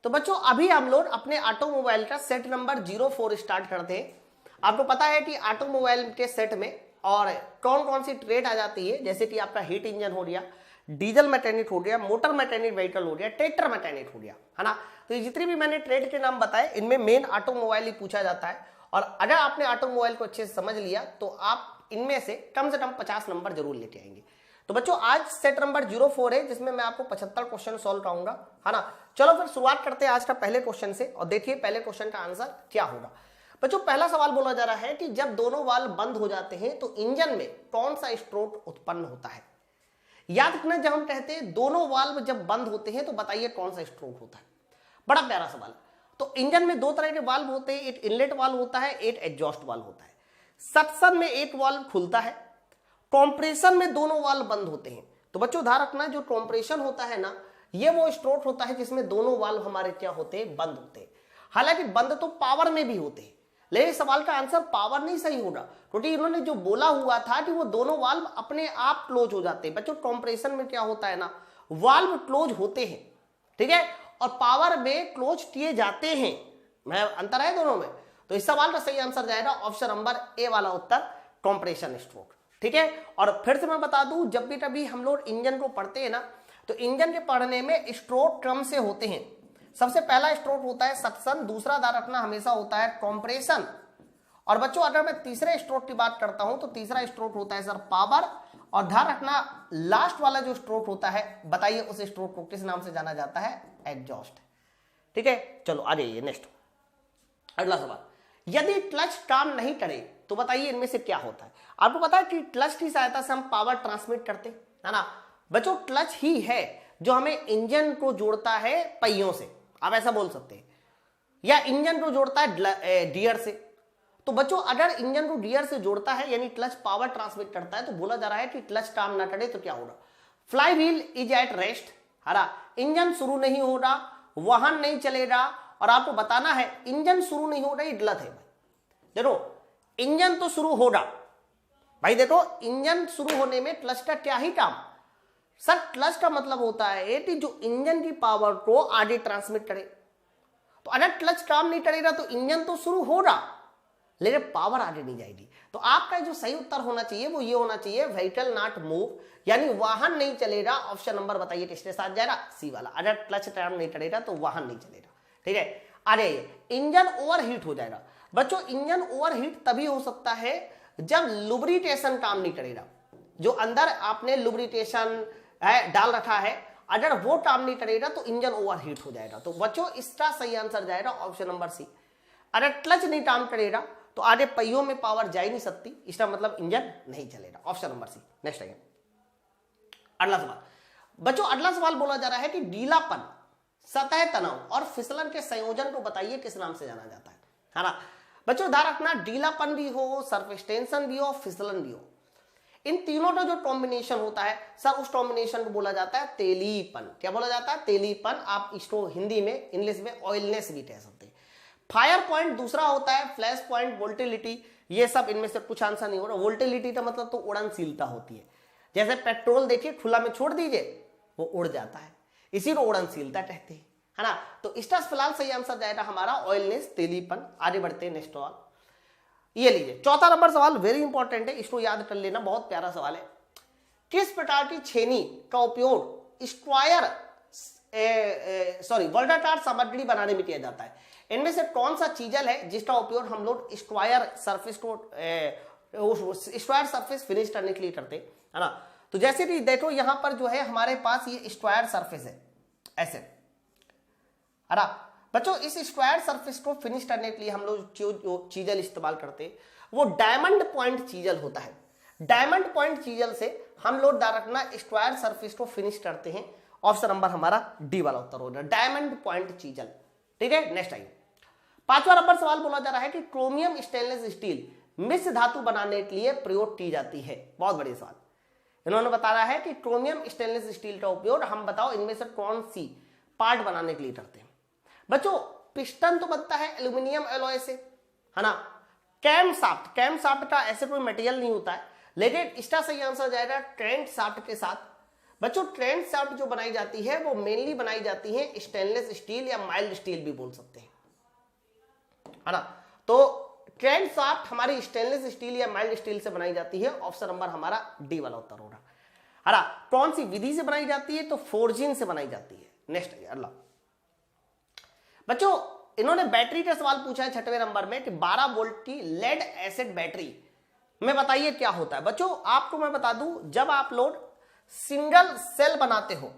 तो बच्चों अभी हम लोग अपने ऑटोमोबाइल का सेट नंबर 04 स्टार्ट करते हैं। आपको पता है कि ऑटोमोबाइल के सेट में और कौन कौन सी ट्रेड आ जाती है, जैसे कि आपका हीट इंजन हो गया, डीजल मैकेनिक हो गया, मोटर मैकेनिक व्हीकल हो गया, ट्रैक्टर मैकेनिक हो गया, है ना। तो ये जितनी भी मैंने ट्रेड के नाम बताए इनमें मेन ऑटोमोबाइल ही पूछा जाता है। और अगर आपने ऑटोमोबाइल को अच्छे से समझ लिया तो आप इनमें से कम 50 नंबर जरूर लेके आएंगे। तो बच्चों आज सेट नंबर 04 है जिसमें मैं आपको 75 क्वेश्चन सॉल्व कराऊंगा, है ना। चलो फिर शुरुआत करते हैं आज का पहले क्वेश्चन से और देखिए पहले क्वेश्चन का आंसर क्या होगा। बच्चों पहला सवाल बोला जा रहा है कि जब दोनों वाल्व बंद हो जाते हैं तो इंजन में कौन सा स्ट्रोक उत्पन्न होता है। याद रखना जब हम कहते हैं दोनों वाल्व जब बंद होते हैं तो बताइए कौन सा स्ट्रोक होता है। बड़ा प्यारा सवाल। तो इंजन में दो तरह के वाल्व होते हैं, एक इनलेट वाल्व होता है, एक एग्जॉस्ट वाल्व होता है। सक्शन में एक वाल्व खुलता है, कॉम्प्रेशन में दोनों वाल्व बंद होते हैं। तो बच्चों ध्यान रखना जो कॉम्प्रेशन होता है ना, ये वो स्ट्रोक होता है जिसमें दोनों वाल्व हमारे क्या होते हैं, बंद होते हैं। हालांकि बंद तो पावर में भी होते हैं, लेकिन सवाल का आंसर पावर नहीं सही होगा क्योंकि इन्होंने जो बोला हुआ था कि वो दोनों वाल्व अपने आप क्लोज हो जाते हैं। बच्चों कॉम्प्रेशन में क्या होता है ना, वाल्व क्लोज होते हैं, ठीक है, और पावर में क्लोज किए जाते हैं। मैं अंतर है दोनों में। तो इस सवाल का सही आंसर जाएगा ऑप्शन नंबर ए वाला उत्तर, कॉम्प्रेशन स्ट्रोक, ठीक है। और फिर से मैं बता दूं, जब भी कभी हम लोग इंजन को पढ़ते हैं ना तो इंजन के पढ़ने में स्ट्रोक क्रम से होते हैं। सबसे पहला स्ट्रोक होता है सक्शन, दूसरा ध्यान रखना हमेशा होता है कॉम्प्रेशन। और बच्चों अगर मैं तीसरे स्ट्रोक की बात करता हूं तो तीसरा स्ट्रोक होता है सर पावर। और ध्यान रखना लास्ट वाला जो स्ट्रोक होता है, बताइए उस स्ट्रोक को किस नाम से जाना जाता है, एग्जॉस्ट, ठीक है। चलो आ जाइए नेक्स्ट अगला सवाल। यदि क्लच काम नहीं करे तो बताइए इनमें से क्या होता है। आपको पता है कि क्लच की सहायता से हम पावर ट्रांसमिट करते हैं, है ना। बच्चों क्लच ही है जो हमें इंजन को जोड़ता है पहियों से, आप ऐसा बोल सकते हैं, या इंजन को जोड़ता है गियर से। तो बच्चों अगर इंजन को गियर से जोड़ता है यानी क्लच पावर ट्रांसमिट करता है, तो बोला जा रहा है कि क्लच काम ना करे तो क्या होगा। Fly wheel is at rest, हरा, इंजन शुरू नहीं होगा, वाहन नहीं चलेगा। और आपको बताना है इंजन शुरू नहीं होगा ये गलत है भाई। देखो इंजन तो शुरू होगा भाई, देखो इंजन शुरू होने में क्लच का क्या ही काम। सर क्लच का मतलब होता है कि जो इंजन की पावर को आगे ट्रांसमिट करे। तो अगर क्लच काम नहीं करेगा तो इंजन तो शुरू होगा लेकिन पावर आगे नहीं जाएगी। तो आपका जो सही उत्तर होना चाहिए वो ये होना चाहिए, व्हीकल नॉट मूव, यानी वाहन नहीं चलेगा। ऑप्शन नंबर बताइए किसके साथ जाएगा, सी वाला। अगर क्लच काम नहीं करेगा तो वाहन नहीं चलेगा, ठीक है। अरे इंजन ओवरहीट हो जाएगा। बच्चों इंजन ओवरहीट तभी हो सकता है जब लुब्रिकेशन काम नहीं करेगा। जो अंदर आपने लुब्रिकेशन डाल रखा है, अगर वो काम नहीं करेगा तो इंजन ओवरहीट हो जाएगा। तो बच्चों इसका सही आंसर जाएगा ऑप्शन नंबर सी। अगर क्लच नहीं काम करेगा तो आगे पहियों में पावर जा ही नहीं सकती, इसका मतलब इंजन नहीं चलेगा। Option number C. नेक्स्ट आइए अगला सवाल। बच्चों अगला सवाल बोला जा रहा है कि गीलापन, सतह तनाव और फिसलन के संयोजन को बताइए किस नाम से जाना जाता है ना। बच्चों ध्यान रखना गीलापन भी हो, सरफेस टेंशन भी हो, फिसलन भी हो, इन तीनों का जो कॉम्बिनेशन होता है सर उस कॉम्बिनेशन को बोला जाता है तेलीपन। क्या बोला जाता है, तेलीपन। आप इसको हिंदी में इंग्लिश में ऑयलनेस भी कह सकते हैं। फायर पॉइंट दूसरा होता है, फ्लैश पॉइंट, वोल्टिलिटी, ये सब इनमें से कुछ आंसर नहीं हो रहा। वोल्टिलिटी का मतलब तो उड़नशीलता होती है। जैसे पेट्रोल देखिए खुला में छोड़ दीजिए वो उड़ जाता है, इसी को उड़नशीलता कहते हैं, है ना। तो इसका फिलहाल सही आंसर जाएगा हमारा ऑयलनेस, तेलीपन। आगे बढ़ते हैं नेक्स्ट सवाल, ये लीजिए चौथा नंबर सवाल, वेरी इंपॉर्टेंट है, इसको याद कर लेना, बहुत प्यारा सवाल है। किस प्रकार की छेनी का उपयोग स्क्वायर वर्गाकार सामग्री बनाने में किया जाता है। इनमें से कौन सा चीजल है जिसका उपयोग हम लोग स्क्वायर सरफेस को स्क्वायर सरफेस फिनिश करने के लिए करते हैं, है ना। तो जैसे कि देखो यहां पर जो है हमारे पास ये स्क्वायर सरफेस है ऐसे, है ना। बच्चों इस स्क्वायर सरफेस को फिनिश करने के लिए हम लोग जो चीजल इस्तेमाल करते हैं वो डायमंड पॉइंट चीजल होता है। डायमंड पॉइंट चीजल से हम लोग ध्यान रखना स्क्वायर सरफेस को फिनिश करते हैं। ऑप्शन नंबर हमारा डी वाला उत्तर होगा, डायमंड पॉइंट चीजल, ठीक है। नेक्स्ट आइए पांचवा नंबर सवाल बोला जा रहा है कि क्रोमियम स्टेनलेस स्टील मिश्र धातु बनाने के लिए प्रयोग की जाती है। बहुत बड़ी सवाल इन्होंने बताया है कि क्रोमियम स्टेनलेस स्टील का उपयोग हम बताओ इनमें से कौन सी पार्ट बनाने के लिए करते हैं। बच्चों पिस्टन तो बनता है एल्यूमिनियम एलॉय से, है ना। कैम शाफ्ट का ऐसे कोई मटेरियल नहीं होता है, लेकिन इसका सही आंसर जाएगा क्रैंक शाफ्ट के साथ। बच्चों ट्रेंड शाफ्ट जो बनाई जाती है वो मेनली बनाई जाती है स्टेनलेस स्टील या माइल्ड स्टील भी बोल सकते हैं, है ना। तो ट्रेंड शाफ्ट हमारी स्टेनलेस स्टील या माइल्ड स्टील से बनाई जाती है। ऑप्शन नंबर हमारा डी वाला उत्तर हो रहा है ना। कौन सी विधि से बनाई जाती है, तो फोर्जिंग से बनाई जाती है। नेक्स्ट है अल्लाह। बच्चों इन्होंने बैटरी का सवाल पूछा है 6वें नंबर में कि 12 वोल्ट की लेड एसिड बैटरी में बताइए क्या होता है। बच्चों आपको मैं बता दूं, जब आप लोग सिंगल सेल बनाते हो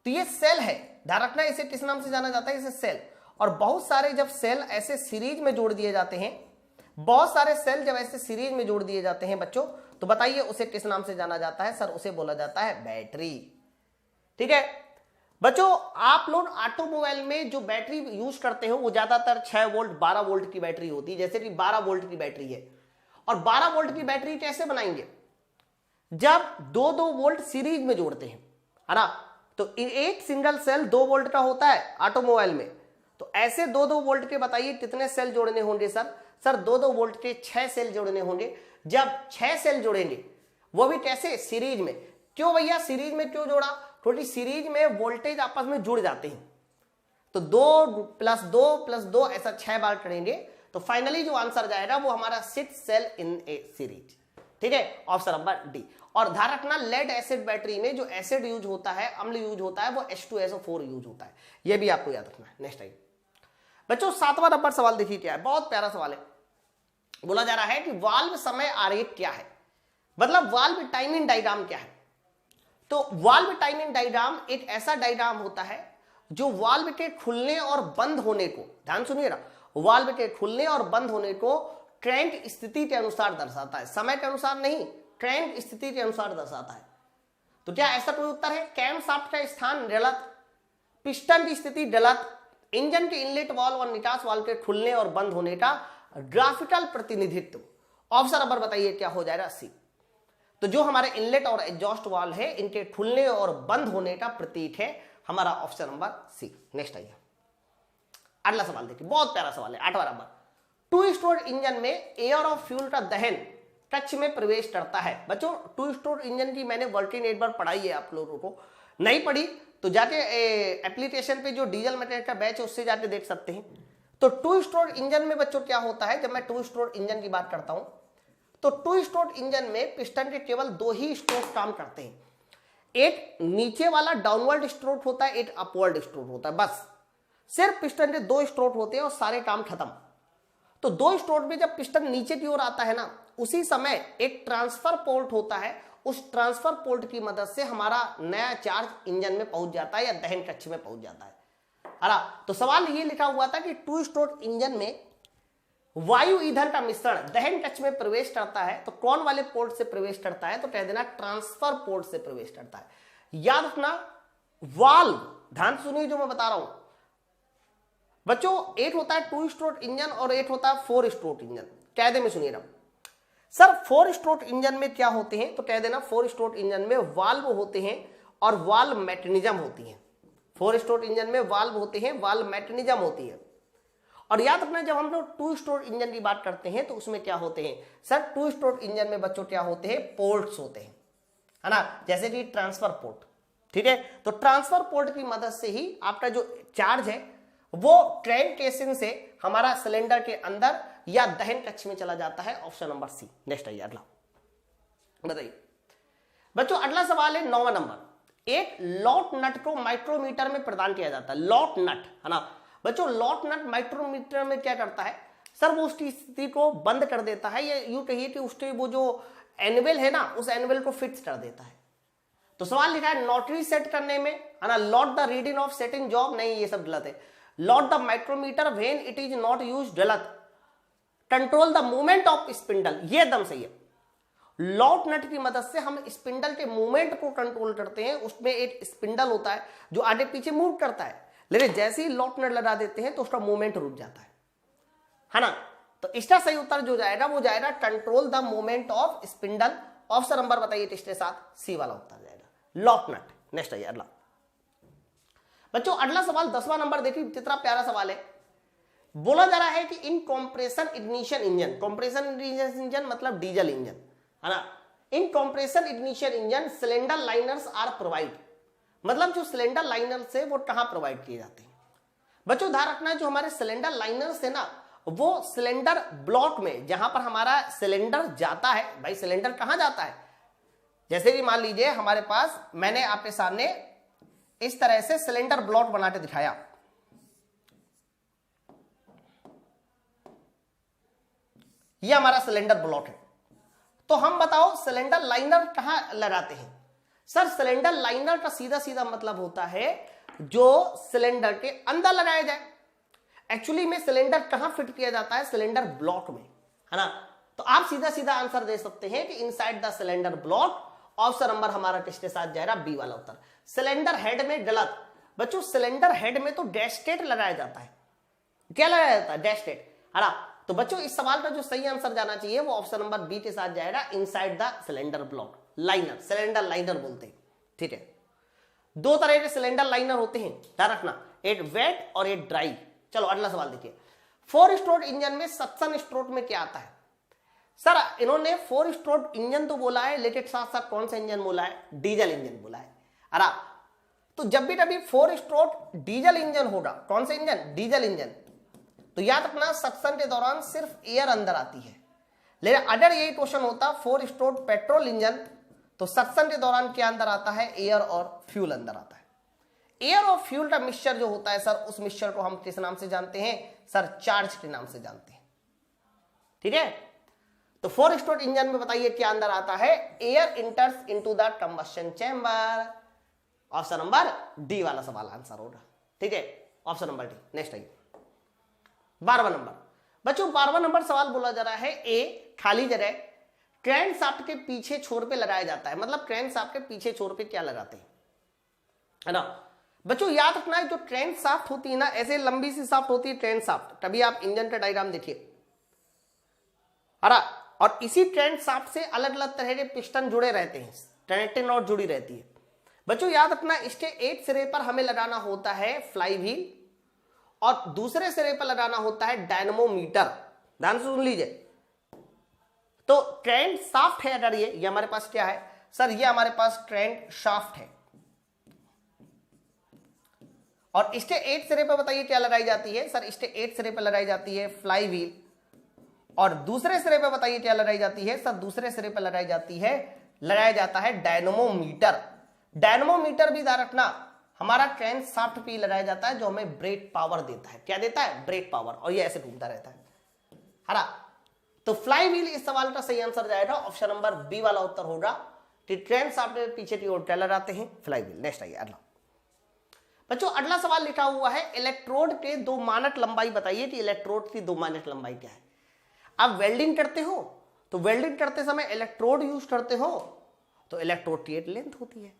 तो ये सेल है, ध्यान रखना इसे किस नाम से जाना जाता है, इसे सेल। और बहुत सारे जब सेल ऐसे सीरीज में जोड़ दिए जाते हैं, बहुत सारे सेल जब ऐसे सीरीज में जोड़ दिए जाते हैं बच्चों, तो बताइए उसे किस नाम से जाना जाता है। सर उसे बोला जाता है बैटरी। ठीक है बच्चों, आप लोग ऑटोमोबाइल में जो बैटरी यूज करते हो वो ज्यादातर 6 वोल्ट 12 वोल्ट की बैटरी होती है। जैसे कि 12 वोल्ट की बैटरी है, और 12 वोल्ट की बैटरी कैसे बनाएंगे, जब 2-2 वोल्ट सीरीज में जोड़ते हैं, है ना। तो एक सिंगल सेल 2 वोल्ट का होता है ऑटोमोबाइल में, तो ऐसे 2-2 वोल्ट के बताइए कितने सेल जोड़ने होंगे। सर 2-2 वोल्ट के 6 सेल जोड़ने होंगे। जब 6 सेल जोड़ेंगे वो भी कैसे, सीरीज में। क्यों भैया सीरीज में क्यों जोड़ा, थोड़ी सीरीज में वोल्टेज आपस में जुड़ जाते हैं, तो 2+2+2 ऐसा 6 बार करेंगे, तो फाइनली जो आंसर जाएगा वो हमारा 6 सेल इन ए सीरीज। ठीक है, ऑप्शन नंबर डी। और ध्यान रखना लेड एसिड बैटरी में जो एसिड यूज होता है, अम्ल यूज होता है, वो H2SO4 यूज होता है, ये भी आपको याद रखना है। नेक्स्ट टाइम बच्चों 7वां नंबर सवाल देखिए क्या है, बहुत प्यारा सवाल है। बोला जा रहा है कि वाल्व समय आरेख क्या है, मतलब वाल्व टाइमिंग डायग्राम क्या है। तो वाल्व टाइमिंग डायग्राम एक ऐसा डायग्राम होता है जो वाल्व के खुलने और बंद होने को, ध्यान सुनिएगा, वाल्व के खुलने और बंद होने को ट्रैंक स्थिति के अनुसार दर्शाता है, समय के अनुसार नहीं, ट्रैंक स्थिति के अनुसार दर्शाता है। तो क्या ऐसा कोई उत्तर है, कैम शाफ्ट का स्थान गलत, पिस्टन की स्थिति गलत, इंजन के इनलेट वाल्व और निकास वाल्व के खुलने और बंद होने का ग्राफिकल प्रतिनिधित्व। ऑप्शन नंबर बताइए क्या हो जाएगा, सी। तो जो हमारे इनलेट और एग्जॉस्ट वाल्व है इनके खुलने और बंद होने का प्रतीक है हमारा ऑप्शन नंबर सी। नेक्स्ट आइए अगला सवाल देखिए, बहुत प्यारा सवाल है 8वां नंबर। 2 स्ट्रोक इंजन में एयर और फ्यूल का दहन कक्ष में प्रवेश करता है। बच्चों 2 स्ट्रोक इंजन की मैंने वर्किंग एक बार पढ़ाई है, आप लोगों को नहीं पढ़ी तो जाके एप्लीकेशन पे जो डीजल मटेरियल का बैच है उससे जाके देख सकते हैं। तो 2 स्ट्रोक इंजन में बच्चों क्या होता है, जब मैं 2 स्ट्रोक इंजन की बात करता हूं तो 2 स्ट्रोक इंजन में पिस्टन के केवल 2 ही स्ट्रोक काम करते हैं, एक नीचे वाला डाउनवर्ड स्ट्रोक होता है, एक अपवर्ड स्ट्रोक होता है, बस सिर्फ पिस्टन के 2 स्ट्रोक होते हैं और सारे काम खत्म। तो 2 स्ट्रोक में जब पिस्टन नीचे की ओर आता है ना, उसी समय एक ट्रांसफर पोर्ट होता है, उस ट्रांसफर पोर्ट की मदद से हमारा नया चार्ज इंजन में पहुंच जाता है या दहन कक्ष में पहुंच जाता है। तो सवाल ये लिखा हुआ था कि 2 स्ट्रोक इंजन में वायु ईंधन का मिश्रण दहन कक्ष में प्रवेश करता है, तो कौन वाले पोर्ट से प्रवेश करता है, तो कह देना ट्रांसफर पोर्ट से प्रवेश करता है। याद रखना वाल्व, ध्यान सुनिए जो मैं बता रहा हूं बच्चों, एक होता है 2 स्ट्रोक इंजन और एक होता है 4 स्ट्रोक इंजन। कायदे में सुनिए ना सर, 4 स्ट्रोक इंजन में क्या होते हैं, तो कह देना 4 स्ट्रोक इंजन में वाल्व होते हैं और वाल्व मैकेनिज्म होती है। 4 स्ट्रोक इंजन में वाल्व होते हैं, वाल्व मैकेनिज्म होती है। और याद रखना जब हम लोग 2 स्ट्रोक इंजन की बात करते हैं तो उसमें क्या होते हैं सर, 2 स्ट्रोक इंजन में बच्चों क्या होते हैं, पोर्ट्स होते हैं, है ना, जैसे कि ट्रांसफर पोर्ट। ठीक है, तो ट्रांसफर पोर्ट की मदद से ही आपका जो चार्ज है वो ट्रेन केसिंग से हमारा सिलेंडर के अंदर या दहन कक्ष में चला जाता है। Option number C. नेक्स्ट आइए अगला बताइए बच्चों, अगला सवाल है 9वां नंबर। एक लॉट नट को माइक्रोमीटर में प्रदान किया जाता है, लॉट नट, है ना बच्चों। लॉट नट माइक्रोमीटर में क्या करता है सर, वो उसकी स्थिति को बंद कर देता है, या यूं कहिए कि उसके वो जो एनवेल है ना, उस एनवेल को फिक्स कर देता है। तो सवाल लिखा है नॉटरी सेट करने में, है ना, lot the reading of setting job, नहीं ये सब गलत है। Lot the micrometer when it is not used, गलत। Control the movement of spindle, ये एकदम सही है। लॉट नट की मदद से हम स्पिंडल के मूवमेंट को कंट्रोल करते हैं। उसमें एक स्पिंडल होता है जो आगे पीछे मूव करता है, लेकिन जैसे ही लॉट नट लगा देते हैं तो उसका मूवमेंट रुक जाता है ना। तो इसका सही उत्तर जो जाएगा वो जाएगा control the movement of spindle. Option number बताइए इसके साथ, सी वाला उत्तर जाएगा, लॉट नट। नेक्स्ट आइए अगला बच्चों, अगला सवाल 10वां नंबर देखिए, कितना प्यारा सवाल है। बोला जा रहा है कि in compression ignition engine, compression engine मतलब डीजल इंजन, है ना, in compression ignition engine cylinder liners are provide, मतलब जो सिलेंडर लाइनर्स है वो कहां प्रोवाइड किए जाते हैं बच्चों? ध्यान रखना, जो हमारे सिलेंडर लाइनर्स है ना, वो सिलेंडर ब्लॉक में, जहां पर हमारा सिलेंडर जाता है, भाई सिलेंडर कहां जाता है, जैसे कि मान लीजिए हमारे पास, मैंने आपके सामने इस तरह से सिलेंडर ब्लॉक बना के दिखाया, ये हमारा सिलेंडर ब्लॉक है। तो हम बताओ सिलेंडर लाइनर कहां लगाते हैं? सर सिलेंडर लाइनर का सीधा सीधा मतलब होता है जो सिलेंडर के अंदर लगाया जाए। एक्चुअली में सिलेंडर कहां फिट किया जाता है? सिलेंडर ब्लॉक में, है ना। तो आप सीधा सीधा आंसर दे सकते हैं कि inside the cylinder block. Option number हमारा किसके साथ जाएगा? बी वाला उत्तर। सिलेंडर हेड में गलत बच्चों, सिलेंडर हेड में तो डैशटेट लगाया जाता है। क्या लगाया जाता है? डैशटेट, है ना। तो बच्चों इस सवाल का जो सही आंसर जाना चाहिए वो ऑप्शन नंबर बी के साथ जाएगा, inside the cylinder block. Liner, cylinder liner बोलते हैं, ठीक है। दो तरह के सिलेंडर लाइनर होते हैं, ध्यान रखना, एक वेट और एक ड्राई। चलो अगला सवाल देखिए, 4 स्ट्रोक इंजन में सक्शन स्ट्रोक में क्या आता है? सर इन्होंने 4 स्ट्रोक इंजन तो बोला है, लेकिन साथ साथ कौन सा इंजन बोला है? डीजल इंजन बोला है। अरे तो जब भी कभी 4 स्ट्रोक डीजल इंजन होगा, कौन सा इंजन? डीजल इंजन, तो याद रखना सक्शन के दौरान सिर्फ एयर अंदर आती है। लेकिन अगर यही क्वेश्चन होता 4 स्ट्रोक पेट्रोल इंजन, तो सक्शन के दौरान क्या अंदर आता है? एयर और फ्यूल अंदर आता है। एयर और फ्यूल का मिक्सचर जो होता है सर, उस मिक्सचर को हम किस नाम से जानते हैं? सर चार्ज के नाम से जानते हैं, ठीक है। तो 4 स्ट्रोक इंजन में बताइए क्या अंदर आता है? Air इंटर्स into the combustion chamber. Option number D वाला सवाल आंसर होगा, ठीक है, ऑप्शन नंबर डी। नेक्स्ट आइए 12वां नंबर बच्चों, 12वां नंबर सवाल बोला जा रहा है, ए खाली जगह क्रैंक शाफ्ट के पीछे छोर पे लगाया जाता है। मतलब क्रैंक शाफ्ट के पीछे छोर पे क्या लगाते हैं, है ना बच्चों। याद रखना है जो क्रैंक शाफ्ट होती है ना, ऐसे लंबी सी शाफ्ट होती है क्रैंक शाफ्ट। तभी आप इंजन का डायग्राम देखिए, है, और इसी क्रैंक शाफ्ट से अलग अलग तरह के पिस्टन जुड़े रहते हैं, टर्निटिंग रॉड जुड़ी रहती है। बच्चों याद रखना, इसके एक सिरे पर हमें लगाना होता है फ्लाई व्हील और दूसरे सिरे पर लगाना होता है डायनमोमीटर। ध्यान से सुन लीजिए। तो क्रैंक शाफ्ट है, अगर ये हमारे पास क्या है सर? ये हमारे पास क्रैंक शाफ्ट है, और इसके एक सिरे पर बताइए क्या लगाई जाती है? सर इसके एक सिरे पर लगाई जाती है फ्लाई व्हील, और दूसरे सिरे पर बताइए क्या लगाई जाती है? सर दूसरे सिरे पर लगाई जाती है, लगाया जाता है डायनमोमीटर। डायनमोमीटर भी ध्यान रखना हमारा क्रैंक शाफ्ट पे लगाया जाता है, जो हमें ब्रेक पावर देता है। क्या देता है? ब्रेक पावर, और ये ऐसे घूमता रहता है ना। तो फ्लाई व्हील इस सवाल का सही आंसर जाएगा, ऑप्शन नंबर बी वाला उत्तर होगा कि क्रैंक शाफ्ट के पीछे की ओर क्या लगाते हैं? Fly wheel. नेक्स्ट आइए अगला बच्चों, अगला सवाल लिखा हुआ है, इलेक्ट्रोड के 2 मानक लंबाई बताइए कि इलेक्ट्रोड की 2 मानक लंबाई क्या है। आप वेल्डिंग करते हो तो वेल्डिंग करते समय इलेक्ट्रोड यूज करते हो, तो इलेक्ट्रोड की एक लेंथ होती है।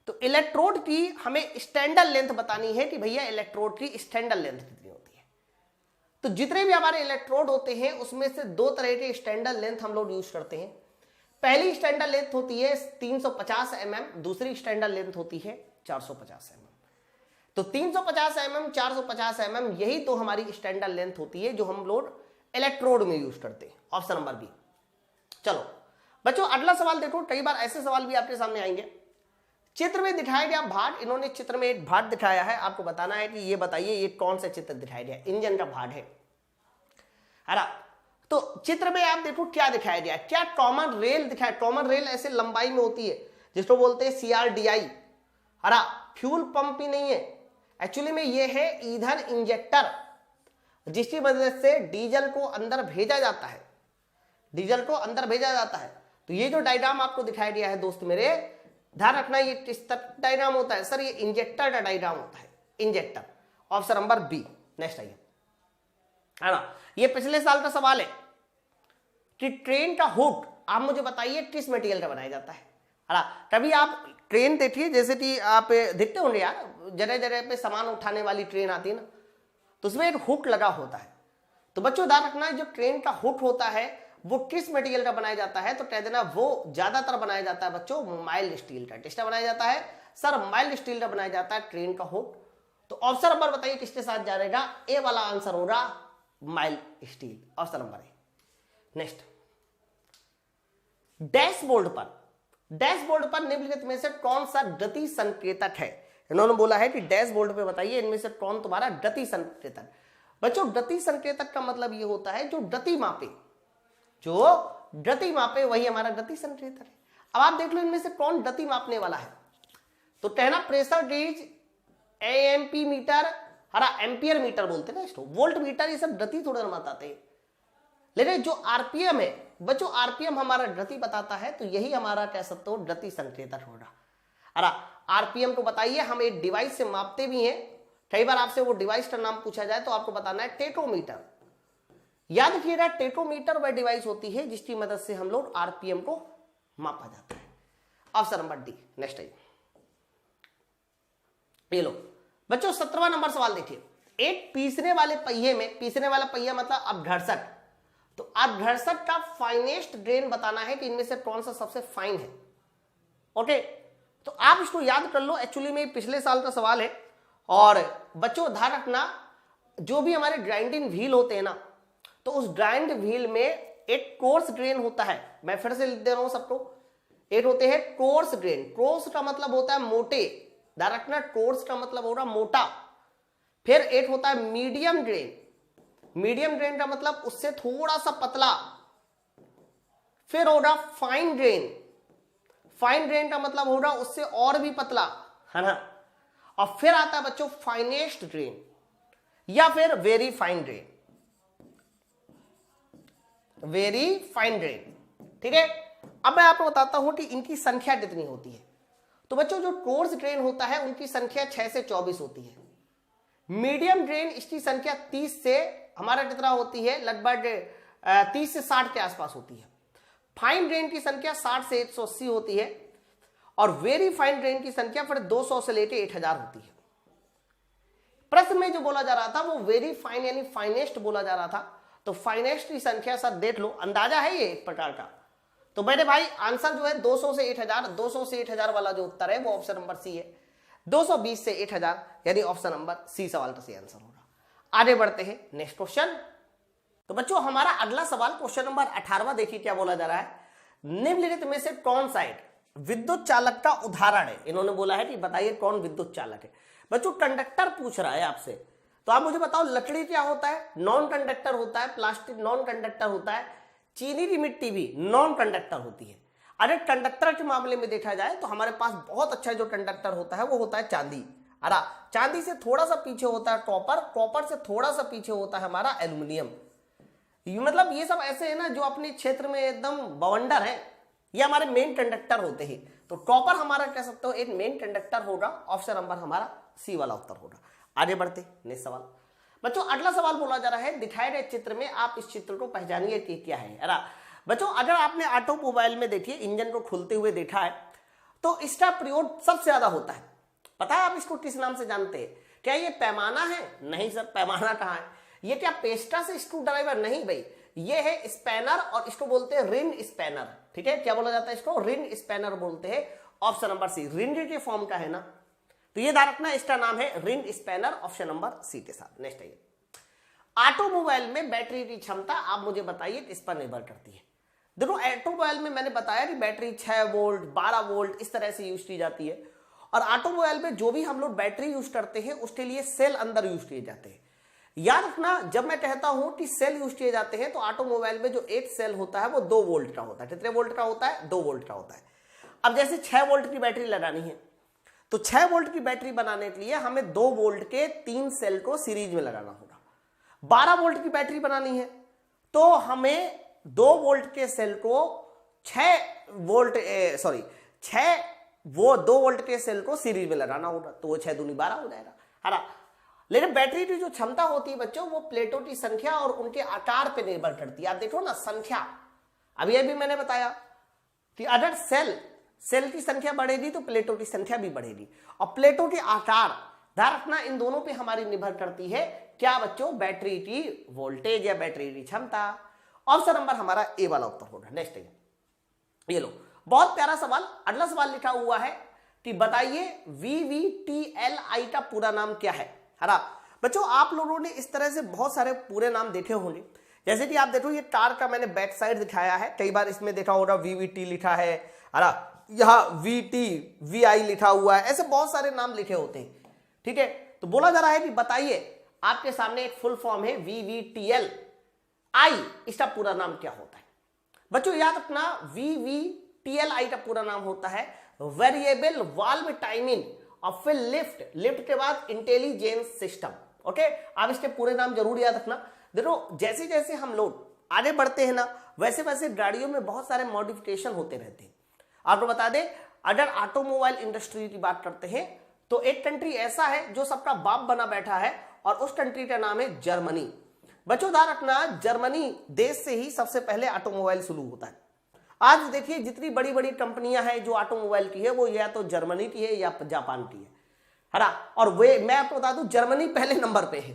तो इलेक्ट्रोड की हमें स्टैंडर्ड लेंथ बतानी है कि भैया इलेक्ट्रोड की स्टैंडर्ड लेंथ कितनी होती है। तो जितने भी हमारे इलेक्ट्रोड होते हैं उसमें से 2 तरह के स्टैंडर्ड लेंथ हम लोग यूज करते हैं। पहली स्टैंडर्ड लेंथ होती है 350 mm, दूसरी स्टैंडर्ड लेंथ होती है 450 mm। तो 350 mm 450 mm यही तो हमारी स्टैंडर्ड लेंथ होती है जो हम लोग इलेक्ट्रोड में यूज करते हैं, ऑप्शन नंबर बी। चलो बच्चों अगला सवाल देखो, कई बार ऐसे सवाल भी आपके सामने आएंगे। चित्र में दिखाया गया भाग, इन्होंने चित्र में एक भाग दिखाया है, आपको बताना है कि ये बताइए ये कौन सा चित्र दिखाया गया? इंजन का भाग है। तो चित्र में आप देखो क्या दिखाया गया, क्या कॉमन रेल दिखाया। कॉमन रेल ऐसे लंबाई में होती है जिसको बोलते हैं CRDI। फ्यूल पंप ही नहीं है, एक्चुअली में ये है ईंधन इंजेक्टर, जिसकी वजह से डीजल को अंदर भेजा जाता है, डीजल को अंदर भेजा जाता है। तो ये जो डायग्राम आपको दिखाई दिया है दोस्त मेरे, ध्यान रखना ये किस डायग्राम होता है? सर ये इंजेक्टर का डायग्राम होता है, injector, option number B. Next आइए, है ना, ये पिछले साल का सवाल है कि ट्रेन का हुक आप मुझे बताइए किस मटेरियल का बनाया जाता है। कभी आप ट्रेन देखिए, जैसे कि आप देखते होंगे यार, जगह जगह पे सामान उठाने वाली ट्रेन आती है ना, तो उसमें एक हुक लगा होता है। तो बच्चों ध्यान रखना जो ट्रेन का हुक होता है वो किस मटेरियल का बनाया जाता है? तो कह देना वो ज्यादातर बनाया जाता है बच्चों माइल्ड स्टील का। किसका बनाया जाता है? सर माइल्ड स्टील का बनाया जाता है ट्रेन का हुक। तो ऑप्शन नंबर बताइए किसके साथ जाएगा? ए वाला आंसर होगा mild steel, option number A. Next dashboard पर निम्नलिखित में से कौन सा गति संकेतक है? इन्होंने बोला है कि डैशबोर्ड पे बताइए इनमें से कौन तुम्हारा गति संकेतक। बच्चों गति संकेतक का मतलब ये होता है जो गति मापे वही हमारा गति संकेतक है। अब आप देख लो इनमें से कौन गति मापने वाला है, तो कहना pressure gauge, AMP meter, ampere meter बोलते हैं ना इसको, वोल्ट मीटर, ये सब गति थोड़ा बताते हैं। लेकिन जो आरपीएम है बच्चों, आरपीएम हमारा गति बताता है, तो यही हमारा कह सकते हो गति संकेतक होगा। आरपीएम को बताइए, हम एक डिवाइस से मापते भी हैं, कई बार आपसे वो डिवाइस का नाम पूछा जाए तो आपको बताना है टेकोमीटर। याद रखिएगा टेकोमीटर वह डिवाइस होती है जिसकी मदद से हम लोग आरपीएम को मापा जाता है। Option number D. नेक्स्ट है ये लो बच्चों 17वां नंबर सवाल देखिए। एक पीसने वाले पहिए में, पीसने वाला पहिया मतलब अपघर्षक, तो अपघर्षक का फाइनेस्ट ग्रेन बताना है कि इनमें से कौन सा सबसे फाइन है। ओके, तो आप इसको याद कर लो, एक्चुअली में पिछले साल का सवाल है। और बच्चों ध्यान रखना, जो भी हमारे ग्राइंडिंग व्हील होते हैं ना, तो उस ग्राइंड व्हील में एक कोर्स ग्रेन होता है। मैं फिर से लिख दे रहा हूं सबको, एक होते हैं कोर्स ग्रेन। कोर्स का मतलब होता है मोटे, ध्यान रखना कोर्स का मतलब होगा मोटा। फिर एक होता है मीडियम ग्रेन, मीडियम ग्रेन का मतलब उससे थोड़ा सा पतला। फिर होगा फाइन ग्रेन, फाइन ग्रेन का मतलब होगा उससे और भी पतला, है ना। और फिर आता है बच्चों फाइनेस्ट ग्रेन या फिर very fine grain, very fine grain. ठीक है, अब मैं आपको बताता हूं कि इनकी संख्या कितनी होती है। तो बच्चों जो कोर्स ग्रेन होता है उनकी संख्या 6 से 24 होती है। मीडियम ग्रेन इसकी संख्या 30 से हमारा कितना होती है, लगभग 30 से 60 के आसपास होती है। फाइन ग्रेन की संख्या 60 से 180 होती है। और वेरी फाइन ग्रेन की संख्या फिर 200 से लेकर 1000 होती है। प्रश्न में जो बोला जा रहा था वो वेरी फाइन यानी फाइनेस्ट बोला जा रहा था, तो फाइनेस्ट की संख्या सर देख लो, अंदाजा है ये एक प्रकार का। तो मेरे भाई आंसर जो है 200 से 1000, 200 से 1000 वाला जो उत्तर है वो ऑप्शन नंबर सी है। 220 से 1000 यानी ऑप्शन नंबर सी सवाल का सही आंसर होगा। आगे बढ़ते हैं नेक्स्ट क्वेश्चन। तो बच्चों हमारा अगला सवाल क्वेश्चन नंबर 18वां देखिए क्या बोला जा रहा है। निम्नलिखित में से कौन सा एक विद्युत चालक का उदाहरण है? इन्होंने बोला है कि बताइए कौन विद्युत चालक है। बच्चों कंडक्टर पूछ रहा है आपसे, तो आप मुझे बताओ लकड़ी क्या होता है? नॉन कंडक्टर होता है, प्लास्टिक नॉन कंडक्टर होता है, चीनी की मिट्टी भी नॉन कंडक्टर होती है। अरे कंडक्टर के मामले में देखा जाए तो हमारे पास बहुत अच्छा जो कंडक्टर होता है वो होता है चांदी। अरे चांदी से थोड़ा सा पीछे होता है कॉपर, कॉपर से थोड़ा सा पीछे होता है हमारा एल्यूमिनियम। मतलब ये सब ऐसे है ना जो अपने क्षेत्र में एकदम बवंडर है, ये हमारे मेन कंडक्टर होते हैं। तो कॉपर हमारा कह सकते हो एक मेन कंडक्टर होगा। ऑप्शन नंबर हमारा सी वाला उत्तर होगा। आगे बढ़ते नेक्स्ट सवाल। बच्चों अगला सवाल बोला जा रहा है दिखाए गए चित्र में आप इस चित्र को पहचानिए कि क्या है। अरे बच्चों अगर आपने ऑटोमोबाइल में देखिए इंजन को खुलते हुए देखा है तो इसका प्रयोग सबसे ज्यादा होता है। पता है आप इसको किस नाम से जानते हैं? क्या ये पैमाना है? नहीं सर, पैमाना कहाँ है? ये क्या पेस्टा से स्क्रू ड्राइवर? नहीं भाई, ये है स्पैनर और इसको बोलते हैं रिंग स्पैनर। ठीक है, क्या बोला जाता है इसको? रिंग स्पैनर बोलते हैं। ऑप्शन नंबर सी, रिंग के फॉर्म का है ना, तो ये ध्यान रखना इसका नाम है ring spanner. Option number C के साथ। नेक्स्ट है ऑटोमोबाइल में बैटरी की क्षमता आप मुझे बताइए किस पर निर्भर करती है। देखो ऑटोमोबाइल में मैंने बताया कि बैटरी 6 वोल्ट 12 वोल्ट इस तरह से यूज की जाती है। और ऑटोमोबाइल में जो भी हम लोग बैटरी यूज करते हैं उसके लिए सेल अंदर यूज किए जाते हैं। याद रखना जब मैं कहता हूं कि सेल यूज किए जाते हैं तो ऑटोमोबाइल में जो एक सेल होता है वो 2 वोल्ट का होता है। कितने वोल्ट का होता है? 2 वोल्ट का होता है। अब जैसे 6 वोल्ट की बैटरी लगानी है तो 6 वोल्ट की बैटरी बनाने के लिए हमें 2 वोल्ट के 3 सेल को सीरीज में लगाना होगा। 12 वोल्ट की बैटरी बनानी है तो हमें 2 वोल्ट के सेल को 2 वोल्ट के सेल को सीरीज में लगाना होगा, तो वो 6 दूनी 12 हो जाएगा, है ना। लेकिन बैटरी की जो क्षमता होती है बच्चों वो प्लेटों की संख्या और उनके आकार पर निर्भर करती है। आप देखो ना संख्या, अभी ये भी मैंने बताया कि अगर सेल की संख्या बढ़ेगी तो प्लेटों की संख्या भी बढ़ेगी। और प्लेटों के आकार, ध्यान रखना इन दोनों पे हमारी निर्भर करती है क्या बच्चों? बैटरी की वोल्टेज या बैटरी की क्षमता। ऑप्शन नंबर हमारा ए वाला उत्तर होगा। नेक्स्ट है ये लो, बहुत प्यारा सवाल। अगला सवाल लिखा हुआ है कि बताइए VVTLI का पूरा नाम क्या है। हरा बच्चों आप लोगों ने इस तरह से बहुत सारे पूरे नाम देखे होंगे, जैसे कि आप देखो ये टार का मैंने बैक साइड दिखाया है, कई बार इसमें देखा होगा VVT लिखा है, यहाँ VT VI लिखा हुआ है, ऐसे बहुत सारे नाम लिखे होते हैं। ठीक है, तो बोला जा रहा है कि बताइए आपके सामने एक फुल फॉर्म है VVTL I, इसका पूरा नाम क्या होता है? बच्चों याद रखना VVTLI का पूरा नाम होता है वेरिएबल वाल्व टाइमिंग और फिर लिफ्ट के बाद इंटेलिजेंस सिस्टम। ओके, आप इसके पूरे नाम जरूर याद रखना। देखो जैसे जैसे हम लोग आगे बढ़ते हैं ना, वैसे वैसे गाड़ियों में बहुत सारे मॉडिफिकेशन होते रहते हैं। आपको बता दें, अगर ऑटोमोबाइल इंडस्ट्री की बात करते हैं तो एक कंट्री ऐसा है जो सबका बाप बना बैठा है और उस कंट्री का नाम है जर्मनी। बच्चों ध्यान रखना, जर्मनी देश से ही सबसे पहले ऑटोमोबाइल शुरू होता है। आज देखिए जितनी बड़ी बड़ी कंपनियां हैं जो ऑटोमोबाइल की है वो या तो जर्मनी की है या जापान की है ना, और वे मैं आपको बता दूं जर्मनी पहले नंबर पे है।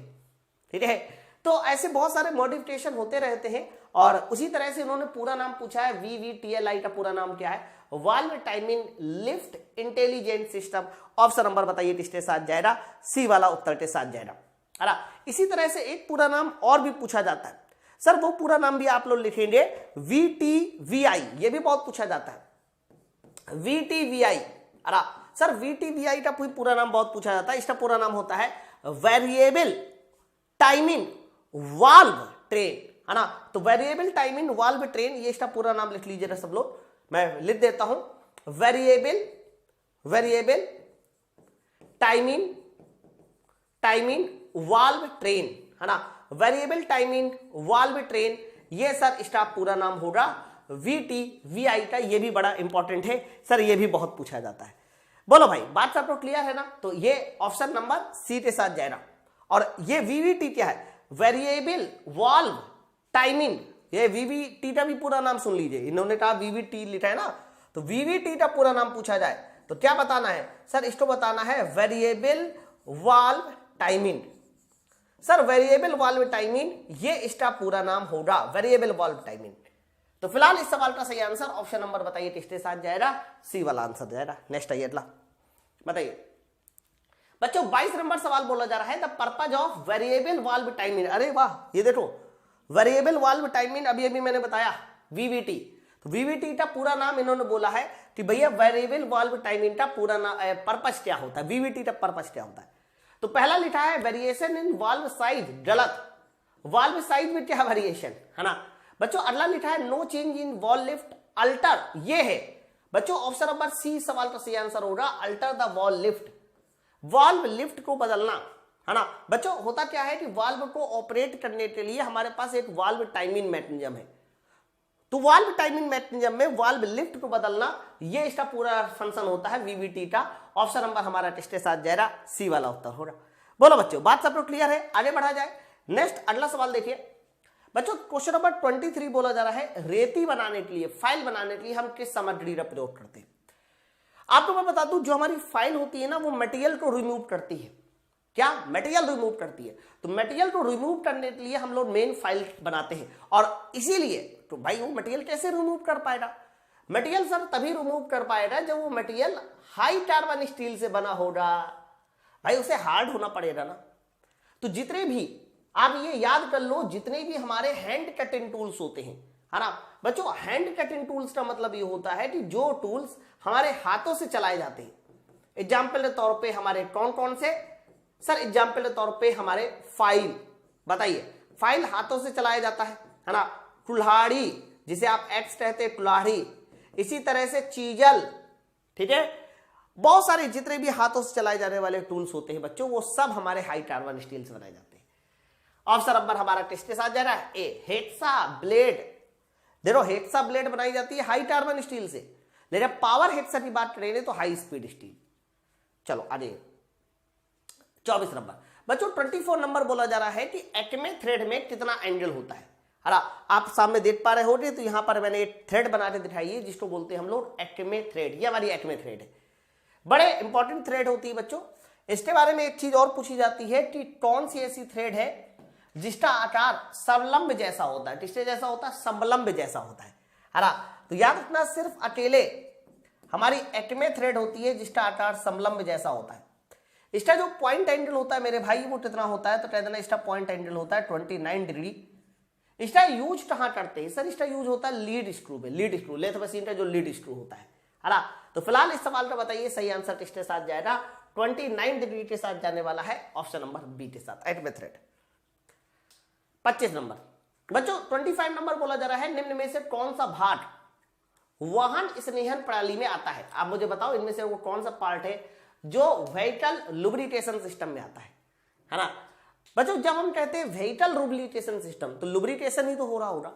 ठीक है, तो ऐसे बहुत सारे मॉडिफिकेशन होते रहते हैं और उसी तरह से उन्होंने पूरा नाम पूछा है VVTLI का पूरा नाम क्या है? Valve timing lift intelligent system. Option number बताइए किसके साथ जाएगा? सी वाला उत्तर के साथ जाएगा। है इसी तरह से एक पूरा नाम और भी पूछा जाता है सर, वो पूरा नाम भी आप लोग लिखेंगे VTVI, ये भी बहुत पूछा जाता है VTVI। अरे सर VTVI का पूरा नाम बहुत पूछा जाता है, इसका पूरा नाम होता है वेरिएबल टाइमिंग वाल्व ट्रेन, है ना। तो वेरिएबल टाइमिंग वाल्व ट्रेन, ये इसका पूरा नाम लिख लीजिएगा सब लोग, मैं लिख देता हूं वेरिएबल टाइमिंग वाल्व ट्रेन, है ना। वेरिएबल टाइमिंग वाल्व ट्रेन, ये सर इसका पूरा नाम होगा VTVI का। ये भी बड़ा इंपॉर्टेंट है सर, ये भी बहुत पूछा जाता है। बोलो भाई बात सब तो क्लियर है ना? तो ये ऑप्शन नंबर सी के साथ जाएगा। और ये VVT क्या है? Variable valve timing. ये VVT का भी पूरा नाम सुन लीजिए, इन्होंने कहा VVT लिखा है ना, तो VVT का पूरा नाम पूछा जाए तो क्या बताना है सर? इसको बताना है variable valve timing. Sir variable valve timing, ये इसका पूरा नाम होगा वेरिएबल वाल्व टाइमिंग। तो फिलहाल इस सवाल का सही आंसर ऑप्शन नंबर बताइए किसके साथ जाएगा? सी वाला आंसर जाएगा। नेक्स्ट आइए अगला, बताइए बच्चों 22 नंबर सवाल बोला जा रहा है the purpose of variable valve timing. अरे वाह, ये देखो वेरिएबल वाल्व टाइमिंग अभी अभी मैंने बताया VVT। तो VVT का पूरा नाम इन्होंने बोला है कि भैया वेरिएबल वाल्व टाइमिंग का पूरा नाम पर्पज क्या होता है, VVT का पर्पज क्या होता है। तो पहला लिखा है वेरिएशन इन वाल्व साइज, गलत। वाल्व साइज में क्या वेरिएशन, है ना बच्चों। अगला लिखा है no change in valve lift alter, ये है बच्चों ऑप्शन नंबर सी सवाल का सही आंसर होगा alter the wall lift. Valve lift को बदलना, है ना बच्चों। होता क्या है कि वाल्व को ऑपरेट करने के लिए हमारे पास एक वाल्व टाइमिंग मैकेनिज्म है, तो वाल्व टाइमिंग मैकेनिज्म में वाल्व लिफ्ट को बदलना, ये इसका पूरा फंक्शन होता है VVT का। ऑप्शन नंबर हमारा किसके साथ जाएगा? सी वाला उत्तर होगा। बोलो बच्चों बात सब तो क्लियर है, आगे बढ़ा जाए। नेक्स्ट अगला सवाल देखिए बच्चों, क्वेश्चन नंबर 23 बोला जा रहा है रेती बनाने के लिए, फाइल बनाने के लिए हम किस सामग्री का प्रयोग करते हैं? आपको मैं बता दूं, जो हमारी फाइल होती है ना, वो मटेरियल को रिमूव करती है। क्या? मटेरियल रिमूव करती है। तो मटेरियल को रिमूव करने के लिए हम लोग मेन फाइल बनाते हैं, और इसीलिए तो भाई वो मटेरियल कैसे रिमूव कर पाएगा? मटेरियल सर तभी रिमूव कर पाएगा जब वो मटेरियल हाई कार्बन स्टील से बना होगा। भाई उसे हार्ड होना पड़ेगा ना। तो जितने भी आप ये याद कर लो, जितने भी हमारे हैंड कटिंग टूल्स होते हैं, है ना बच्चों। हैंड कटिंग टूल्स का मतलब ये होता है कि जो टूल्स हमारे हाथों से चलाए जाते हैं। एग्जाम्पल के तौर पे हमारे कौन कौन से सर? एग्जाम्पल के तौर पे हमारे फाइल, बताइए फाइल हाथों से चलाया जाता है ना। कुल्हाड़ी, जिसे आप एक्स कहते हैं कुल्हाड़ी, इसी तरह से चीजल, ठीक है। बहुत सारे जितने भी हाथों से चलाए जाने वाले टूल्स होते हैं बच्चों, वो सब हमारे हाई कार्बन स्टील से बनाए जाते हैं। ऑप्शन नंबर हमारा किसके साथ जा रहा है? ए, हेक्सा ब्लेड। देखो हेक्सा ब्लेड बनाई जाती है हाई कार्बन स्टील से, लेकिन पावर हेक्सा की बात करेंगे तो हाई स्पीड स्टील। चलो आगे 24 नंबर बच्चों 24 नंबर बोला जा रहा है कि एक्मे थ्रेड में कितना एंगल होता है। अरे आप सामने देख पा रहे होंगे, तो यहां पर मैंने एक थ्रेड बना के दिखाई है जिसको बोलते हैं हम लोग एक्मे थ्रेड। ये हमारी एक्मे थ्रेड है, बड़े इंपॉर्टेंट थ्रेड होती है बच्चों। इसके बारे में एक चीज और पूछी जाती है कि कौन सी ऐसी थ्रेड है जिसका आकार समलंब जैसा होता है? किसके जैसा होता है? समलंब जैसा होता है। अरे तो याद रखना, सिर्फ अकेले हमारी एक्मे थ्रेड होती है जिसका आकार समलंब जैसा होता है। इसका जो पॉइंट एंगल होता है मेरे भाई वो कितना होता है? तो कह देना इसका पॉइंट एंगल होता है 29 डिग्री। इसका यूज कहां करते हैं सर? इसका यूज होता है लीड स्क्रू में, लीड स्क्रू, लेथ मशीन का जो लीड स्क्रू होता है ना। तो फिलहाल इस सवाल का बताइए सही आंसर किसके साथ जाएगा? 29 डिग्री के साथ जाने वाला है ऑप्शन नंबर बी के साथ, एट मेथड। 25 नंबर बच्चों, 25 नंबर बोला जा रहा है निम्न में से कौन सा भाग वाहन स्नेहन प्रणाली में आता है? आप मुझे बताओ इनमें से वो कौन सा पार्ट है जो व्हीकल लुब्रिकेशन सिस्टम में आता है ना। बच्चों जब हम कहते हैं व्हीकल लुब्रिकेशन सिस्टम तो लुब्रिकेशन ही तो हो रहा होगा,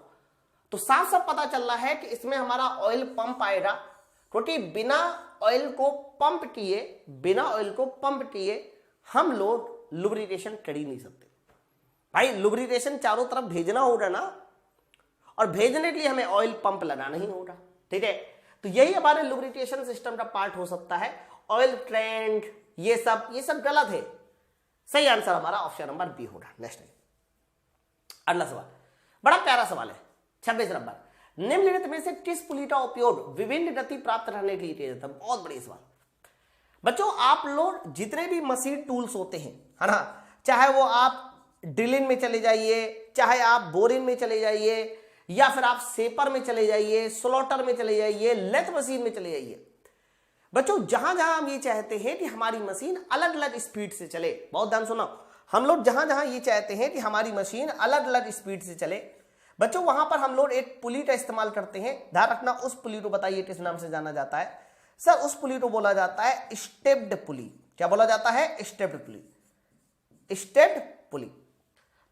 तो साफ साफ पता चल रहा है कि इसमें हमारा ऑयल पंप आएगा, क्योंकि बिना ऑयल को पंप किए हम लोग लुब्रिकेशन कर ही नहीं सकते। भाई लुब्रिकेशन चारों तरफ भेजना होगा ना, और भेजने के लिए हमें ऑयल पंप लगाना ही होगा, ठीक है। तो यही हमारे लुब्रिकेशन सिस्टम का पार्ट हो सकता है। ऑयल ट्रेंड ये सब गलत है। सही आंसर हमारा ऑप्शन नंबर बी होगा। नेक्स्ट अगला सवाल बड़ा प्यारा सवाल है, 26 नंबर, निम्नलिखित में से किस पुली का उपयोग विभिन्न गति प्राप्त करने के लिए किया जाता है? बहुत बड़ी सवाल। बच्चों आप लोग जितने भी मशीन टूल्स होते हैं है ना, चाहे वो आप ड्रिलिंग में चले जाइए, चाहे आप बोरिंग में चले जाइए, या फिर आप सेपर में चले जाइए, स्लॉटर में चले जाइए, लेथ मशीन में चले जाइए, बच्चों जहां जहां हम ये चाहते हैं कि हमारी मशीन अलग अलग स्पीड से चले, बहुत ध्यान सुनो, हम लोग जहां जहां ये चाहते हैं कि हमारी मशीन अलग अलग स्पीड से चले, बच्चों वहां पर हम लोग एक पुली का इस्तेमाल करते हैं। ध्यान रखना, उस पुली को बताइए किस नाम से जाना जाता है? सर उस पुली को बोला जाता है स्टेप्ड पुली। क्या बोला जाता है? स्टेप्ड पुली। स्टेप्ड पुली।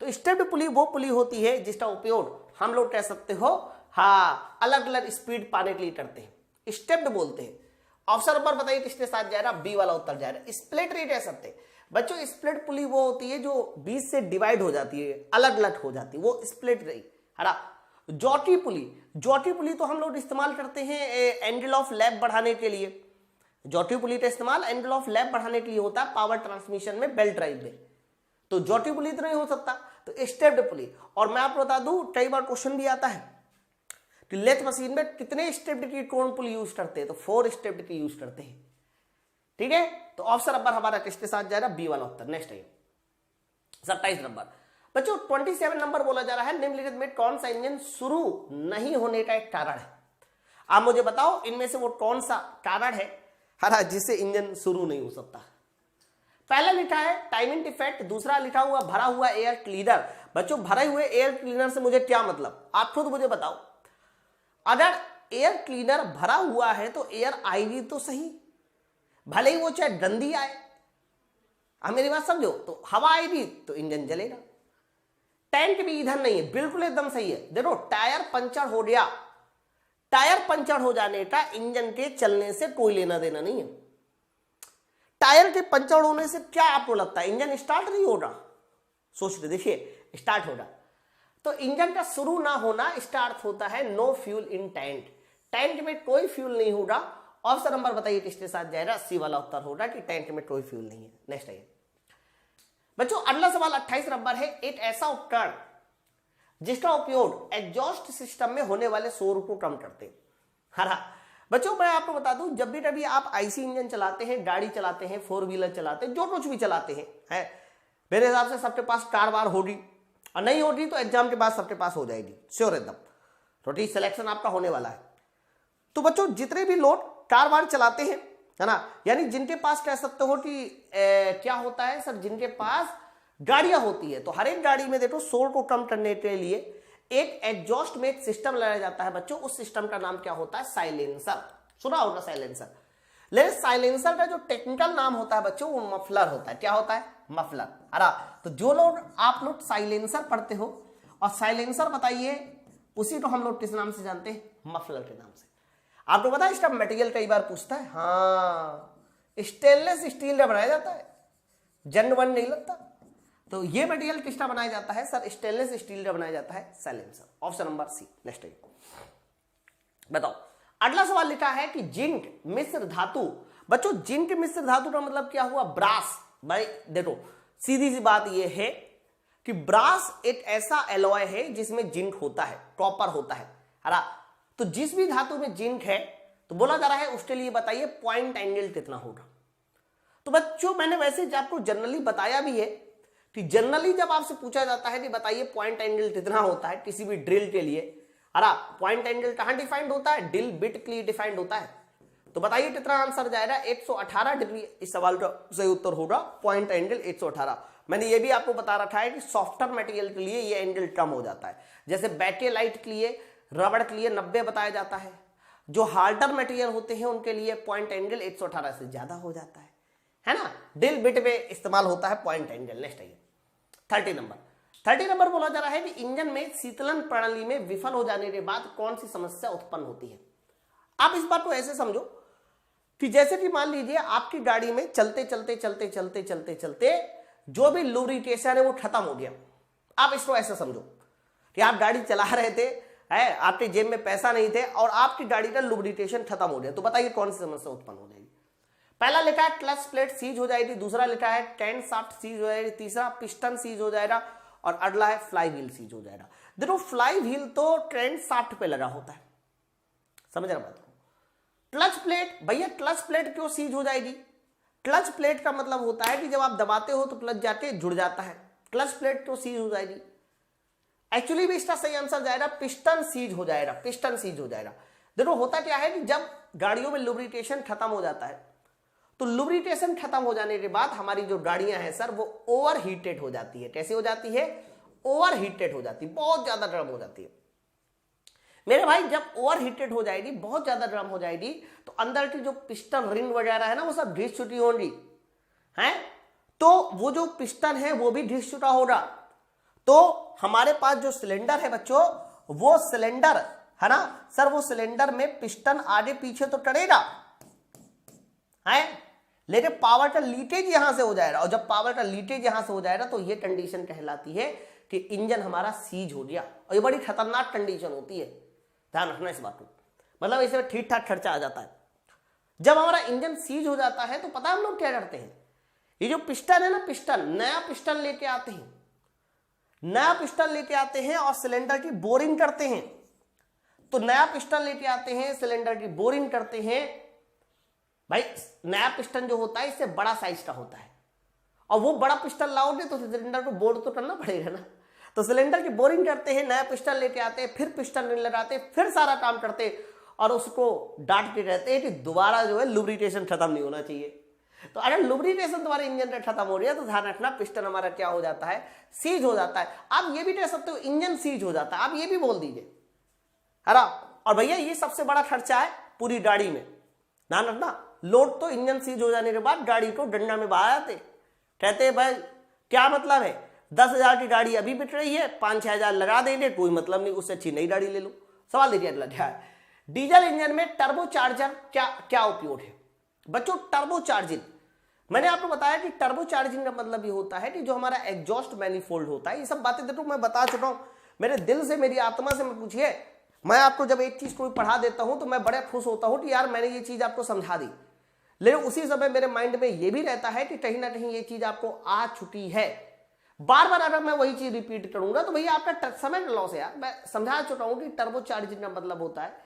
तो स्टेप्ड पुली वो पुली होती है जिसका उपयोग हम लोग कह सकते हो हाँ अलग अलग स्पीड पाने के लिए करते हैं, स्टेप्ड बोलते हैं। ऑप्शन नंबर बताइए किसके साथ जाएगा? बी वाला उत्तर जाएगा। स्प्लिट नहीं कह सकते बच्चों, स्प्लिट पुली वो होती है जो बीच से डिवाइड हो जाती है, अलग अलग हो जाती है, वो स्प्लिट रही है ना। जॉटी पुली तो हम लोग इस्तेमाल करते हैं एंगल ऑफ लैप बढ़ाने के लिए। जॉटी पुली का इस्तेमाल एंगल ऑफ लैप बढ़ाने के लिए होता है पावर ट्रांसमिशन में, बेल्ट ड्राइव में। तो जॉटी पुली तो नहीं हो सकता, तो स्टेप्ड पुली। और मैं आपको बता दूं कई बार क्वेश्चन भी आता है कि लेथ मशीन में कितने स्टेप्ड की कौन पुली यूज करते हैं? तो 4 स्टेप्ड की यूज करते हैं, ठीक है। तो ऑप्शन नंबर हमारा किसके साथ जाएगा? बी वाला उत्तर। नेक्स्ट है 27 नंबर बच्चों, 27 नंबर बोला जा रहा है निम्नलिखित में कौन सा इंजन शुरू नहीं होने का एक कारण है? आप मुझे बताओ इनमें से वो कौन सा कारण है जिससे इंजन शुरू नहीं हो सकता? पहला लिखा है टाइमिंग डिफेक्ट, दूसरा लिखा हुआ भरा हुआ एयर क्लीनर। बच्चों भरे हुए एयर क्लीनर से मुझे क्या मतलब, आप खुद मुझे बताओ। अगर एयर क्लीनर भरा हुआ है तो एयर आएगी तो सही, भले ही वो चाहे गंदी आए, आप मेरी बात समझो। तो हवा आएगी तो इंजन जलेगा। टैंक भी इधर नहीं है, बिल्कुल एकदम सही है। देखो टायर पंचर हो गया, टायर पंचर हो जाने का इंजन के चलने से कोई लेना देना नहीं है। टायर के पंचर होने से क्या आपको लगता है इंजन स्टार्ट नहीं होगा? सोचते देखिए, स्टार्ट होगा। तो इंजन का शुरू ना होना स्टार्ट होता है no fuel in tank, tank में कोई फ्यूल नहीं होगा। ऑप्शन नंबर बताइए किसके साथ जाएगा? सी वाला उत्तर होगा कि टैंक में कोई फ्यूल नहीं है। नेक्स्ट है बच्चों अगला सवाल 28 नंबर है, एक ऐसा उपकरण जिसका उपयोग एग्जॉस्ट सिस्टम में होने वाले शोर को कम करते हैं। बच्चों मैं आपको बता दूं, जब भी कभी आप आईसी इंजन चलाते हैं, गाड़ी चलाते हैं, 4 व्हीलर चलाते हैं, जो कुछ भी चलाते हैं मेरे हिसाब से सबके पास कार वार होगी, और नहीं होगी तो एग्जाम के बाद सबके पास हो जाएगी श्योर एकदम, तो सिलेक्शन आपका होने वाला है। तो बच्चों जितने भी लोग कार वार चलाते हैं है ना, यानी जिनके पास कह सकते हो कि क्या होता है सर, जिनके पास गाड़ियां होती है, तो हर एक गाड़ी में देखो शोर को कम करने के लिए एक एग्जॉस्ट में एक सिस्टम लगाया जाता है बच्चों। उस सिस्टम का नाम क्या होता है? साइलेंसर। सुना होगा साइलेंसर। लेकिन साइलेंसर का जो टेक्निकल नाम होता है बच्चों वो मफलर होता है। क्या होता है? मफलर। अरे तो जो लोग आप लोग साइलेंसर पढ़ते हो, और साइलेंसर बताइए उसी को हम लोग किस नाम से जानते हैं? मफलर के नाम से। आपको पता है इसका मटेरियल कई बार पूछता है, हाँ स्टेनलेस स्टील का बनाया जाता है, जंग वन नहीं लगता। तो ये मटेरियल किसका बनाया जाता है सर? स्टेनलेस स्टील का बनाया जाता है silencer. Option number C. Next बताओ अगला सवाल लिखा है कि जिंक मिश्र धातु। बच्चों जिंक मिश्र धातु का मतलब क्या हुआ? ब्रास। भाई देखो सीधी सी बात यह है कि ब्रास एक ऐसा एलॉय है जिसमें जिंक होता है, कॉपर होता है। तो जिस भी धातु में जिंक है तो बोला जा रहा है उसके लिए बताइए पॉइंट एंगल कितना होगा। तो बच्चों मैंने वैसे आपको जनरली बताया भी है कि जनरली जब आपसे पूछा जाता है कि बताइए पॉइंट एंगल कितना होता है किसी भी ड्रिल के लिए, अरे पॉइंट एंगल कहां डिफाइंड होता है, ड्रिल बिट के लिए डिफाइंड होता है, तो बताइए कितना आंसर जाएगा 118 डिग्री। इस सवाल का सही उत्तर होगा पॉइंट एंगल 118। मैंने ये भी आपको बता रखा है कि सॉफ्टर मटेरियल के लिए ये एंगल कम हो जाता है, जैसे बैटेलाइट के लिए, रबड़ के लिए 90 बताया जाता है, जो हार्डर मटेरियल होते हैं उनके लिए पॉइंट एंगल 118 से ज्यादा हो जाता है ना। ड्रिल बिट में इस्तेमाल होता है पॉइंट एंगल। नेक्स्ट आइए 30 नंबर बोला जा रहा है कि इंजन में शीतलन प्रणाली में विफल हो जाने के बाद कौन सी समस्या उत्पन्न होती है। आप इस बात को ऐसे समझो कि जैसे कि मान लीजिए आपकी गाड़ी में चलते चलते चलते चलते चलते चलते जो भी लुब्रिकेशन है वो खत्म हो गया। आप इसको ऐसे समझो कि आप गाड़ी चला रहे थे, आपके जेब में पैसा नहीं थे और आपकी गाड़ी का लुब्रिकेशन खत्म हो गया, तो बताइए कौन सी समस्या उत्पन्न हो जाएगी। पहला लिखा है क्लच प्लेट सीज हो जाएगी, दूसरा लिखा है टेंट शाफ्ट सीज हो जाएगी, तीसरा पिस्टन सीज हो जाएगा और अगला है फ्लाई व्हील सीज हो जाएगा। देखो फ्लाई व्हील तो ट्रेंड शाफ्ट पे लगा होता है, समझ रहा बात को। क्लच प्लेट, भैया क्लच प्लेट क्यों सीज हो जाएगी? क्लच प्लेट का मतलब होता है कि जब आप दबाते हो तो क्लच जाके जुड़ जाता है, क्लच प्लेट क्यों सीज हो जाएगी? एक्चुअली भी इसका सही आंसर जाएगा पिस्टन सीज हो जाएगा, पिस्टन सीज हो जाएगा। देखो होता क्या है कि जब गाड़ियों में लुब्रिकेशन खत्म हो जाता है तो लुब्रिकेशन खत्म हो जाने के बाद हमारी जो गाड़ियां हैं सर वो ओवर हीटेड हो जाती है। कैसे हो जाती है? ओवर हीटेड हो जाती है, बहुत ज्यादा गर्म हो जाती है मेरे भाई। जब ओवर हीटेड हो जाएगी, बहुत ज्यादा गर्म हो जाएगी, तो अंदर की जो पिस्टन रिंग वगैरह है ना वो सब ढीस छुटी होंगी है, तो वो जो पिस्टन है वो भी ढीस छुटा होगा। तो हमारे पास जो सिलेंडर है बच्चों, वो सिलेंडर है ना सर, वो सिलेंडर में पिस्टन आगे पीछे तो करेगा है, लेकिन पावर का लीकेज यहां से हो जाएगा, और जब पावर का लीकेज यहां से हो जाएगा तो ये कंडीशन कहलाती है कि इंजन हमारा सीज हो गया, और ये बड़ी खतरनाक कंडीशन होती है, ध्यान रखना इस बात को। मतलब इसे ठीक ठाक खर्चा आ जाता है। जब हमारा इंजन सीज हो जाता है तो पता है हम लोग क्या करते हैं, ये जो पिस्टन है ना, पिस्टन नया पिस्टन लेके आते हैं, नया पिस्टन लेके आते हैं और सिलेंडर की बोरिंग करते हैं। तो नया पिस्टन लेके आते हैं, सिलेंडर की बोरिंग करते हैं। भाई नया पिस्टन जो होता है इससे बड़ा साइज का होता है, और वो बड़ा पिस्टन लाओगे तो सिलेंडर को बोर तो करना पड़ेगा ना। तो सिलेंडर की बोरिंग करते हैं, नया पिस्टन लेके आते हैं, फिर पिस्टन रिंग लगाते, फिर सारा काम करते और उसको डांट के रहते हैं कि दोबारा जो है लुब्रिकेशन खत्म नहीं होना चाहिए। तो अगर लुब्रिकेशन तुम्हारे इंजन का खत्म हो रही है तो ध्यान रखना पिस्टन हमारा क्या हो जाता है, सीज हो जाता है। आप ये भी कह सकते हो इंजन सीज हो जाता है, आप ये भी बोल दीजिए है ना। और भैया ये सबसे बड़ा खर्चा है पूरी गाड़ी में, ध्यान रखना। लोग तो इंजन सीज हो जाने के बाद गाड़ी को डंडा में बहा जाते, कहते हैं भाई क्या मतलब है, 10,000 की गाड़ी अभी बिक रही है, 5-6 हजार लगा देंगे, कोई मतलब नहीं, उससे अच्छी नई गाड़ी ले लो। सवाल देखिए अगला क्या है, डीजल इंजन में टर्बो चार्जर क्या उपयोग है? बच्चों टर्बो चार्जिंग, मैंने आपको बताया कि टर्बो चार्जिंग का मतलब ये होता है कि जो हमारा एग्जॉस्ट मैनिफोल्ड होता है, ये सब बातें देखो मैं बता चुका हूं, मेरे दिल से मेरी आत्मा से मैं पूछिए, मैं आपको जब एक चीज को पढ़ा देता हूं तो मैं बड़े खुश होता हूं कि यार मैंने ये चीज आपको समझा दी। लेकिन उसी समय मेरे माइंड में ये भी रहता है कि कहीं ना कहीं ये चीज आपको आ चुकी है। बार बार अगर मैं वही चीज रिपीट करूंगा तो भैया आपका समय लॉस है यार। मैं समझा चुका हूं कि टर्बो चार्जिंग का मतलब होता है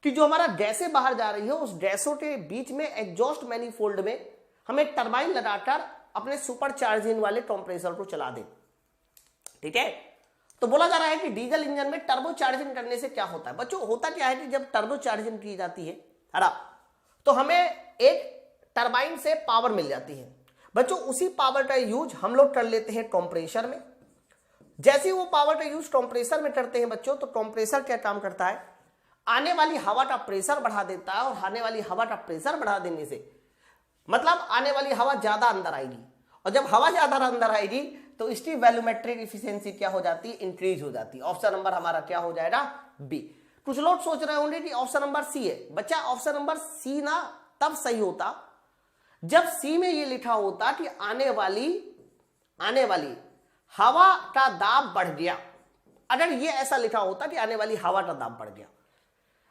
कि जो हमारा गैसें बाहर जा रही है उस गैसों के बीच में एग्जॉस्ट मैनिफोल्ड में हमें टरबाइन लगाकर अपने सुपर चार्जिंग वाले कंप्रेसर को चला दें, ठीक है। तो बोला जा रहा है कि डीजल इंजन में टर्बो चार्जिंग करने से क्या होता है? बच्चों होता क्या है कि जब टर्बो चार्जिंग की जाती है तो हमें एक टरबाइन से पावर मिल जाती है। बच्चों उसी पावर का यूज हम लोग कर लेते हैं कंप्रेसर में। जैसे वो पावर का यूज कंप्रेसर में करते हैं बच्चों, तो कंप्रेसर क्या काम करता है, आने वाली हवा का प्रेशर बढ़ा देता है, और आने वाली हवा का प्रेशर बढ़ा देने से मतलब आने वाली हवा ज्यादा अंदर आएगी, और जब हवा ज्यादा अंदर आएगी तो इसकी वैल्यूमेट्रिक इफिशियंसी क्या हो जाती है, इंक्रीज हो जाती है। ऑप्शन नंबर हमारा क्या हो जाएगा, बी। कुछ लोग सोच रहे होंगे कि ऑप्शन नंबर सी है। बच्चा ऑप्शन नंबर सी ना तब सही होता जब सी में ये लिखा होता कि आने वाली हवा का दाब बढ़ गया। अगर ये ऐसा लिखा होता कि आने वाली हवा का दाब बढ़ गया।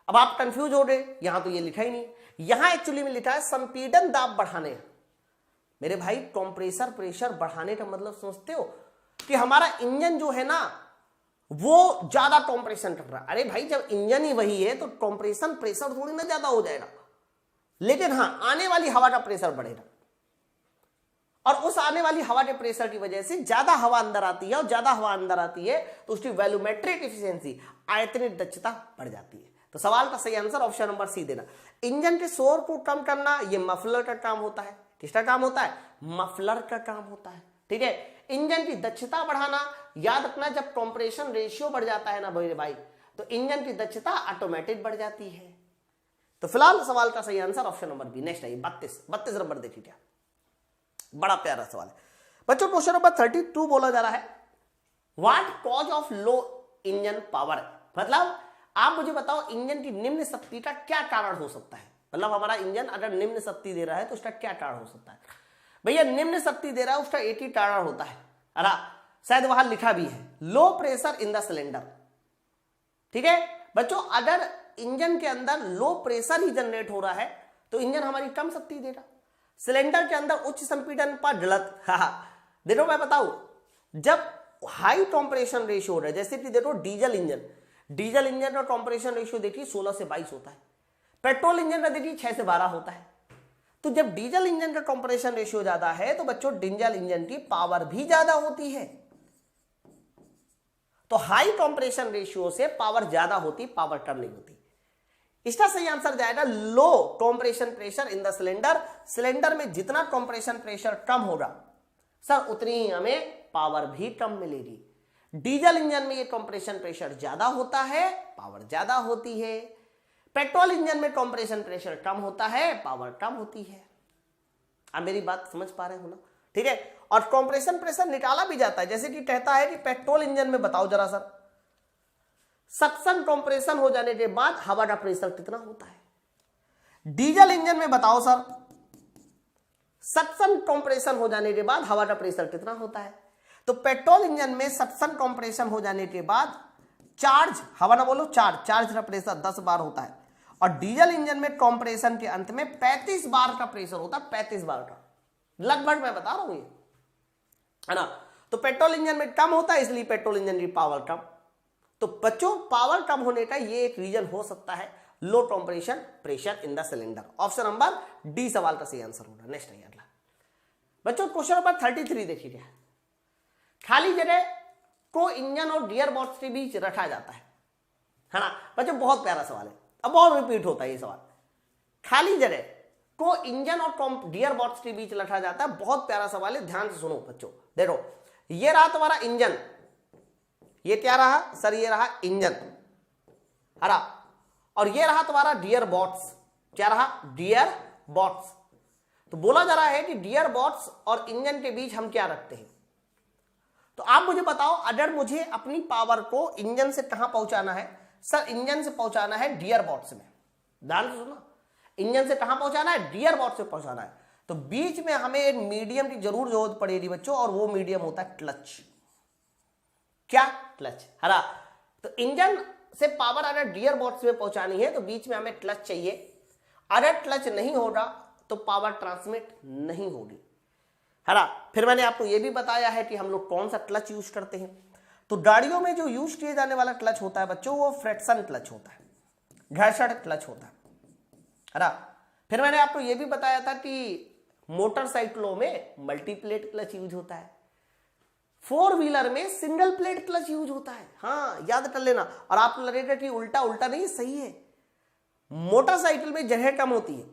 अब आप कंफ्यूज हो गए, यहां तो ये लिखा ही नहीं, यहां एक्चुअली में लिखा है संपीड़न दाब बढ़ाने। मेरे भाई कंप्रेसर प्रेशर बढ़ाने का मतलब समझते हो कि हमारा इंजन जो है ना वो ज्यादा कंप्रेशन कर रहा है। अरे भाई जब इंजन ही वही है तो कंप्रेशन प्रेशर थोड़ी ना ज्यादा हो जाएगा, लेकिन हाँ आने वाली हवा का प्रेशर बढ़ेगा। और उस आने वाली हवा के प्रेशर की वजह से ज्यादा हवा अंदर आती है, और ज्यादा हवा अंदर आती है तो उसकी वॉल्यूमेट्रिक एफिशिएंसी, आयतनिक दक्षता बढ़ जाती है। तो सवाल का सही आंसर ऑप्शन नंबर सी देना। इंजन के शोर को कम करना ये मफलर का काम होता है। किसका काम होता है? मफलर का काम होता है। ठीक है। इंजन की दक्षता बढ़ाना, याद रखना जब कंप्रेशन रेशियो बढ़ जाता है ना भाई, तो इंजन की दक्षता ऑटोमेटिक बढ़ जाती है। तो फिलहाल सवाल का सही answer option number B. Next है 32 नंबर देखिए, क्या बड़ा प्यारा सवाल है बच्चों। क्वेश्चन नंबर 32 बोला जा रहा है what cause of low engine power. मतलब आप मुझे बताओ इंजन की निम्न शक्ति का क्या कारण हो सकता है। मतलब हमारा इंजन अगर निम्न शक्ति दे रहा है तो उसका क्या कारण हो सकता है। भैया निम्न शक्ति दे रहा है उसका एक ही कारण होता है, अरे शायद वहां लिखा भी है, low pressure in the cylinder. ठीक है बच्चों, अगर इंजन के अंदर लो प्रेशर ही जनरेट हो रहा है तो इंजन हमारी कम शक्ति दे रहा। सिलेंडर के अंदर उच्च संपीड़न पर जड़त, देखो मैं बताऊं, जब हाई कंप्रेशन रेशियो हो रहा है, जैसे कि देखो डीजल इंजन का कंप्रेशन रेशियो देखिए 16 से 22 होता है, पेट्रोल इंजन का देखिए 6 से 12 होता है। तो जब डीजल इंजन का कंप्रेशन रेशियो ज्यादा है तो बच्चों डीजल इंजन की पावर भी ज्यादा होती है। तो हाई कंप्रेशन रेशियो से पावर ज्यादा होती, पावर कम नहीं होती। इसका सही आंसर जाएगा low compression pressure in the cylinder. Cylinder में जितना कंप्रेशन प्रेशर कम होगा सर उतनी ही हमें पावर भी कम मिलेगी। डीजल इंजन में ये कंप्रेशन प्रेशर ज्यादा होता है, पावर ज्यादा होती है। पेट्रोल इंजन में कंप्रेशन प्रेशर कम होता है, पावर कम होती है। आप मेरी बात समझ पा रहे हो ना? ठीक है। और कंप्रेशन प्रेशर निकाला भी जाता है, जैसे कि कहता है कि पेट्रोल इंजन में बताओ जरा सर, सक्शन कंप्रेशन हो जाने के बाद हवा का प्रेशर कितना होता है। डीजल इंजन में बताओ सर, सक्शन कंप्रेशन हो जाने के बाद हवा का प्रेशर कितना होता है। तो पेट्रोल इंजन में सक्शन कंप्रेशन हो जाने के बाद चार्ज, हवा ना बोलो, चार्ज का प्रेशर 10 बार होता है। और डीजल इंजन में कंप्रेशन के अंत में 35 बार का प्रेशर होता है, 35 बार का, लगभग मैं बता रहा हूं ये, है ना। तो पेट्रोल इंजन में कम होता है, इसलिए पेट्रोल इंजन की पावर कम। तो बच्चों पावर कम होने का ये एक रीजन हो सकता है, low compression pressure in the cylinder. Option number d सवाल का सही आंसर होगा। नेक्स्ट है अगला बच्चों, क्वेश्चन नंबर 33 देखिए, खाली जगह को इंजन और गियर बॉक्स के बीच रखा जाता है ना बच्चों। बहुत प्यारा सवाल है, अब बहुत रिपीट होता है ये सवाल। खाली जगह को इंजन और गियर बॉक्स के बीच रखा जाता है, बहुत प्यारा सवाल है, ध्यान से सुनो बच्चों। देखो ये रहा तुम्हारा इंजन, ये क्या रहा सर, ये रहा इंजन, हरा, और ये रहा तुम्हारा गियर बॉक्स, क्या रहा, गियर बॉक्स। तो बोला जा रहा है कि गियर बॉक्स और इंजन के बीच हम क्या रखते हैं। तो आप मुझे बताओ, अगर मुझे अपनी पावर को इंजन से कहां पहुंचाना है सर, इंजन से पहुंचाना है गियर बॉक्स में। ध्यान से सुनो, इंजन से कहां पहुंचाना है, गियर बॉक्स से पहुंचाना है। तो बीच में हमें एक मीडियम की जरूर जरूरत पड़ेगी बच्चों, और वो मीडियम होता है क्लच। क्या, क्लच, हरा। तो इंजन से पावर अगर गियर बॉक्स में पहुंचानी है तो बीच में हमें क्लच चाहिए। अगर क्लच नहीं होगा तो पावर ट्रांसमिट नहीं होगी, हरा। फिर मैंने आपको यह भी बताया है कि हम लोग कौन सा क्लच यूज करते हैं। तो गाड़ियों में जो यूज किए जाने वाला क्लच होता है बच्चों, वो फ्रिक्शन क्लच होता है, घर्षण क्लच होता है, हरा। फिर मैंने आपको यह भी बताया था कि मोटरसाइकिलों में मल्टीप्लेट क्लच यूज होता है, 4 व्हीलर में सिंगल प्लेट क्लच यूज होता है। हाँ याद कर लेना। और आपको लगेगा कि उल्टा उल्टा नहीं, सही है। मोटरसाइकिल में जगह कम होती है,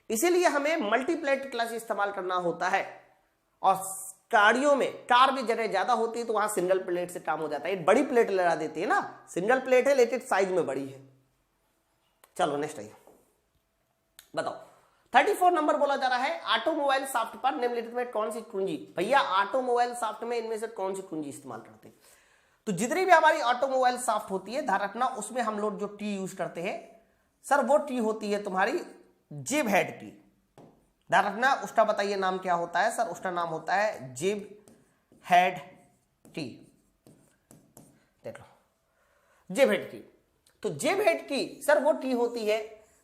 इसीलिए हमें मल्टीप्लेट क्लच इस्तेमाल करना होता है। और गाड़ियों में, कार में जगह ज्यादा होती है तो वहां सिंगल प्लेट से काम हो जाता है। एक बड़ी प्लेट लगा देती है ना, सिंगल प्लेट है लेकिन साइज में बड़ी है। चलो नेक्स्ट आइए, बताओ 34 नंबर बोला जा रहा है ऑटोमोबाइल शाफ्ट पर निम्नलिखित में कौन सी कुंजी। भैया ऑटोमोबाइल शाफ्ट में इनमें से कौन सी कुंजी इस्तेमाल करते हैं। तो जितनी भी हमारी ऑटोमोबाइल शाफ्ट होती है, ध्यान रखना उसमें हम लोग जो टी यूज करते हैं सर, वो टी होती है तुम्हारी जिब हेड टी। ध्यान रखना, उसका बताइए नाम क्या होता है सर, उसका नाम होता है जिब हेड टी। देख लो, जिब हेड टी। तो जिब हेड टी सर वो टी होती है,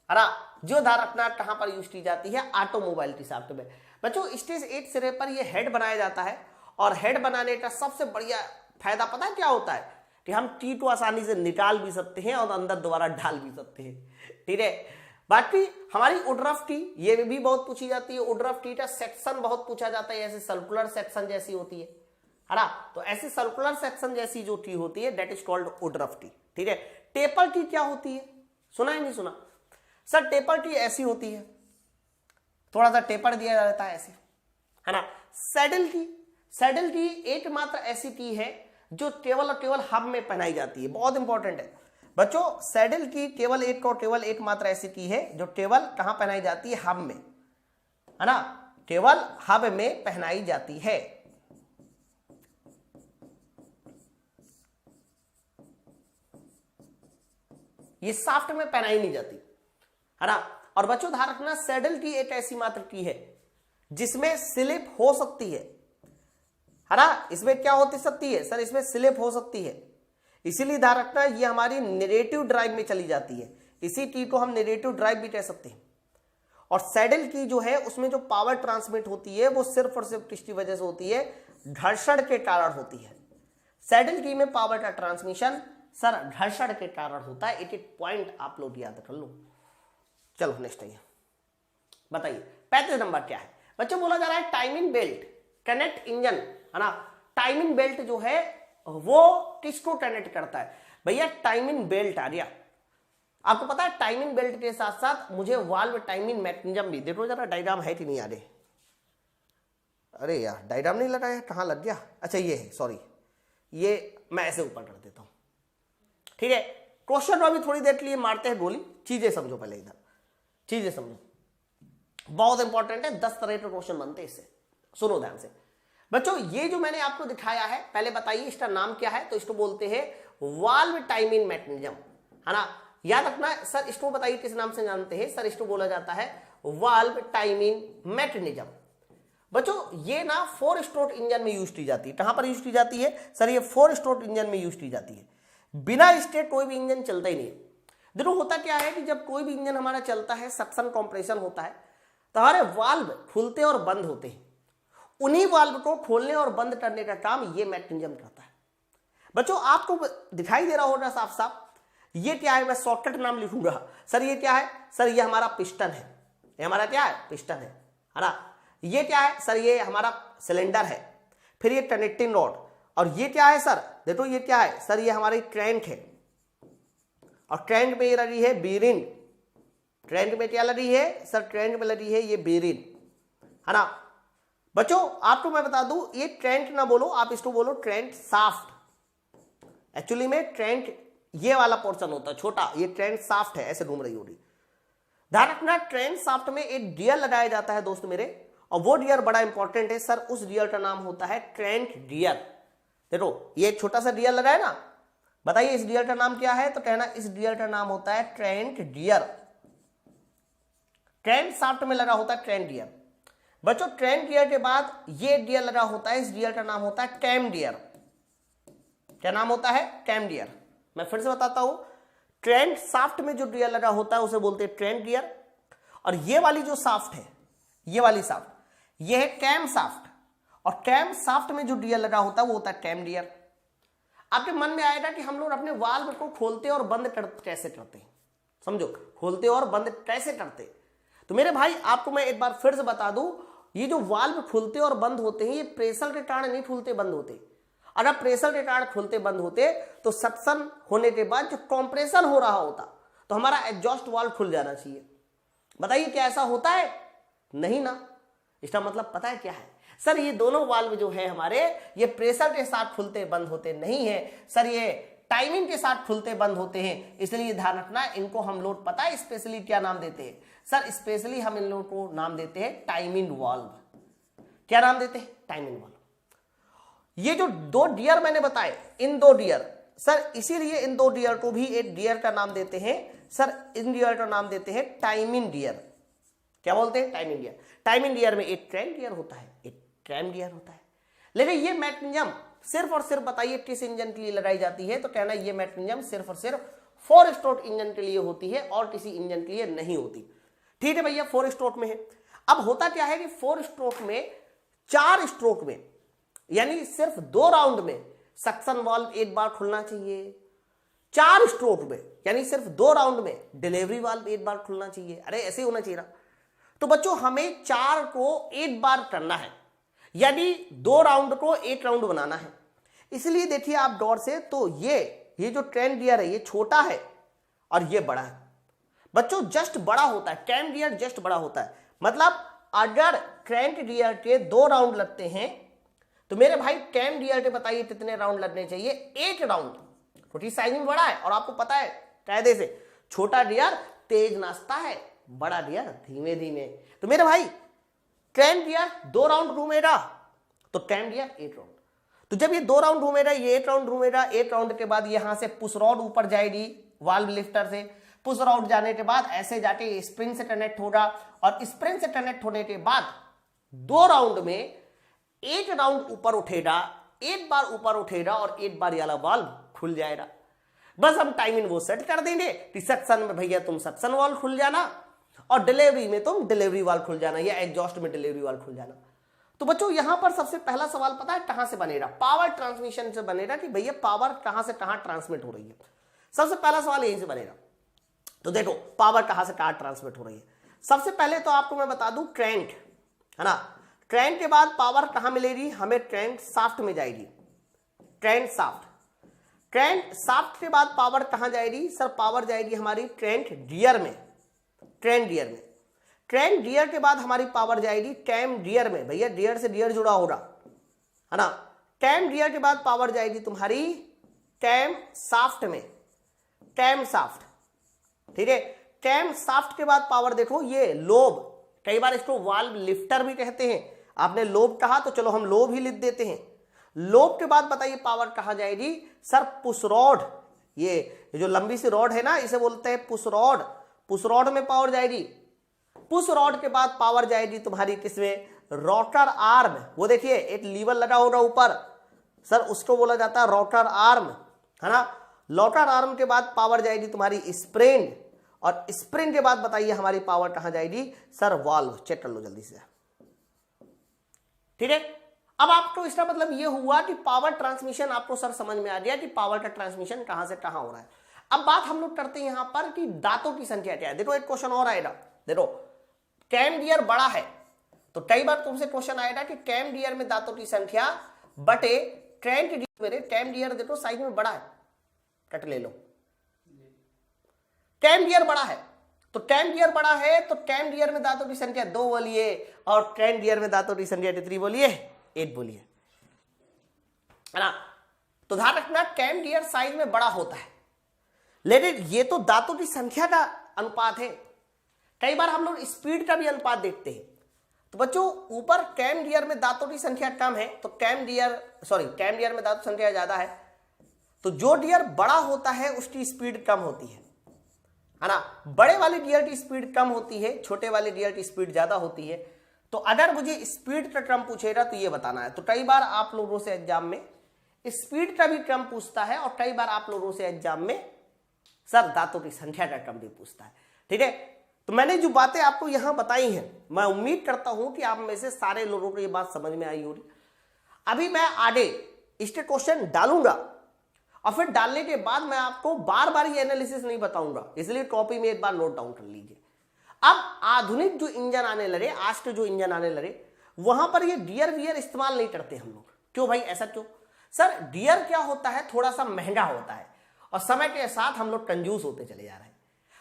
अरा, जो ध्यान रखना कहां पर यूज की जाती है, ऑटोमोबाइल की शाफ्ट में। बच्चों स्टेज 8 सिरे पर ये हेड बनाया जाता है, और हेड बनाने का सबसे बढ़िया फायदा पता है क्या होता है, कि हम टी को आसानी से निकाल भी सकते हैं और अंदर दोबारा डाल भी सकते हैं। ठीक है, बाकी हमारी वुडरफ टी ये भी बहुत पूछी जाती है। वुडरफ टी का सेक्शन बहुत पूछा जाता है, ऐसे सर्कुलर सेक्शन जैसी होती है ना। तो ऐसी सर्कुलर सेक्शन जैसी जो टी होती है that is called Woodruff T. ठीक है, टेपर टी क्या होती है, सुना है नहीं सुना? सर टेपर टी ऐसी होती है, थोड़ा सा टेपर दिया जाता है ऐसे, है ना। सैडल टी एकमात्र ऐसी टी है जो केवल और केवल हब में पहनाई जाती है, बहुत इंपॉर्टेंट है बच्चों। सैडल टी केवल एकमात्र ऐसी टी है जो केवल कहां पहनाई जाती है, हब में, है ना, केवल हब में पहनाई जाती है। ये साफ्ट में पहनाई नहीं जाती, है ना। और बच्चों ध्यान रखना, सैडल टी एक ऐसी मात्र टी है जिसमें स्लिप हो सकती है ना। इसमें क्या होती सकती है सर, इसमें स्लिप हो सकती है, इसीलिए ध्यान रखना ये हमारी नेगेटिव ड्राइव में चली जाती है। इसी टी को हम नेगेटिव ड्राइव भी कह सकते हैं। और सैडल की जो है उसमें जो पावर ट्रांसमिट होती है वो सिर्फ और सिर्फ किसकी वजह से होती है, घर्षण के कारण होती है। सैडल की में पावर का ट्रांसमिशन सर घर्षण के कारण होता है। एक पॉइंट आप लोग याद कर लो। चलो नेक्स्ट है, बताइए 35 नंबर क्या है बच्चों। बोला जा रहा है टाइमिंग बेल्ट कनेक्ट इंजन, है ना। टाइमिंग बेल्ट जो है वो किसको कनेक्ट करता है भैया, टाइमिंग बेल्ट आ गया। आपको पता है टाइमिंग बेल्ट के साथ साथ मुझे वाल्व टाइमिंग मैकेनिज्म भी, देखो जरा डायग्राम है कि नहीं आ रहे। अरे यार डायग्राम नहीं लगाया, कहां लग गया, अच्छा ये है, सॉरी, ये मैं ऐसे ऊपर कर देता हूं। ठीक है, क्वेश्चन अभी थोड़ी देर के लिए मारते हैं गोली, चीजें समझो पहले, इधर चीजें समझो, बहुत इंपॉर्टेंट है। 10 तरह के क्वेश्चन बनते हैं इससे, सुनो ध्यान से बच्चों। ये जो मैंने आपको दिखाया है, पहले बताइए इसका नाम क्या है, तो इसको बोलते हैं वाल्व टाइमिंग मैकेनिज्म, है ना। याद रखना सर, इसको बताइए किस नाम से जानते हैं सर, इसको बोला जाता है वाल्व टाइमिंग मैकेनिज्म। बच्चों ये ना 4 स्ट्रोक इंजन में यूज की जाती है। कहां पर यूज की जाती है सर, ये 4 स्ट्रोक इंजन में यूज की जाती है। बिना इसके कोई भी इंजन चलता ही नहीं। देखो होता क्या है कि जब कोई भी इंजन हमारा चलता है, सक्शन कंप्रेशन होता है, तो हमारे वाल्व खुलते और बंद होते हैं। उन्हीं वाल्व को खोलने और बंद करने का काम ये मैकेनिज्म करता है। बच्चों आपको दिखाई दे रहा होगा साफ साफ, ये क्या है, मैं शॉर्टकट नाम लिखूंगा सर। ये क्या है सर, ये हमारा पिस्टन है, ये हमारा क्या है, पिस्टन है ना। ये क्या है सर, ये हमारा सिलेंडर है। फिर ये कनेक्टिंग रॉड, और ये क्या है सर, देखो ये क्या है सर, ये हमारी क्रैंक है। और क्रैंक में ये लगी है बीरिंग। क्रैंक में क्या लगी है सर, क्रैंक में लगी है ये बीरिंग, है ना। बच्चों आपको मैं बता दूं, ये क्रैंक ना बोलो आप, इसको बोलो क्रैंक साफ्ट। एक्चुअली में क्रैंक ये वाला पोर्शन होता है छोटा, ये क्रैंक साफ्ट है, ऐसे घूम रही होगी। ध्यान रखना क्रैंक साफ्ट में एक गियर लगाया जाता है दोस्त मेरे, और वो गियर बड़ा इंपॉर्टेंट है सर। उस गियर का नाम होता है क्रैंक गियर। देखो ये छोटा सा गियर लगा है ना, बताइए इस गियर का नाम क्या है, तो कहना इस गियर का नाम होता है क्रैंक गियर। क्रैंक साफ्ट में लगा होता है क्रैंक गियर। बच्चों क्रैंक गियर के बाद ये गियर लगा होता है, इस गियर का नाम होता है कैम गियर। क्या नाम होता है, कैम गियर। मैं फिर से बताता हूं, क्रैंक साफ्ट में जो गियर लगा होता है उसे बोलते हैं क्रैंक गियर। और ये वाली जो साफ्ट है, ये वाली साफ्ट, ये है कैम साफ्ट। और कैम साफ्ट में जो गियर लगा होता है वो होता है कैम गियर। आपके मन में आएगा कि हम लोग अपने वाल्व को खोलते और बंद कैसे करते हैं, समझो, खोलते और बंद कैसे करते। तो मेरे भाई आपको मैं एक बार फिर से बता दूं, ये जो वाल्व खुलते और बंद होते हैं ये प्रेशर के कारण नहीं खुलते बंद होते। अगर प्रेशर के कारण खुलते बंद होते तो सक्शन होने के बाद जो कंप्रेशन हो रहा होता तो हमारा एग्जॉस्ट वाल्व खुल जाना चाहिए। बताइए क्या ऐसा होता है, नहीं ना। इसका मतलब पता है क्या है सर, ये दोनों वाल्व जो है हमारे, ये प्रेशर के साथ खुलते बंद होते नहीं है सर, ये टाइमिंग के साथ खुलते बंद होते हैं। इसलिए ध्यान रखना, इनको हम लोग पता है स्पेशली क्या नाम देते हैं सर, स्पेशली हम इन लोगों को नाम देते हैं टाइमिंग वाल्व। क्या नाम देते हैं, टाइमिंग वाल्व। ये जो 2 गियर मैंने बताए, इन 2 गियर सर, इसीलिए इन 2 गियर को भी एक गियर का नाम देते हैं सर, इन गियर का नाम देते हैं टाइमिंग गियर। क्या बोलते हैं, टाइमिंग गियर। टाइमिंग गियर में एक क्रैंक गियर होता है, एक कैम गियर होता है। लेकिन ये मैकेनिज्म सिर्फ और सिर्फ बताइए किस इंजन के लिए लगाई जाती है, तो कहना ये मैकेनिज्म सिर्फ और सिर्फ 4 स्ट्रोक इंजन के लिए होती है और किसी इंजन के लिए नहीं होती। ठीक है भैया, 4 स्ट्रोक में है। अब होता क्या है कि 4 स्ट्रोक में, 4 स्ट्रोक में, यानी सिर्फ 2 राउंड में सक्शन वाल्व एक बार खुलना चाहिए, 4 स्ट्रोक में यानी सिर्फ 2 राउंड में डिलीवरी वाल्व 8 बार खुलना चाहिए। अरे ऐसे होना चाहिए ना। तो बच्चों हमें 4 को 8 बार करना है, यानी 2 राउंड को 8 राउंड बनाना है। इसलिए देखिए आप गौर से, तो ये जो ट्रेन गियर है ये छोटा है और ये बड़ा है। बच्चों जस्ट बड़ा होता है, कैम गियर जस्ट बड़ा होता है। मतलब अगर क्रैंक गियर के 2 राउंड लगते हैं तो मेरे भाई कैम गियर के बताइए कितने राउंड लगने चाहिए? 8 राउंड। छोटी साइज में बड़ा है और आपको पता है कायदे से छोटा गियर तेज नाचता है, बड़ा गियर धीमे धीमे। तो मेरे भाई क्रैंक गियर 2 राउंड घूमेगा तो कैम गियर 8 राउंड। तो जब ये 2 राउंड घूमेगा, ये 8 राउंड घूमेगा, 8 राउंड के बाद यहां से पुश रॉड ऊपर जाएगी वाल्व लिफ्टर से। पुश रॉड जाने के बाद ऐसे जाके स्प्रिंग से कनेक्ट होगा और स्प्रिंग से कनेक्ट होने के बाद 2 राउंड में 8 राउंड ऊपर उठेगा, 8 बार ऊपर उठेगा और 8 बार वाला वाल्व खुल जाएगा। बस हम टाइमिंग वो सेट कर देंगे कि सक्शन में भैया तुम सक्शन वाल्व खुल जाना और डिलीवरी में तुम डिलीवरी वाल्व खुल जाना या एग्जॉस्ट में डिलीवरी वाल्व खुल जाना। तो बच्चों यहां पर सबसे पहला सवाल पता है कहां से बनेगा? पावर ट्रांसमिशन से बनेगा कि भैया पावर कहां से कहां ट्रांसमिट हो रही है। सबसे पहला सवाल यहीं से बनेगा। तो देखो पावर कहां से कहां ट्रांसमिट हो रही है। सबसे पहले तो आपको मैं बता दूं क्रैंक है ना, क्रैंक के बाद पावर कहां मिलेगी? हमें क्रैंक शाफ्ट में जाएगी, क्रैंक शाफ्ट। क्रैंक शाफ्ट के बाद पावर कहां जाएगी? सर पावर जाएगी हमारी क्रैंक गियर में, क्रैंक गियर में। क्रैंक गियर के बाद हमारी पावर जाएगी कैम गियर में, भैया गियर से गियर जुड़ा होगा है ना। कैम गियर के बाद पावर जाएगी तुम्हारी कैम शाफ्ट में, कैम शाफ्ट, ठीक है। कैम शाफ्ट के बाद पावर देखो ये लोब, कई बार इसको वाल्व लिफ्टर भी कहते हैं। आपने लोब कहा तो चलो हम लोब ही लिख देते हैं। लोब के बाद बताइए पावर कहां जाएगी? सर पुश रॉड, ये जो लंबी सी रॉड है ना इसे बोलते हैं पुश रॉड, पुश रॉड में पावर जाएगी। पुश रॉड के बाद पावर जाएगी तुम्हारी किसमें? Rotor arm. वो देखिए एक लीवर लगा होगा ऊपर, सर उसको बोला जाता है रोटर आर्म है ना। रोटर आर्म के बाद पावर जाएगी तुम्हारी स्प्रिंग और स्प्रिंग के बाद बताइए हमारी पावर कहां जाएगी? Sir valve. चेक कर लो जल्दी से, ठीक है। अब आपको इसका मतलब ये हुआ कि पावर ट्रांसमिशन आपको सर समझ में आ गया कि पावर का ट्रांसमिशन कहां से कहां हो रहा है। अब बात हम लोग करते हैं यहां पर कि दांतों की संख्या क्या है। देखो एक क्वेश्चन और आएगा, देखो कैम गियर बड़ा है तो कई बार तुमसे क्वेश्चन आएगा कि कैम गियर में दांतों की संख्या बटे क्रैंक गियर में। कैम गियर देखो साइज में बड़ा है, कट ले लो। कैम गियर बड़ा है तो कैम गियर बड़ा है तो कैम गियर में दांतों की संख्या 2 बोलिए और क्रैंक गियर में दांतों की संख्या कितनी बोलिए? 8 बोलिए है ना। तो ध्यान रखना कैम गियर साइज में बड़ा होता है, लेकिन ये तो दांतों की संख्या का अनुपात है। कई बार हम लोग स्पीड का भी अनुपात देखते हैं। तो बच्चों ऊपर कैम गियर में दांतों की संख्या कम है तो कैम गियर में दांतों की संख्या ज्यादा है, तो जो गियर बड़ा होता है उसकी स्पीड कम होती है ना। बड़े वाले गियर की स्पीड कम होती है, छोटे वाले गियर की स्पीड ज्यादा होती है। तो अगर मुझे स्पीड का क्रम पूछेगा तो ये बताना है। तो कई बार आप लोगों से एग्जाम में स्पीड का भी क्रम पूछता है और कई बार आप लोगों से एग्जाम में सर दांतों की संख्या का क्रम भी पूछता है, ठीक है। तो मैंने जो बातें आपको यहां बताई हैं, मैं उम्मीद करता हूं कि आप में से सारे लोगों को ये बात समझ में आई होगी। अभी मैं आगे इसके क्वेश्चन डालूंगा और फिर डालने के बाद मैं आपको बार बार ये एनालिसिस नहीं बताऊंगा, इसलिए कॉपी में एक बार नोट डाउन कर लीजिए। अब आधुनिक जो इंजन आने लगे, आज के जो इंजन आने लगे, वहां पर ये गियर वियर इस्तेमाल नहीं करते हम लोग। क्यों भाई, ऐसा क्यों? सर गियर क्या होता है, थोड़ा सा महंगा होता है और समय के साथ हम लोग कंजूस होते चले जा रहे हैं।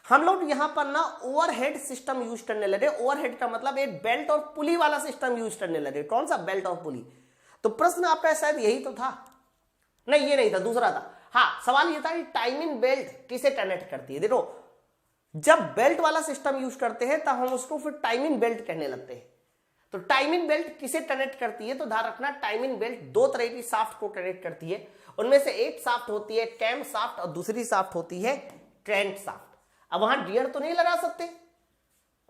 हम लोग यहां पर ना ओवरहेड सिस्टम यूज करने लगे। ओवरहेड का मतलब एक बेल्ट और पुली वाला सिस्टम यूज करने लगे। कौन सा? बेल्ट और पुली। तो प्रश्न आपका शायद यही तो था, नहीं ये नहीं था, दूसरा था। हाँ, सवाल ये था कि टाइमिंग बेल्ट किसे कनेक्ट करती है। देखो जब बेल्ट वाला सिस्टम यूज करते हैं तब हम उसको फिर टाइमिंग बेल्ट कहने लगते हैं। तो टाइमिंग बेल्ट किसे कनेक्ट करती है? तो ध्यान रखना टाइमिंग बेल्ट 2 तरह की शाफ्ट को कनेक्ट करती है। उनमें से एक शाफ्ट होती है कैम शाफ्ट और दूसरी शाफ्ट होती है क्रैंक शाफ्ट। अब वहां गियर तो नहीं लगा सकते,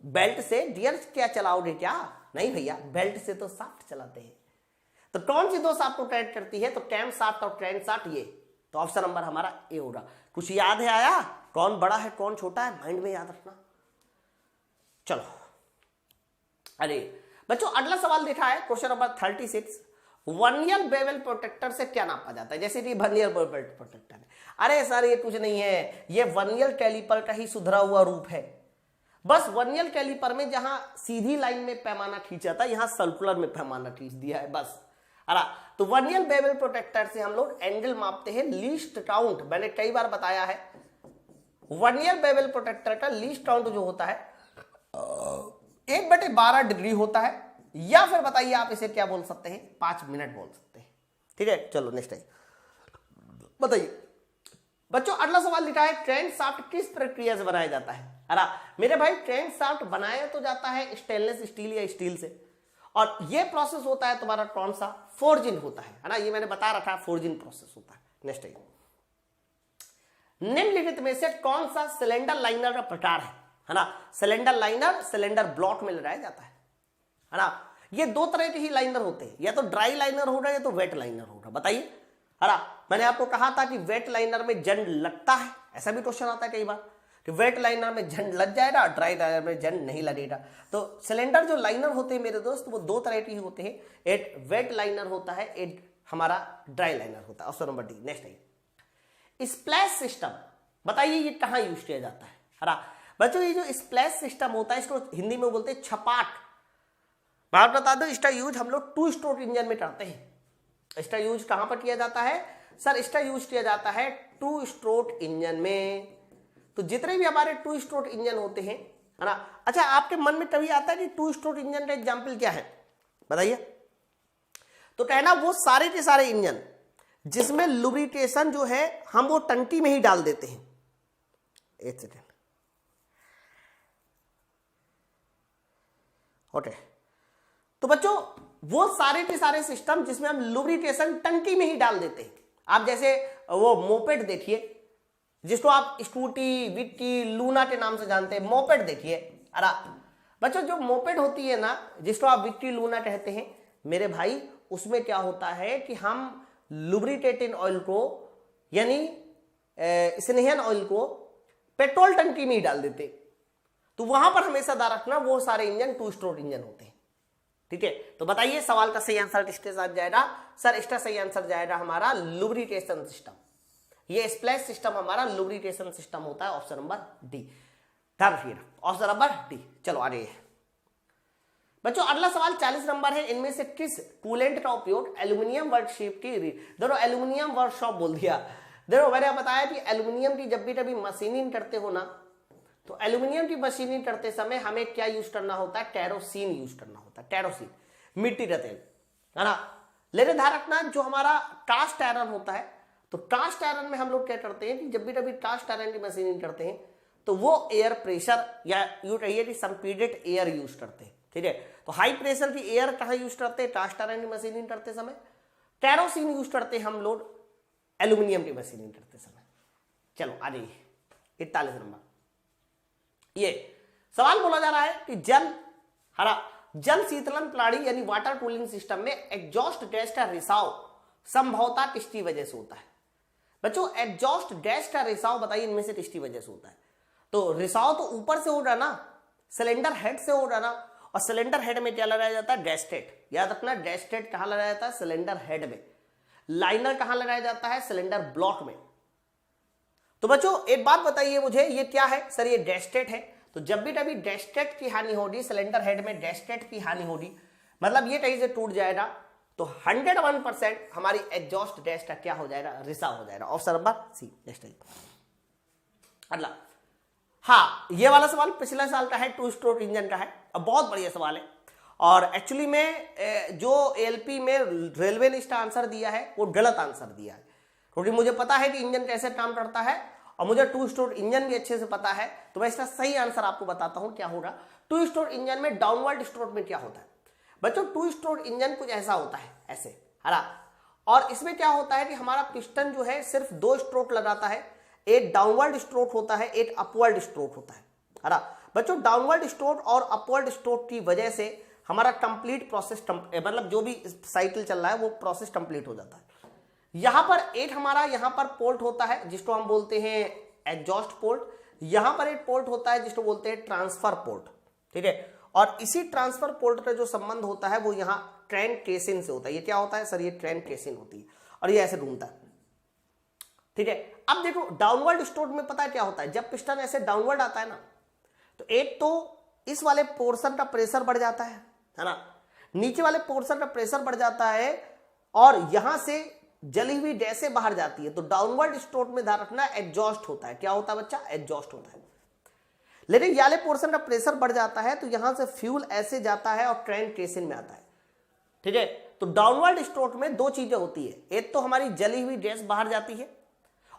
बेल्ट से गियर क्या चलाओगे क्या? नहीं भैया, बेल्ट से तो शाफ्ट चलाते हैं। तो कौन सी 2 शाफ्ट को कनेक्ट करती है? तो कैम शाफ्ट और क्रैंक शाफ्ट। ये तो ऑप्शन नंबर हमारा ए होगा। कुछ याद है आया? कौन बड़ा है कौन छोटा है, माइंड में याद रखना। चलो, अरे बच्चों अगला सवाल देखा है question number 36। Vernier bevel protector से क्या नापा जाता है? जैसे कि वर्नियर बेवल प्रोटेक्टर है, अरे सर ये कुछ नहीं है, ये वर्नियर कैलिपर का ही सुधरा हुआ रूप है। बस वर्नियर कैलिपर में जहां सीधी लाइन में पैमाना खींचा था, यहां सर्कुलर में पैमाना खींच दिया है बस। अरे तो वर्नियर बेवल प्रोटेक्टर से हम लोग एंगल मापते हैं लीस्ट काउंट। मैंने कई बार बताया है, वर्नियर बेवल प्रोटेक्टर का लीस्ट काउंट जो होता है 1/12 डिग्री होता है, या फिर बताइए आप इसे क्या बोल सकते हैं, 5 मिनट बोल सकते हैं। ठीक है, चलो नेक्स्ट टाइम बताइए बच्चों। अगला सवाल लिखा है क्रैंक शाफ्ट किस प्रक्रिया से बनाया जाता है? अरे मेरे भाई क्रैंक शाफ्ट बनाया तो जाता है स्टेनलेस स्टील या स्टील से, और ये प्रोसेस होता है तुम्हारा कौन सा, फोर्जिंग होता है ना, ये मैंने बता रखा है फोर्जिंग प्रोसेस होता है। नेक्स्ट टाइम निम्नलिखित में से कौन सा सिलेंडर लाइनर का प्रकार है ना? सिलेंडर लाइनर सिलेंडर ब्लॉक में लगाया जाता है ना। ये दो तरह के ही लाइनर होते हैं, या तो ड्राई लाइनर होगा या तो वेट लाइनर होगा। बताइए, अरे मैंने आपको कहा था कि वेट लाइनर में जंग लगता है, ऐसा भी क्वेश्चन आता है कई बार कि वेट लाइनर में जंग लग जाएगा, ड्राई लाइनर में जंग नहीं लगेगा। तो सिलेंडर जो लाइनर होते हैं मेरे दोस्त, वो दो तरह के ही होते हैं, एक वेट लाइनर होता है, एक हमारा ड्राई लाइनर होता है। Option number D. नेक्स्ट है स्प्लैश सिस्टम। बताइए ये कहां यूज किया जाता है? अरे बच्चों ये जो स्प्लैश सिस्टम होता है इसको हिंदी में बोलते हैं छपाट। मैं आपको बता दूं इसका यूज हम लोग 2 स्ट्रोक इंजन में करते हैं। इसका यूज कहां पर किया जाता है सर? इसका यूज किया जाता है 2 स्ट्रोक इंजन में। तो जितने भी हमारे 2 स्ट्रोक इंजन होते हैं, है ना। अच्छा, आपके मन में कभी आता है कि 2 स्ट्रोक इंजन का एग्जाम्पल क्या है? बताइए। तो कहना वो सारे के सारे इंजन जिसमें लुब्रिकेशन जो है हम वो टंकी में ही डाल देते हैं। एक सेकेंड, ओके। तो बच्चों वो सारे के सारे सिस्टम जिसमें हम लुब्रिकेशन टंकी में ही डाल देते हैं। आप जैसे वो मोपेड देखिए, जिसको आप स्कूटी, विक्की, लूना के नाम से जानते हैं, मोपेड देखिए। अरे बच्चों जो मोपेड होती है ना, जिसको आप विक्की, लूना कहते हैं, मेरे भाई उसमें क्या होता है कि हम लुब्रिकेटिंग ऑयल को यानी स्नेहन ऑयल को पेट्रोल टंकी में ही डाल देते। तो वहां पर हमेशा ध्यान रखना वो सारे इंजन 2 स्ट्रोक इंजन होते हैं। ठीक है, तो बताइए सवाल का सही आंसर किसके साथ जाएगा? सर इसका सही आंसर जाएगा हमारा लुब्रिकेशन सिस्टम। ये स्प्लैश सिस्टम हमारा लुब्रिकेशन सिस्टम होता है। Option number D. ध्यान रखिएगा, ऑप्शन नंबर डी। चलो आगे बच्चों अगला सवाल 40 नंबर है। इनमें से किस कूलेंट का उपयोग एल्यूमिनियम वर्कशॉप की, देखो एल्यूमिनियम वर्कशॉप बोल दिया। देखो मैंने बताया कि एल्यूमिनियम की जब भी कभी मशीनिंग करते हो ना, तो एल्यूमिनियम की मशीनिंग करते समय हमें क्या यूज करना होता है? केरोसिन यूज करना होता है। केरोसिन मिट्टी का तेल, है ना। लेकिन ध्यान रखना जो हमारा कास्ट आयरन होता है, तो कास्ट आयरन में हम लोग क्या करते हैं कि जब भी कभी कास्ट आयरन की मशीनिंग करते हैं तो वो एयर प्रेशर या यू कहिए कि संपीडित एयर यूज करते हैं। ठीक है, तो हाई प्रेशर की एयर कहां यूज करते हैं? कास्ट आयरन की मशीनिंग करते समय। केरोसिन यूज करते हैं हम लोग एल्यूमिनियम की मशीनिंग करते समय। चलो आ जाइए 41 नंबर। ये सवाल बोला जा रहा है कि जल शीतलन प्रणाली यानी वाटर कूलिंग सिस्टम में एग्जॉस्ट गैस का रिसाव संभवतः किसकी वजह से होता है? बच्चों एग्जॉस्ट गैस का रिसाव बताइए इनमें से किसकी वजह से होता है? तो रिसाव तो ऊपर से हो रहा ना, सिलेंडर हेड से हो रहा ना, और सिलेंडर हेड में क्या लगाया जाता है? गैस्टेट। याद रखना गैस्टेट कहां लगाया जाता है? सिलेंडर हेड में। लाइनर कहां लगाया जाता है? सिलेंडर ब्लॉक में। तो बच्चों एक बात बताइए मुझे, ये क्या है? सर ये गैस्टेट है। तो जब भी कभी गैस्टेट की हानि होगी, सिलेंडर हेड में गैस्टेट की हानि होगी, मतलब ये कहीं से टूट जाएगा, तो 101% हमारी एग्जॉस्ट गैस का क्या हो जाएगा? रिसाव हो जाएगा। Option number C. नेक्स्ट अगला, हाँ ये वाला सवाल पिछले साल का है, 2 स्ट्रोक इंजन का है। अब बहुत बढ़िया सवाल है, और एक्चुअली में जो एलपी में रेलवे ने इसका आंसर दिया है वो गलत आंसर दिया है, क्योंकि मुझे पता है कि इंजन कैसे काम करता है और मुझे 2 स्ट्रोक इंजन भी अच्छे से पता है। तो मैं इसका सही आंसर आपको बताता हूं क्या होगा। 2 स्ट्रोक इंजन में डाउनवर्ड स्ट्रोक में क्या होता है? बच्चों 2 स्ट्रोक इंजन कुछ ऐसा होता है, ऐसे, है ना। और इसमें क्या होता है कि हमारा पिस्टन जो है सिर्फ 2 स्ट्रोक लगाता है। एक डाउनवर्ड स्ट्रोक होता है, एक अपवर्ड स्ट्रोक होता है ना। बच्चों डाउनवर्ड स्ट्रोक और अपवर्ड स्ट्रोक की वजह से हमारा कंप्लीट प्रोसेस, मतलब जो भी साइकिल चल रहा है वो प्रोसेस कंप्लीट हो जाता है। यहां पर एक हमारा यहां पर पोर्ट होता है जिसको हम बोलते हैं एग्जॉस्ट पोर्ट। यहां पर एक पोर्ट होता है जिसको बोलते हैं ट्रांसफर पोर्ट। ठीक है, और इसी ट्रांसफर पोर्ट का जो संबंध होता है वो यहां ट्रेन केसिन से होता है। ये क्या होता है सर? ये ट्रेन केसिन होती है और ये ऐसे घूमता है, ठीक है। अब देखो डाउनवर्ड स्ट्रोक में पता है क्या होता है, जब पिस्टन ऐसे डाउनवर्ड आता है ना, तो एक तो इस वाले पोर्शन का प्रेशर बढ़ जाता है ना, नीचे वाले पोर्शन का प्रेशर बढ़ जाता है और यहां से जली हुई गैसें बाहर जाती है। तो डाउनवर्ड स्ट्रोक में ध्यान रखना एग्जॉस्ट होता है। क्या होता है बच्चा? एग्जॉस्ट होता है। लेकिन ये वाले पोर्शन का प्रेशर बढ़ जाता है तो यहां से फ्यूल ऐसे जाता है और ट्रेन केसिन में आता है, ठीक है। तो डाउनवर्ड स्ट्रोक में दो चीजें होती है, एक तो हमारी जली हुई गैस बाहर जाती है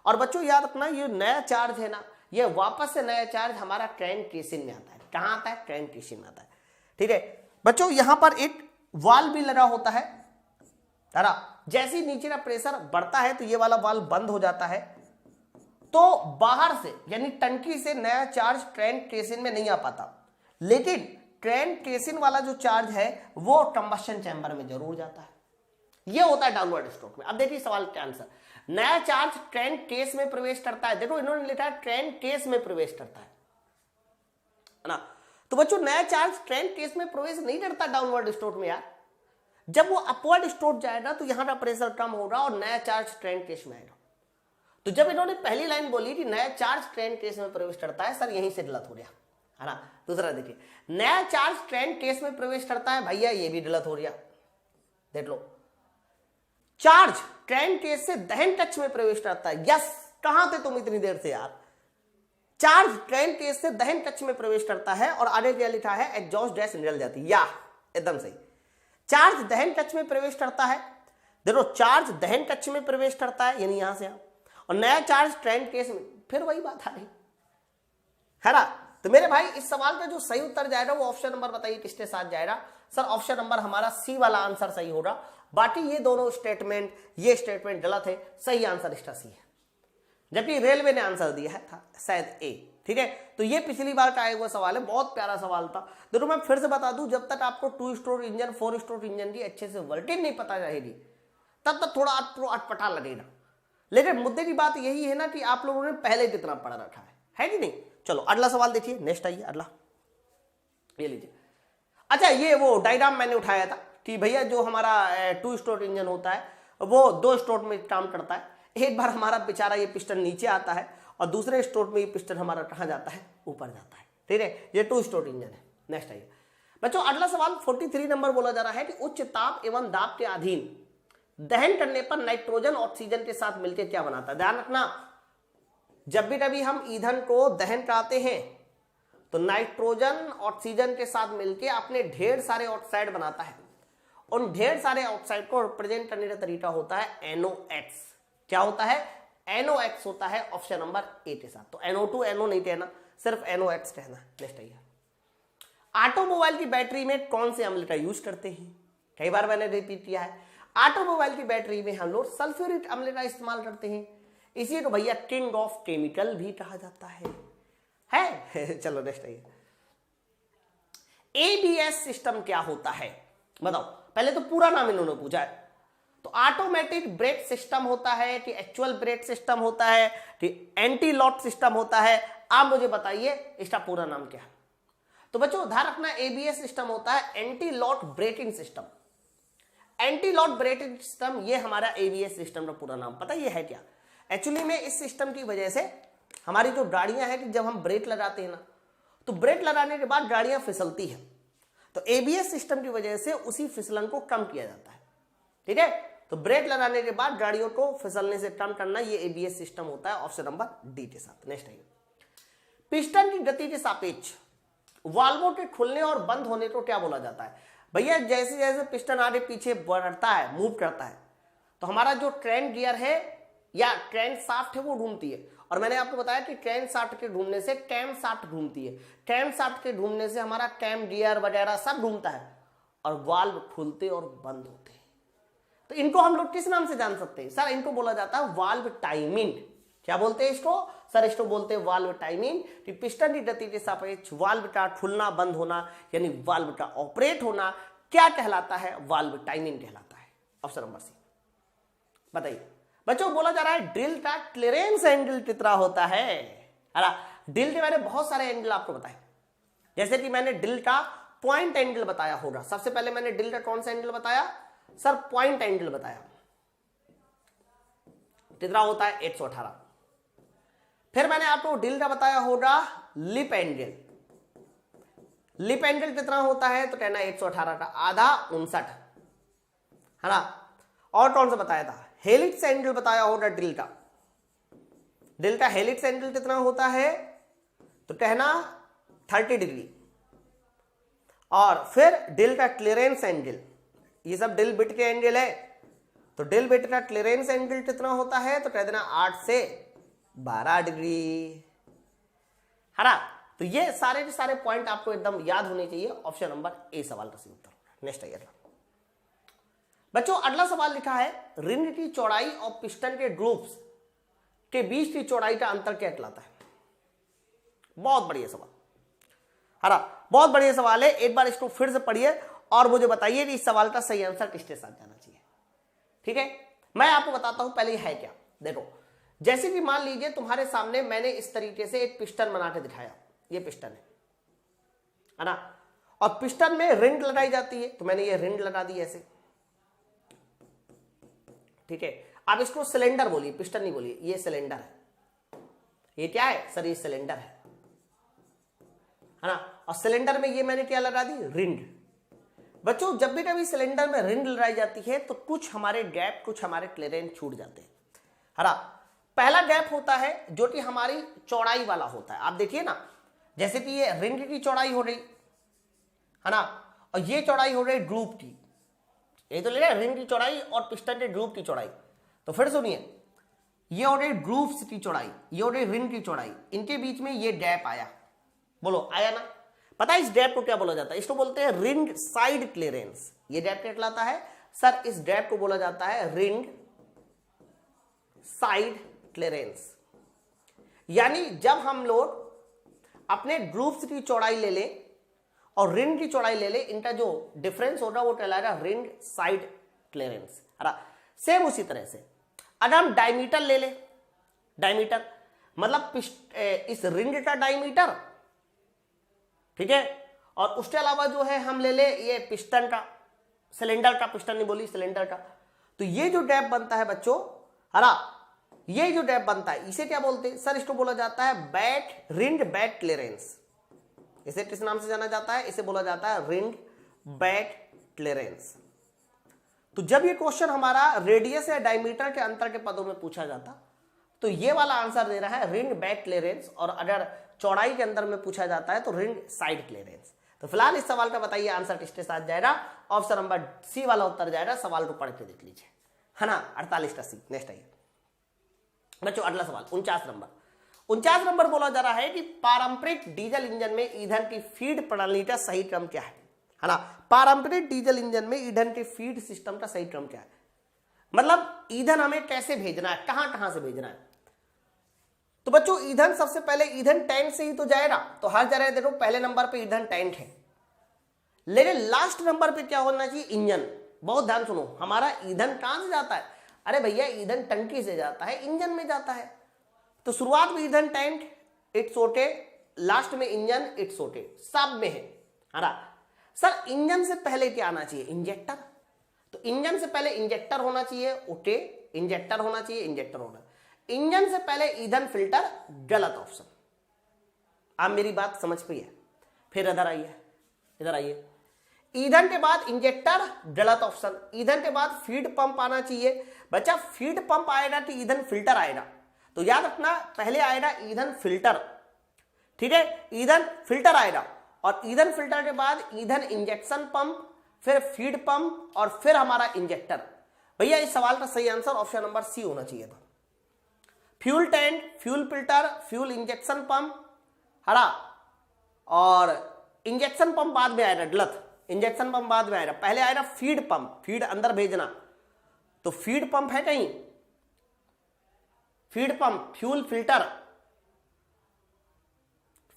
और बच्चों याद रखना ये नया चार्ज है ना, ये वापस से नया चार्ज हमारा ट्रेन केसिन में आता है। कहां आता है? ट्रेन केसिन में आता है, ठीक है। बच्चों यहां पर एक वाल्व भी लगा होता है, जैसे ही नीचे का प्रेशर बढ़ता है तो ये वाला वाल्व बंद हो जाता है, तो बाहर से यानी टंकी से नया चार्ज ट्रेन केसिन में नहीं आ पाता, लेकिन ट्रेन केसिन वाला जो चार्ज है वो कंबशन चैम्बर में जरूर जाता है। ये होता है डाउनवर्ड स्ट्रोक में। अब देखिए सवाल का आंसर, नया चार्ज ट्रेन केस में प्रवेश करता है। देखो इन्होंने लिखा है ट्रेन केस में प्रवेश करता है ना, तो बच्चों नया चार्ज ट्रेन केस में प्रवेश नहीं करता डाउनवर्ड स्ट्रोक में यार। जब वो अपवर्ड स्ट्रोक जाएगा तो यहां का प्रेशर कम होगा और नया चार्ज ट्रेन केस में आएगा। तो जब इन्होंने पहली लाइन बोली कि नया चार्ज ट्रेन केस में प्रवेश करता है, सर यहीं से गलत हो गया है ना। दूसरा देखिए, नया चार्ज ट्रेन केस में प्रवेश करता है, भैया ये भी गलत हो गया। देख लो, चार्ज ट्रेन केस से दहन कक्ष में प्रवेश करता है। यस, कहां थे तुम इतनी देर से यार? चार्ज ट्रेन केस से दहन कक्ष में प्रवेश करता है और आगे क्या लिखा है? एग्जॉस्ट गैस निकल जाती है। या एकदम सही, चार्ज दहन कक्ष में प्रवेश करता है। देखो चार्ज दहन कक्ष में प्रवेश करता है यानी यहां से यहां, और नया चार्ज ट्रेन केस में, फिर वही बात आ रही है ना। तो मेरे भाई इस सवाल का जो सही उत्तर जाएगा वो ऑप्शन नंबर बताइए किसके साथ जाएगा? सर ऑप्शन नंबर हमारा सी वाला आंसर सही होगा। बाकी ये दोनों स्टेटमेंट, ये स्टेटमेंट गलत है। सही आंसर इसका सी है, जबकि रेलवे ने आंसर दिया है था शायद ए, ठीक है। तो ये पिछली बार का आया हुआ सवाल है, बहुत प्यारा सवाल था। देखो मैं फिर से बता दूं, जब तक आपको 2 स्ट्रोक इंजन 4 स्ट्रोक इंजन की अच्छे से वर्किंग नहीं पता रहेगी तब तक थोड़ा अटपटा लगेगा। लेकिन मुद्दे की बात यही है ना कि आप लोगों ने पहले कितना पढ़ा रखा है कि नहीं। चलो अगला सवाल देखिए, नेक्स्ट आइए अगला, ये लीजिए। अच्छा ये वो डायग्राम मैंने उठाया था कि भैया जो हमारा 2 स्ट्रोक इंजन होता है वो 2 स्ट्रोक में काम करता है। एक बार हमारा बेचारा ये पिस्टन नीचे आता है और दूसरे स्ट्रोक में ये पिस्टन हमारा कहां जाता है? ऊपर जाता है, ठीक है। ये 2 स्ट्रोक इंजन है। नेक्स्ट आइए बच्चों, अगला सवाल 43 नंबर बोला जा रहा है कि उच्च ताप एवं दाब के अधीन दहन करने पर नाइट्रोजन ऑक्सीजन के साथ मिलकर क्या बनाता है? ध्यान रखना, जब भी कभी हम ईंधन को दहन कराते हैं तो नाइट्रोजन ऑक्सीजन के साथ मिलकर अपने ढेर सारे ऑक्साइड बनाता है। उन ढेर सारे ऑक्साइड को रिप्रेजेंट करने का तरीका होता है NOx। क्या होता है? NOx होता है ऑप्शन नंबर ए के साथ। तो NO2 NO नहीं कहना, सिर्फ NOx कहना। नेक्स्ट आइए, ऑटोमोबाइल की बैटरी में कौन से अम्ल का यूज करते हैं? कई बार मैंने रिपीट किया है, ऑटोमोबाइल की बैटरी में हम लोग सल्फ्यूरिक अम्ल का इस्तेमाल करते हैं, इसी को भैया किंग ऑफ केमिकल भी कहा जाता है? चलो नेक्स्ट आइए, ABS सिस्टम क्या होता है बताओ? पहले तो पूरा नाम इन्होंने पूछा है। तो ऑटोमेटिक ब्रेक सिस्टम होता है कि एक्चुअल ब्रेक सिस्टम होता है कि एंटी लॉक सिस्टम होता है? आप मुझे बताइए इसका पूरा नाम क्या है। तो बच्चों ध्यान रखना, ABS सिस्टम होता है anti lock braking system. Anti lock braking system ये हमारा ABS सिस्टम का पूरा नाम। पता ये है क्या? एक्चुअली में इस सिस्टम की वजह से हमारी जो गाड़ियां हैं कि जब हम ब्रेक लगाते हैं ना, तो ब्रेक लगाने के बाद गाड़ियां फिसलती है, तो ABS सिस्टम की वजह से उसी फिसलन को कम किया जाता है, ठीक है। तो ब्रेक लगाने के बाद गाड़ियों को फिसलने से कम करना, ये ABS सिस्टम होता है ऑप्शन नंबर डी के साथ। नेक्स्ट आइए, पिस्टन की गति के सापेक्ष वाल्वों के खुलने और बंद होने को क्या बोला जाता है? भैया जैसे जैसे पिस्टन आगे पीछे बढ़ता है, मूव करता है, तो हमारा जो ट्रेन गियर है या ट्रेन शाफ्ट है वो घूमती है। और मैंने आपको बताया कि ट्रेन शाफ्ट के घूमने से कैम शाफ्ट घूमती है, कैम शाफ्ट के घूमने से हमारा कैम गियर वगैरह सब घूमता है और वाल्व खुलते और बंद होते हैं। तो इनको हम लोग किस नाम से जान सकते हैं? सर इनको बोला जाता है वाल्व टाइमिंग। क्या बोलते हैं इसको? सर इसको बोलते हैं वाल्व टाइमिंग। कि पिस्टन की गति के सापेक्ष वाल्व का खुलना बंद होना यानी वाल्व का ऑपरेट होना क्या कहलाता है? वाल्व टाइमिंग कहलाता है। Option number C. बताइए बच्चों, बोला जा रहा है ड्रिल का क्लियरेंस एंगल कितना होता है? ड्रिल के मैंने बहुत सारे एंगल आपको बताए, जैसे कि मैंने ड्रिल का पॉइंट एंगल बताया होगा। सबसे पहले मैंने ड्रिल का कौन सा एंगल बताया सर, पॉइंट एंगल बताया, कितना होता है 118। फिर मैंने आपको ड्रिल का बताया होगा लिप एंगल। लिप एंगल कितना होता है तो कहना 118 का आधा 59 है ना। और कौन सा बताया था, हेलिक्स एंगल बताया होगा ड्रिल का। ड्रिल का हेलिक्स एंगल कितना होता है तो कहना 30 डिग्री। और फिर ड्रिल का क्लियरेंस एंगल, ये सब ड्रिल बिट के एंगल है, तो ड्रिल बिट का क्लियरेंस एंगल कितना होता है तो कह देना 8 से 12 डिग्री है ना। तो ये सारे के सारे पॉइंट आपको एकदम याद होने चाहिए। ऑप्शन नंबर ए सवाल का सही उत्तर। नेक्स्ट आइए बच्चों, अगला सवाल लिखा है रिंग की चौड़ाई और पिस्टन के ग्रुप्स के बीच की चौड़ाई का अंतर क्या कहलाता है। बहुत बढ़िया सवाल है ना, बहुत बढ़िया सवाल है। एक बार इसको फिर से पढ़िए और मुझे बताइए कि इस सवाल का सही आंसर किसके साथ जाना चाहिए। ठीक है, मैं आपको बताता हूं पहले है क्या। देखो, जैसे कि मान लीजिए तुम्हारे सामने मैंने इस तरीके से एक पिस्टन बना के दिखाया, ये पिस्टन है ना, और पिस्टन में रिंग लगाई जाती है, तो मैंने ये रिंग लगा दी ऐसे। ठीक है, आप इसको सिलेंडर बोलिए, पिस्टन नहीं बोलिए, ये सिलेंडर है। ये क्या है सर, ये सिलेंडर है ना। और सिलेंडर में ये मैंने क्या लगा दी, रिंग। बच्चों, जब भी कभी सिलेंडर में रिंग लगाई जाती है तो कुछ हमारे गैप, कुछ हमारे क्लियरेंस छूट जाते हैं है ना। पहला गैप होता है जो कि हमारी चौड़ाई वाला होता है। आप देखिए ना, जैसे कि ये रिंग की चौड़ाई हो रही है ना, और ये चौड़ाई हो रही ग्रुप की। ये तो ले रहे रिंग की चौड़ाई और पिस्टन के ग्रुप की चौड़ाई। तो फिर सुनिए, ये हो रही ग्रुप्स की चौड़ाई, ये हो रही रिंग की चौड़ाई, इनके बीच में ये गैप आया। बोलो आया ना। पता है इस गैप को क्या बोला जाता है, इसको बोलते हैं रिंग साइड क्लियरेंस। ये गैप क्या कहलाता है सर, इस गैप को बोला जाता है रिंग साइड क्लियरेंस। यानी जब हम लोग अपने ग्रुप्स की चौड़ाई ले लें और रिंग की चौड़ाई ले लें, इनका जो डिफरेंस होगा वो कहलाएगा रिंग साइड क्लियरेंस है ना। सेम उसी तरह से अगर हम डायमीटर ले लें, डायमीटर मतलब इस रिंग का डायमीटर, ठीक है, और उसके अलावा जो है हम ले ले ये पिस्टन का, सिलेंडर का, पिस्टन नहीं बोली, सिलेंडर का। तो ये जो गैप बनता है बच्चों है ना, ये जो गैप बनता है इसे क्या बोलते हैं सर, इसको बोला जाता है बैट, रिंग बैट क्लियरेंस। इसे किस नाम से जाना जाता है, इसे बोला जाता है रिंग बैट क्लियरेंस। तो जब ये क्वेश्चन हमारा रेडियस या डायमीटर के अंतर के पदों में पूछा जाता तो ये वाला आंसर दे रहा है रिंग बैट क्लियरेंस, और अगर चौड़ाई के अंदर में पूछा जाता है तो रिंग साइड क्लियरेंस। तो फिलहाल इस सवाल का बताइए आंसर किसके साथ जाएगा। ऑप्शन नंबर सी वाला उत्तर जाएगा। सवाल को पढ़ के देख लीजिए है ना, 48 का सी। नेक्स्ट आइए बच्चों, अगला सवाल 49 नंबर। 49 नंबर बोला जा रहा है कि पारंपरिक डीजल इंजन में ईंधन की फीड प्रणाली का सही क्रम क्या है ना। पारंपरिक डीजल इंजन में ईंधन के फीड सिस्टम का सही क्रम क्या है, मतलब ईंधन हमें कैसे भेजना है, कहां कहां से भेजना है। तो बच्चों, ईंधन सबसे पहले ईंधन टैंक से ही तो जाएगा। तो हर जगह देखो पहले नंबर पे ईंधन टैंक है, लेकिन लास्ट नंबर पे क्या होना चाहिए, इंजन। बहुत ध्यान सुनो, हमारा ईंधन कहां से जाता है, अरे भैया ईंधन टंकी से जाता है, इंजन में जाता है। तो शुरुआत में ईंधन टैंक इट्स ओके, लास्ट में इंजन इट्स ओके, सब में है ना। सर इंजन से पहले क्या आना चाहिए, इंजेक्टर। तो इंजन से पहले इंजेक्टर होना चाहिए, ओके, इंजेक्टर होना चाहिए, इंजेक्टर होना। इंजन से पहले ईंधन फिल्टर, गलत ऑप्शन। आप मेरी बात समझ पाइए। फिर इधर आइए, इधर आइए। ईंधन के बाद इंजेक्टर, गलत ऑप्शन। ईंधन के बाद फीड पंप आना चाहिए। बच्चा फीड पंप आएगा तो ईंधन फिल्टर आएगा, तो याद रखना पहले आएगा ईंधन फिल्टर, ठीक है, ईंधन फिल्टर आएगा, और ईंधन फिल्टर के बाद ईंधन इंजेक्शन पंप, फिर फीड पंप, और फिर हमारा इंजेक्टर। भैया इस सवाल का सही आंसर ऑप्शन नंबर सी होना चाहिए था। Fuel tank, fuel filter, fuel injection pump है ना, और इंजेक्शन पंप बाद में आएगा, गलत। इंजेक्शन पंप बाद में आएगा, पहले आएगा फीड पंप, फीड अंदर भेजना। तो फीड पंप है कहीं, feed pump, fuel filter,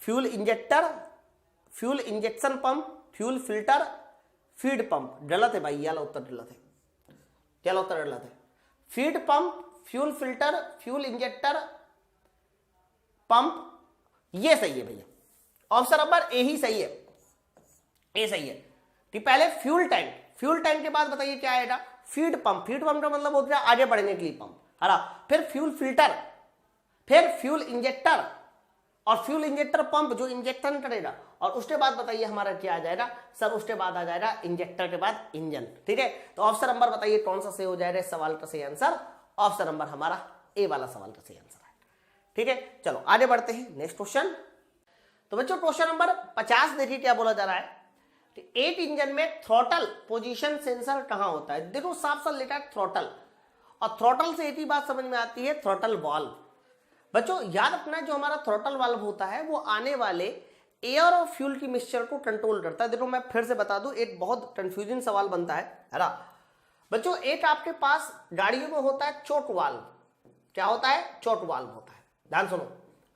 fuel injector, fuel injection pump, fuel filter, feed pump. गलत है भाई, ये वाला उत्तर गलत है, ये वाला उत्तर गलत है। Feed pump, fuel filter, fuel injector, pump, ये सही है भैया। ऑप्शन नंबर ए ही सही है। ये सही है। ठीक, पहले फ्यूल टैंक, फ्यूल टैंक के बाद बताइए क्या आएगा, फीड पंप, फीड पंप का मतलब होता है आगे बढ़ने के लिए पंप, है ना। फिर फ्यूल फिल्टर, फिर फ्यूल इंजेक्टर, और फ्यूल इंजेक्टर पंप जो इंजेक्शन करेगा, और उसके बाद बताइए हमारा क्या आ जाएगा सर, उसके बाद आ जाएगा इंजेक्टर के बाद इंजन। ठीक है, तो ऑप्शन नंबर बताइए कौन सा सही हो जाएगा इस सवाल का सही आंसर, ऑप्शन नंबर हमारा ए वाला सवाल का सही आंसर है। ठीक है, चलो आगे बढ़ते हैं नेक्स्ट क्वेश्चन। तो बच्चों क्वेश्चन नंबर 50 देखिए क्या बोला जा रहा है, एक इंजन में थ्रॉटल पोजीशन सेंसर कहां होता है। देखो साफ साफ लिखा है थ्रॉटल, और थ्रॉटल से एक ही बात समझ में आती है, थ्रॉटल वाल्व। बच्चों याद रखना जो हमारा थ्रॉटल वाल्व होता है वो आने वाले एयर और फ्यूल की मिक्सचर को कंट्रोल करता है। देखो मैं फिर से बता दूं, एक बहुत कंफ्यूजिंग सवाल बनता है ना बच्चों। एक आपके पास गाड़ियों में होता है चोट वाल्व, क्या होता है, चोट वाल्व होता है, ध्यान सुनो,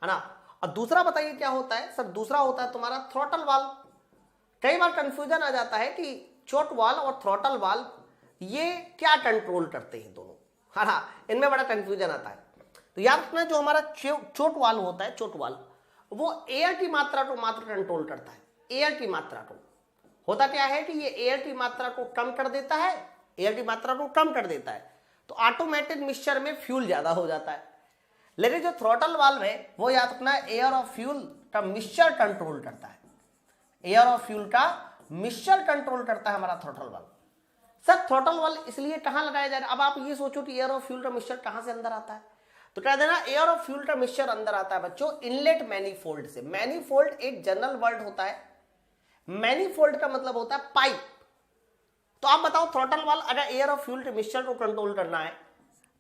है ना। और दूसरा बताइए क्या होता है सर, दूसरा होता है तुम्हारा थ्रॉटल वाल्व। कई बार कंफ्यूजन आ जाता है कि चोट वाल्व और थ्रॉटल वाल्व ये क्या कंट्रोल करते हैं दोनों, है ना, इनमें बड़ा कंफ्यूजन आता है। तो याद रखना जो हमारा चोट वाल्व होता है, चोट वाल्व वो एयर की मात्रा को मात्र कंट्रोल करता है, एयर की मात्रा को। होता क्या है कि ये एयर की मात्रा को कम कर देता है, एयर की मात्रा को कम कर देता है, तो ऑटोमेटिक मिक्सचर में फ्यूल ज्यादा हो जाता है। लेकिन जो थ्रॉटल वाल्व है वो याद रखना एयर और फ्यूल का मिक्सचर कंट्रोल करता है, एयर और फ्यूल का मिक्सचर कंट्रोल करता है हमारा throttle valve. Sir throttle valve इसलिए कहां लगाया जाए, अब आप ये सोचो कि एयर और फ्यूल का मिक्सचर कहां से अंदर आता है, तो कह देना एयर और फ्यूल का मिक्सचर अंदर आता है बच्चों इनलेट मैनीफोल्ड से। मैनीफोल्ड एक जनरल वर्ड होता है, मैनीफोल्ड का मतलब होता है पाइप। तो आप बताओ थ्रॉटल वाल्व अगर एयर और फ्यूल के मिक्सचर को कंट्रोल करना है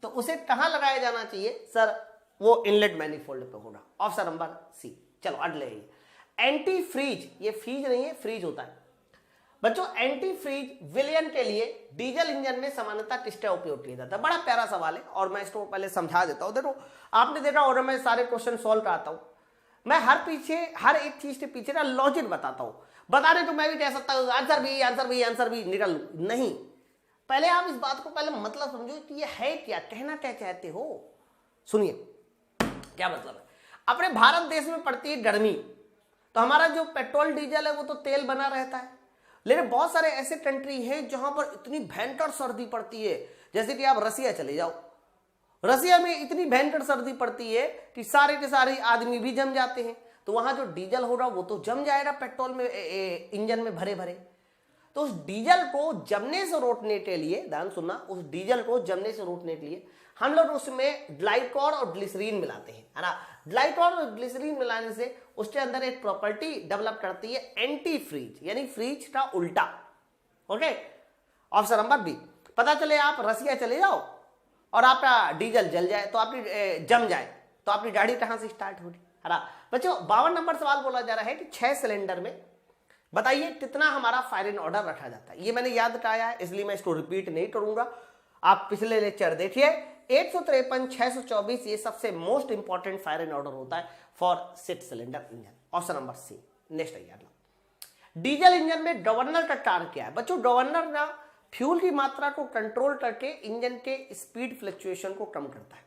तो उसे कहां लगाया जाना चाहिए सर, वो इनलेट मैनीफोल्ड पे होगा, ऑप्शन नंबर सी। चलो अगले एंटी फ्रीज, ये फ्रीज नहीं है फ्रीज होता है बच्चों। एंटी फ्रीज विलयन के लिए डीजल इंजन में सामान्यतः किसका उपयोग किया जाता है, बड़ा प्यारा सवाल है और मैं इसको पहले समझा देता हूं। देखो आपने देखा और मैं सारे क्वेश्चन सॉल्व कराता हूं, मैं हर एक चीज के पीछे का लॉजिक बताता हूं। बताने तो मैं भी कह सकता हूं आंसर भी आंसर भी आंसर भी निकल नहीं, पहले आप इस बात को पहले मतलब समझो कि ये है क्या, कहना क्या चाहते हो। सुनिए क्या मतलब है, अपने भारत देश में पड़ती है गर्मी, तो हमारा जो पेट्रोल डीजल है वो तो तेल बना रहता है। लेकिन बहुत सारे ऐसे कंट्री हैं जहां पर इतनी भयंकर सर्दी पड़ती है, जैसे कि आप रसिया चले जाओ, रसिया में इतनी भयंकर सर्दी पड़ती है कि सारे के सारे आदमी भी जम जाते हैं। तो वहां जो डीजल होगा वो तो जम जाएगा पेट्रोल में, इंजन में भरे भरे। तो उस डीजल को जमने से रोकने के लिए, ध्यान सुनना, उस डीजल को जमने से रोकने के लिए हम लोग उसमें ग्लाइकॉल और ग्लिसरीन मिलाते हैं, है ना। ग्लाइकॉल और ग्लिसरीन मिलाने से उसके अंदर एक प्रॉपर्टी डेवलप करती है एंटी फ्रीज, यानी फ्रीज का उल्टा। Okay, option number B. पता चले आप रसिया चले जाओ और आपका डीजल जल जाए, तो आपकी जम जाए, तो आपकी गाड़ी कहां से स्टार्ट होगी, है ना। बच्चों 52 नंबर सवाल बोला जा रहा है कि 6 सिलेंडर में बताइए कितना हमारा फायर इन ऑर्डर रखा जाता है। ये मैंने याद कराया है इसलिए मैं इसको रिपीट नहीं करूंगा, आप पिछले लेक्चर देखिए। 153, 624 ये सबसे most important fire in order होता है for 6 cylinder engine, option number C. Next है अगला, डीजल इंजन में गवर्नर का कार्य क्या है। बच्चों गवर्नर ना फ्यूल की मात्रा को कंट्रोल करके इंजन के स्पीड फ्लक्चुएशन को कम करता है।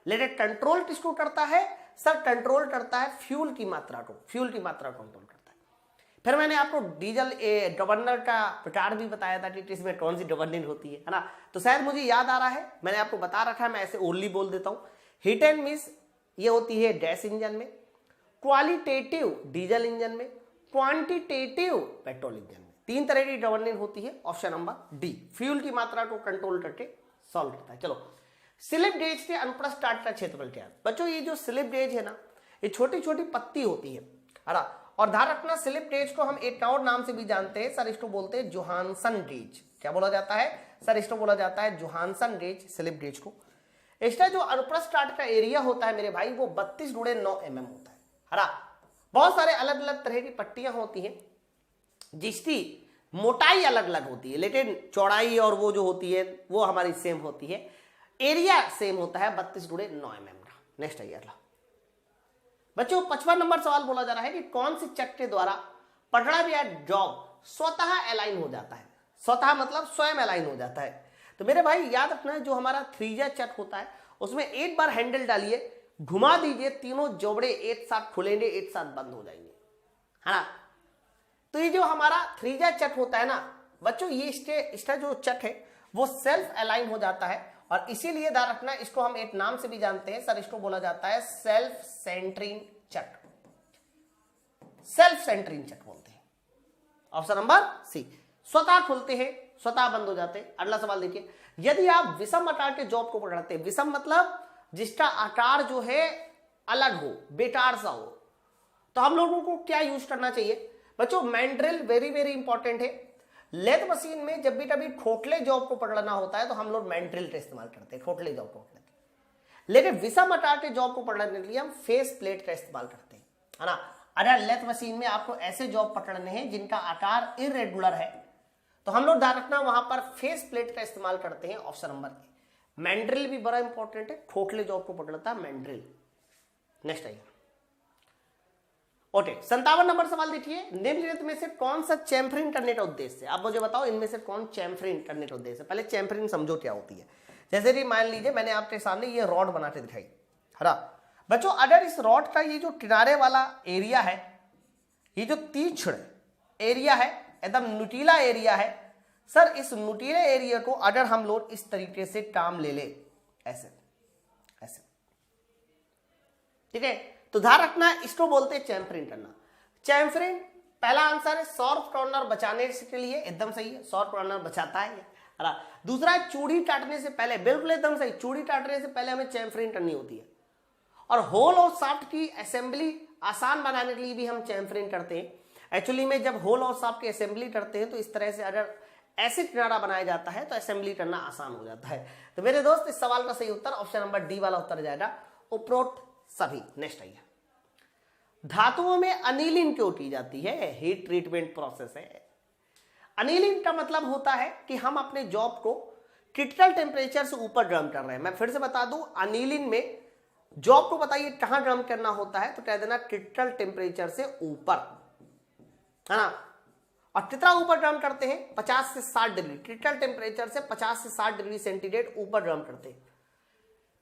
लेकिन कंट्रोल किसको करता है सर, कंट्रोल करता है फ्यूल की मात्रा को, फ्यूल की मात्रा को कंट्रोल करता है। फिर मैंने आपको डीजल गवर्नर का प्रकार भी बताया था कि इसमें कौन सी गवर्निंग होती है ना। तो शायद मुझे याद आ रहा है, मैंने आपको बता रखा है, मैं ऐसे ओनली बोल देता हूं। हिट एंड मिस ये होती है गैस इंजन में, क्वालिटेटिव डीजल इंजन में, क्वांटिटेटिव पेट्रोल इंजन में। 3 तरह की गवर्निंग होती है, ऑप्शन नंबर डी फ्यूल की मात्रा को कंट्रोल करके सॉल्व करता है। चलो स्लिप गेज के अनुप्रस्थ काट का क्षेत्रफल क्या है। बच्चों ये जो स्लिप गेज है ना, ये छोटी छोटी पत्ती होती है ना। और ध्यान रखना स्लिप गेज को हम एक और नाम से भी जानते हैं सर, इसको बोलते हैं जोहानसन गेज। क्या बोला जाता है सर, इसको बोला जाता है जोहानसन गेज, स्लिप गेज को। इसका जो अनुप्रस्थ काट का एरिया होता है मेरे भाई वो 32x9 mm होता है ना। बहुत सारे अलग अलग तरह की पट्टियां होती हैं जिसकी मोटाई अलग अलग होती है, लेकिन चौड़ाई और वो जो होती है वो हमारी सेम होती है, एरिया सेम होता है 32x9 mm का। नेक्स्ट है अगला बच्चों 55 नंबर सवाल बोला जा रहा है कि कौन सी चक के द्वारा पकड़ा गया जॉब स्वतः अलाइन हो जाता है। स्वतः मतलब स्वयं अलाइन हो जाता है। तो मेरे भाई याद रखना जो हमारा थ्रीजा चक होता है उसमें एक बार हैंडल डालिए, घुमा दीजिए, तीनों जोबड़े एक साथ खुलेंगे, एक साथ बंद हो जाएंगे, है ना। तो ये जो हमारा त्रिज्या चट होता है ना बच्चों, ये इसका जो चट है वो सेल्फ अलाइन हो जाता है, और इसीलिए ध्यान रखना इसको हम एक नाम से भी जानते हैं सर, इसको बोला जाता है self centring chuck. Self centring chuck बोलते हैं। Option number C. स्वतः खुलते हैं, स्वतः बंद हो जाते हैं। अगला सवाल देखिए, यदि आप विषम आकार के जॉब को पकड़ते हैं, विषम मतलब जिसका आकार जो है अलग हो, बेकार सा हो, तो हम लोगों को क्या यूज करना चाहिए बच्चों? मैंड्रिल वेरी वेरी इंपॉर्टेंट है। लेथ मशीन में जब भी कभी खोखले जॉब को पकड़ना होता है तो हम लोग मैंड्रिल का इस्तेमाल करते हैं, खोखले जॉब को पकड़ने के लिए। लेकिन विषम आकार के जॉब को पकड़ने के लिए हम फेस प्लेट का इस्तेमाल करते हैं, है ना। अगर लेथ मशीन में आपको ऐसे जॉब पकड़ने हैं जिनका आकार इरेगुलर है तो हम लोग ध्यान रखना वहां पर फेस प्लेट का इस्तेमाल करते हैं। Option number A. मैंड्रिल भी बड़ा इंपॉर्टेंट है, खोखले जॉब को पकड़ता है मैंड्रिल। नेक्स्ट आइए। ओके, 57 नंबर सवाल देखिए, निम्नलिखित में से कौन सा चैम्फरिंग करने का उद्देश्य है? आप मुझे बताओ इनमें से कौन चैम्फरिंग करने का उद्देश्य है। पहले चैम्फरिंग समझो क्या होती है। जैसे कि मान लीजिए मैंने आपके सामने ये रॉड बना के दिखाई, है ना बच्चों। अगर इस रॉड का ये जो किनारे वाला एरिया है, ये जो तीक्ष्ण एरिया है, एकदम नुकीला एरिया है सर, इस नुकीले एरिया को अगर हम लोग इस तरीके से काम ले ले, ऐसे ऐसे, ठीक है, तो ध्यान रखना इसको बोलते हैं चैम्फरिंग करना। चैम्फरिंग पहला आंसर है सॉफ्ट कॉर्नर बचाने के लिए, एकदम सही है, सॉफ्ट कॉर्नर बचाता है। दूसरा है चूड़ी काटने से पहले, बिल्कुल एकदम सही, चूड़ी काटने से पहले हमें चैम्फरिंग करनी होती है। और होल और शाफ्ट की असेंबली आसान बनाने के लिए भी हम चैम्फरिंग करते हैं। एक्चुअली में जब होल और शाफ्ट की असेंबली करते हैं तो इस तरह से अगर ऐसे किनारा बनाया जाता है तो असेंबली करना आसान हो जाता है। तो मेरे दोस्त इस सवाल का सही उत्तर ऑप्शन नंबर डी वाला उत्तर जाएगा, उपरोक्त सभी। नेक्स्ट आइए, धातुओं में अनिलिंग क्यों की जाती है? हीट ट्रीटमेंट प्रोसेस है। अनिलिंग का मतलब होता है कि हम अपने जॉब को क्रिटिकल टेम्परेचर से ऊपर गर्म कर रहे हैं। मैं फिर से बता दूं, अनिलिंग में जॉब को बताइए कहां गर्म करना होता है, तो कह देना क्रिटिकल टेम्परेचर से ऊपर, है ना। और कितना ऊपर गर्म करते हैं? 50 से 60 डिग्री, क्रिटिकल टेम्परेचर से 50 से 60 डिग्री सेंटीग्रेड ऊपर गर्म करते हैं।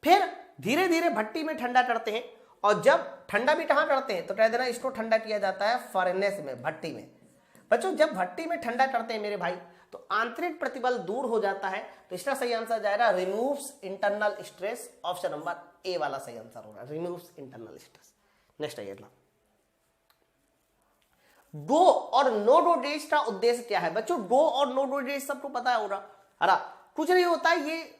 फिर धीरे धीरे भट्टी में ठंडा करते हैं, और जब ठंडा भी कहां करते हैं तो कह देना इसको ठंडा किया जाता है फर्नेस में, भट्टी में। बच्चों जब भट्टी में ठंडा करते हैं मेरे भाई तो आंतरिक प्रतिबल दूर हो जाता है, तो इसका सही आंसर जाएगा removes internal stress. Option number A वाला सही आंसर होगा, रिमूव्स इंटरनल स्ट्रेस। नेक्स्ट आइए, गो और नो गो डेज का उद्देश्य क्या है? बच्चों गो और नो गो डेज सबको पता होगा, है कुछ नहीं होता है, ये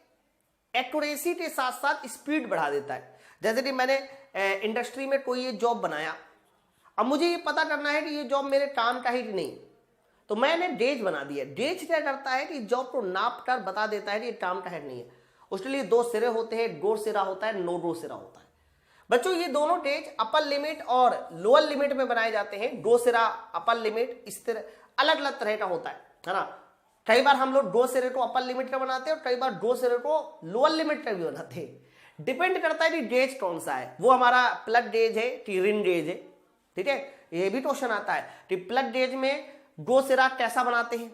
एक्यूरेसी के साथ साथ स्पीड बढ़ा देता है। जैसे कि मैंने इंडस्ट्री में कोई ये जॉब बनाया, अब मुझे ये पता करना है कि ये जॉब मेरे काम का है कि नहीं, तो मैंने डेज बना दिया। डेज क्या करता है कि जॉब को नाप कर बता देता है कि ये काम का है नहीं है। उसके लिए दो सिरे होते हैं, गो सिरा होता है, नो गो सिरा होता है। बच्चों ये दोनों डेज अपर लिमिट और लोअर लिमिट में बनाए जाते हैं। गो सिरा अपर लिमिट इस तरह अलग अलग तरह का होता है ना। कई बार हम लोग गो सिरे को अपर लिमिट का बनाते हैं और कई बार गो सिरे को लोअर लिमिट का भी बनाते हैं। डिपेंड करता है कि गेज कौन सा है, वो हमारा प्लग गेज है कि रिन गेज है, ठीक है। ये भी क्वेश्चन आता है कि प्लग गेज में गो सिरा कैसा बनाते हैं,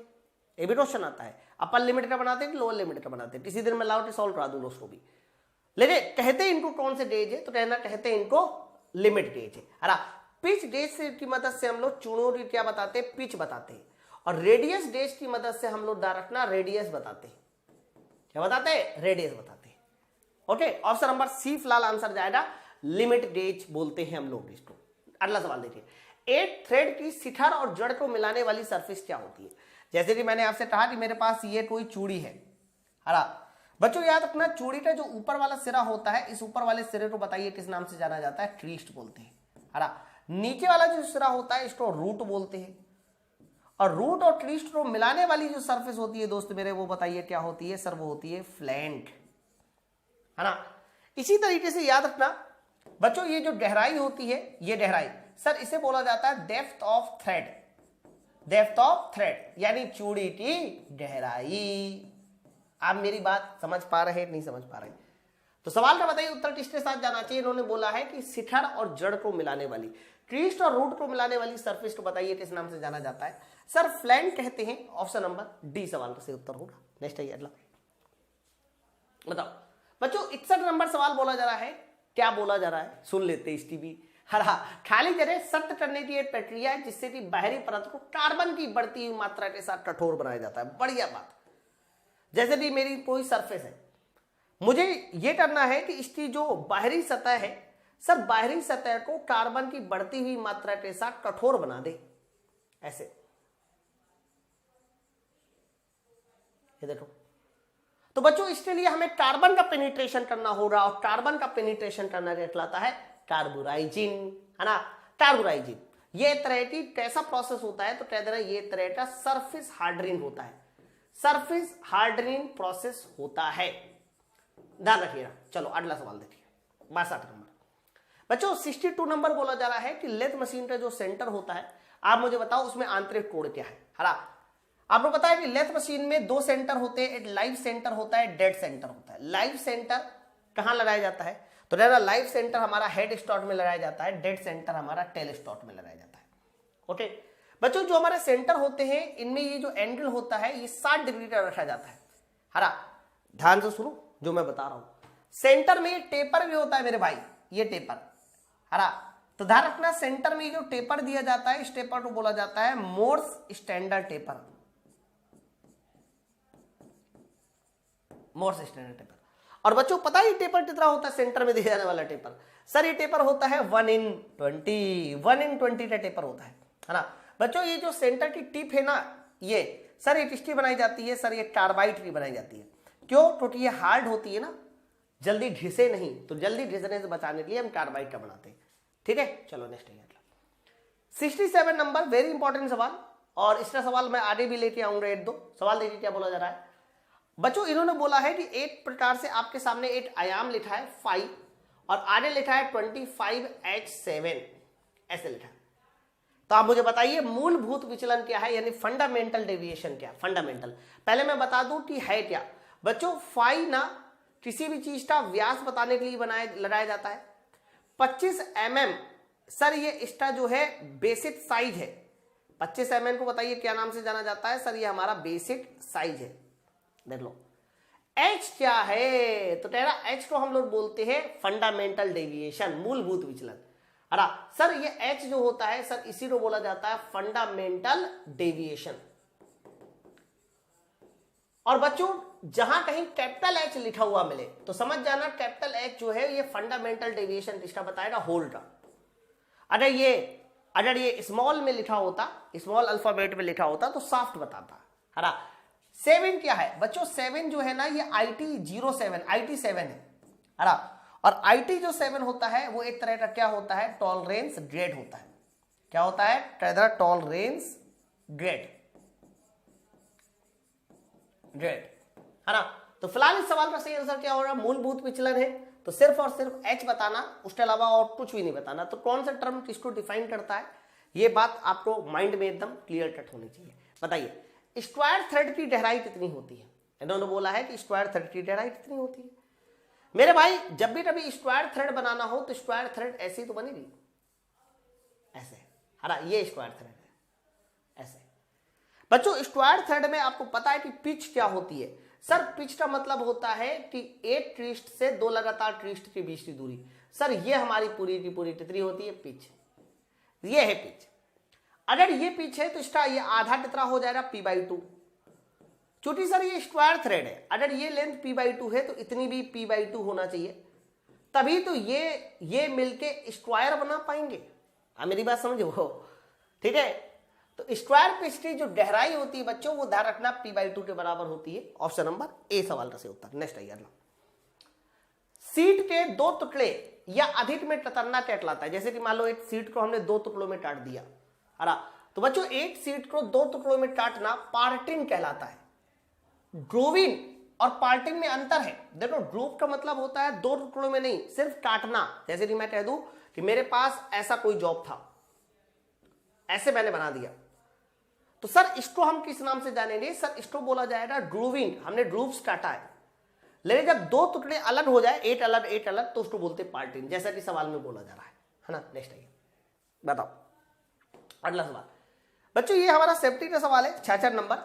ये भी क्वेश्चन आता है। अपर लिमिट का बनाते हैं कि लोअर लिमिट का बनाते हैं, किसी दिन मैं लाउट सॉल्व करा दूंगा उसको भी। लेकिन कहते हैं इनको कौन से गेज है, तो कहना कहते हैं इनको लिमिट गेज है। अरे पिच गेज की मदद से हम लोग चूड़ों की क्या बताते हैं, पिच बताते हैं। और रेडियस गेज की मदद से हम लोग रखना रेडियस बताते हैं। क्या बताते हैं? रेडियस बताते हैं। ओके, ऑप्शन नंबर सी फिलहाल आंसर जाएगा, लिमिट गेज बोलते हैं हम लोग इसको। अगला सवाल देखिए, एक थ्रेड की शिखर और जड़ को मिलाने वाली सरफेस क्या होती है? जैसे कि मैंने आपसे कहा कि मेरे पास ये कोई चूड़ी है, हरा बच्चों याद रखना, चूड़ी का जो ऊपर वाला सिरा होता है, इस ऊपर वाले सिरे को बताइए किस नाम से जाना जाता है? क्रीस्ट बोलते हैं, हरा। नीचे वाला जो सिरा होता है इसको रूट बोलते हैं। और रूट और क्रीस्ट को मिलाने वाली जो सरफेस होती है दोस्त मेरे, वो बताइए क्या होती है? सर वो होती है फ्लैंक, है ना। इसी तरीके से याद रखना बच्चों, ये जो गहराई होती है, ये गहराई सर इसे बोला जाता है depth of thread. Depth of thread यानी चूड़ी की गहराई। आप मेरी बात समझ पा रहे हैं, नहीं समझ पा रहे? तो सवाल का बताइए उत्तर किसके साथ जाना चाहिए? इन्होंने बोला है कि शिखर और जड़ को मिलाने वाली, क्रीस्ट और रूट को मिलाने वाली सरफेस को बताइए किस नाम से जाना जाता है? सर फ्लैंक कहते हैं। ऑप्शन नंबर डी सवाल का सही उत्तर होगा। नेक्स्ट आइए अगला, बताओ बच्चों 61 नंबर सवाल बोला जा रहा है। क्या बोला जा रहा है सुन लेते इसकी भी, हरा खाली जगह सख्त करने की एक प्रक्रिया है जिससे कि बाहरी परत को कार्बन की बढ़ती हुई मात्रा के साथ कठोर बनाया जाता है। बढ़िया बात। जैसे कि मेरी कोई सरफेस है, मुझे यह करना है कि इसकी जो बाहरी सतह है सर, बाहरी सतह को कार्बन की बढ़ती हुई मात्रा के साथ कठोर बना दे, ऐसे। ये देखो, तो बच्चों इसके लिए हमें कार्बन का पेनिट्रेशन करना होगा, और कार्बन का पेनिट्रेशन करना कहलाता है कार्बोराइजिन, है ना। कार्बोराइजिन ये तरह की कैसा प्रोसेस होता है, तो कहते हैं ये तरह का सरफेस हार्डनिंग होता है, सरफेस हार्डनिंग प्रोसेस होता है, ध्यान रखिएगा। चलो अगला सवाल देखिए, 62 नंबर। बच्चों 62 नंबर बोला जा रहा है कि लेथ मशीन का जो सेंटर होता है, आप मुझे बताओ उसमें आंतरिक कोण क्या है। हरा, आपको पता है कि लेथ मशीन में दो सेंटर होते हैं, एक लाइव सेंटर होता है, डेड सेंटर होता है। लाइव सेंटर कहां लगाया जाता है, तो लाइव सेंटर हमारा हेड स्टॉक में लगाया जाता है, डेड सेंटर हमारा टेल स्टॉक में लगाया जाता है। ओके बच्चों, जो हमारे सेंटर होते हैं इनमें ये जो एंगल होता है ये 60 डिग्री का रखा जाता है। हरा, ध्यान से सुनो जो मैं बता रहा हूं। सेंटर में ये टेपर भी होता है मेरे भाई, ये टेपर। हरा, तो ध्यान रखना सेंटर में जो टेपर दिया जाता है इस टेपर को बोला जाता है Morse standard taper, Morse standard taper. और बच्चों पता है टेपर कितना होता है सेंटर में दिया जाने वाला टेपर, सर ये टेपर होता है 1/20 का टेपर होता है ना। बच्चों ये जो सेंटर की टिप है ना, ये सर ये किसकी बनाई जाती है, सर ये कार्बाइड की बनाई जाती है। क्यों, क्योंकि ये हार्ड होती है ना, जल्दी घिसे नहीं, तो जल्दी घिसने से बचाने के लिए हम कार्बाइड का बनाते हैं। ठीक है, चलो नेक्स्ट है 67 नंबर, वेरी इंपॉर्टेंट सवाल, और इसका सवाल मैं आगे भी लेके आऊंगा। एक दो सवाल देखिए क्या बोला जा रहा है। बच्चों इन्होंने बोला है कि एक प्रकार से आपके सामने एक आयाम लिखा है 5 और आगे लिखा है 25H7, ऐसे लिखा है। तो आप मुझे बताइए मूलभूत विचलन क्या है, यानी फंडामेंटल डेविएशन क्या। फंडामेंटल पहले मैं बता दूं कि है क्या। बच्चों 5 ना किसी भी चीज का व्यास बताने के लिए लगाया जाता है। 25 mm सर ये इसका जो है बेसिक साइज है। 25 mm को बताइए क्या नाम से जाना जाता है, सर ये हमारा बेसिक साइज है। देख लो H क्या है, तो तेरा H को हम लोग बोलते हैं फंडामेंटल डेविएशन, मूलभूत विचलन। अरे सर ये H जो होता है सर इसी को बोला जाता है फंडामेंटल डेविएशन। और बच्चों जहां कहीं कैपिटल H लिखा हुआ मिले तो समझ जाना कैपिटल H जो है ये फंडामेंटल डेविएशन किसका बताएगा, होल का। अगर ये स्मॉल में लिखा होता, स्मॉल अल्फाबेट में लिखा होता तो सॉफ्ट बताता। हरा 7 क्या है बच्चों, 7 जो है ना ये IT7 है। हरा, और IT जो 7 होता है वो एक तरह का क्या होता है, टॉलरेंस ग्रेड होता है। क्या होता है, टॉलरेंस ग्रेड। है ना। तो फिलहाल इस सवाल का सही आंसर क्या होगा, मूलभूत विचलन है, तो सिर्फ और सिर्फ H बताना, उसके अलावा और कुछ भी नहीं बताना। तो कौन सा टर्म किसको डिफाइन करता है, ये बात आपको माइंड में एकदम क्लियर कट होनी चाहिए। बताइए स्क्वायर थ्रेड की गहराई कितनी होती है, इन्होंने बोला है कि स्क्वायर थ्रेड की गहराई कितनी होती है। मेरे भाई जब भी कभी स्क्वायर थ्रेड बनाना हो तो स्क्वायर थ्रेड ऐसी तो बनेगी, ऐसे। है ये स्क्वायर थ्रेड है ऐसे। बच्चों स्क्वायर थ्रेड में आपको पता है कि पिच क्या होती है, सर पिच का मतलब होता है कि एक ट्विस्ट से दो लगातार ट्विस्ट के बीच की दूरी। सर ये हमारी पूरी की पूरी कितनी होती है, पिच। ये है पिच। अगर ये पिच है तो इसका ये आधा कितना हो जाएगा, P/2। चूंकि सर ये स्क्वायर थ्रेड है, अगर ये लेंथ P/2 है तो इतनी भी P/2 होना चाहिए, तभी तो ये मिलके स्क्वायर बना पाएंगे। मेरी बात समझो, ठीक है। तो स्क्वायर पिच की जो गहराई होती है बच्चों वो ध्यान रखना P/2 के बराबर होती है। ऑप्शन नंबर ए सवाल का सही उत्तर। नेक्स्ट आइए अगला। सीट के दो टुकड़े या अधिक में कतरना कहलाता है। जैसे कि मान लो एक सीट को हमने दो टुकड़ों में काट दिया, तो बच्चों एक सीट को दो टुकड़ों में काटना पार्टिंग कहलाता है। ग्रूविंग और पार्टिंग में अंतर है। देखो ग्रूव का मतलब होता है दो टुकड़ों में नहीं, सिर्फ काटना। जैसे कि मैं कह दूं कि मेरे पास ऐसा कोई जॉब था, ऐसे मैंने बना दिया, तो सर इसको हम किस नाम से जानेंगे, सर इसको बोला जाएगा ग्रूविंग। हमने ग्रूव्स काटा है। लेकिन जब दो टुकड़े अलग हो जाए, एक अलग, तो उसको बोलते पार्टिंग, जैसा कि सवाल में बोला जा रहा है ना। नेक्स्ट आइए, बताओ अगला सवाल। बच्चों ये हमारा सेफ्टी का सवाल है, 66 नंबर।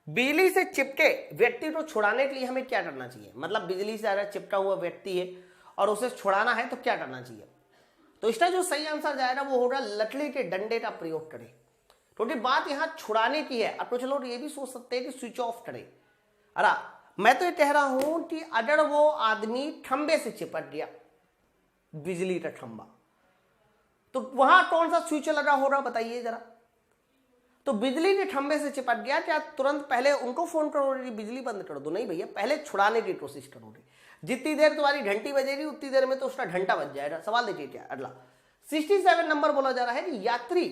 बिजली से चिपके व्यक्ति को छुड़ाने के लिए हमें क्या करना चाहिए, मतलब बिजली से अगर चिपका हुआ व्यक्ति है और उसे छुड़ाना है तो क्या करना चाहिए। तो इसका जो सही आंसर जाएगा वो होगा लकड़ी के डंडे का प्रयोग करें। क्योंकि बात यहां छुड़ाने की है। अब तो चलो ये भी सोच सकते हैं कि स्विच ऑफ करें। अरे मैं तो ये कह रहा हूं कि अगर वो आदमी खंबे से चिपक गया, बिजली का खंबा, तो वहां कौन सा स्विच लगा हो रहा बताइए जरा। तो बिजली के खंबे से चिपक गया, क्या तुरंत पहले उनको फोन करोगे बिजली बंद कर दो? नहीं भैया, पहले छुड़ाने की कोशिश करोगे। जितनी देर तुम्हारी घंटी बजेगी उतनी देर में तो उसका घंटा बज जाएगा। सवाल देखिए क्या अगला 67 नंबर बोला जा रहा है कि यात्री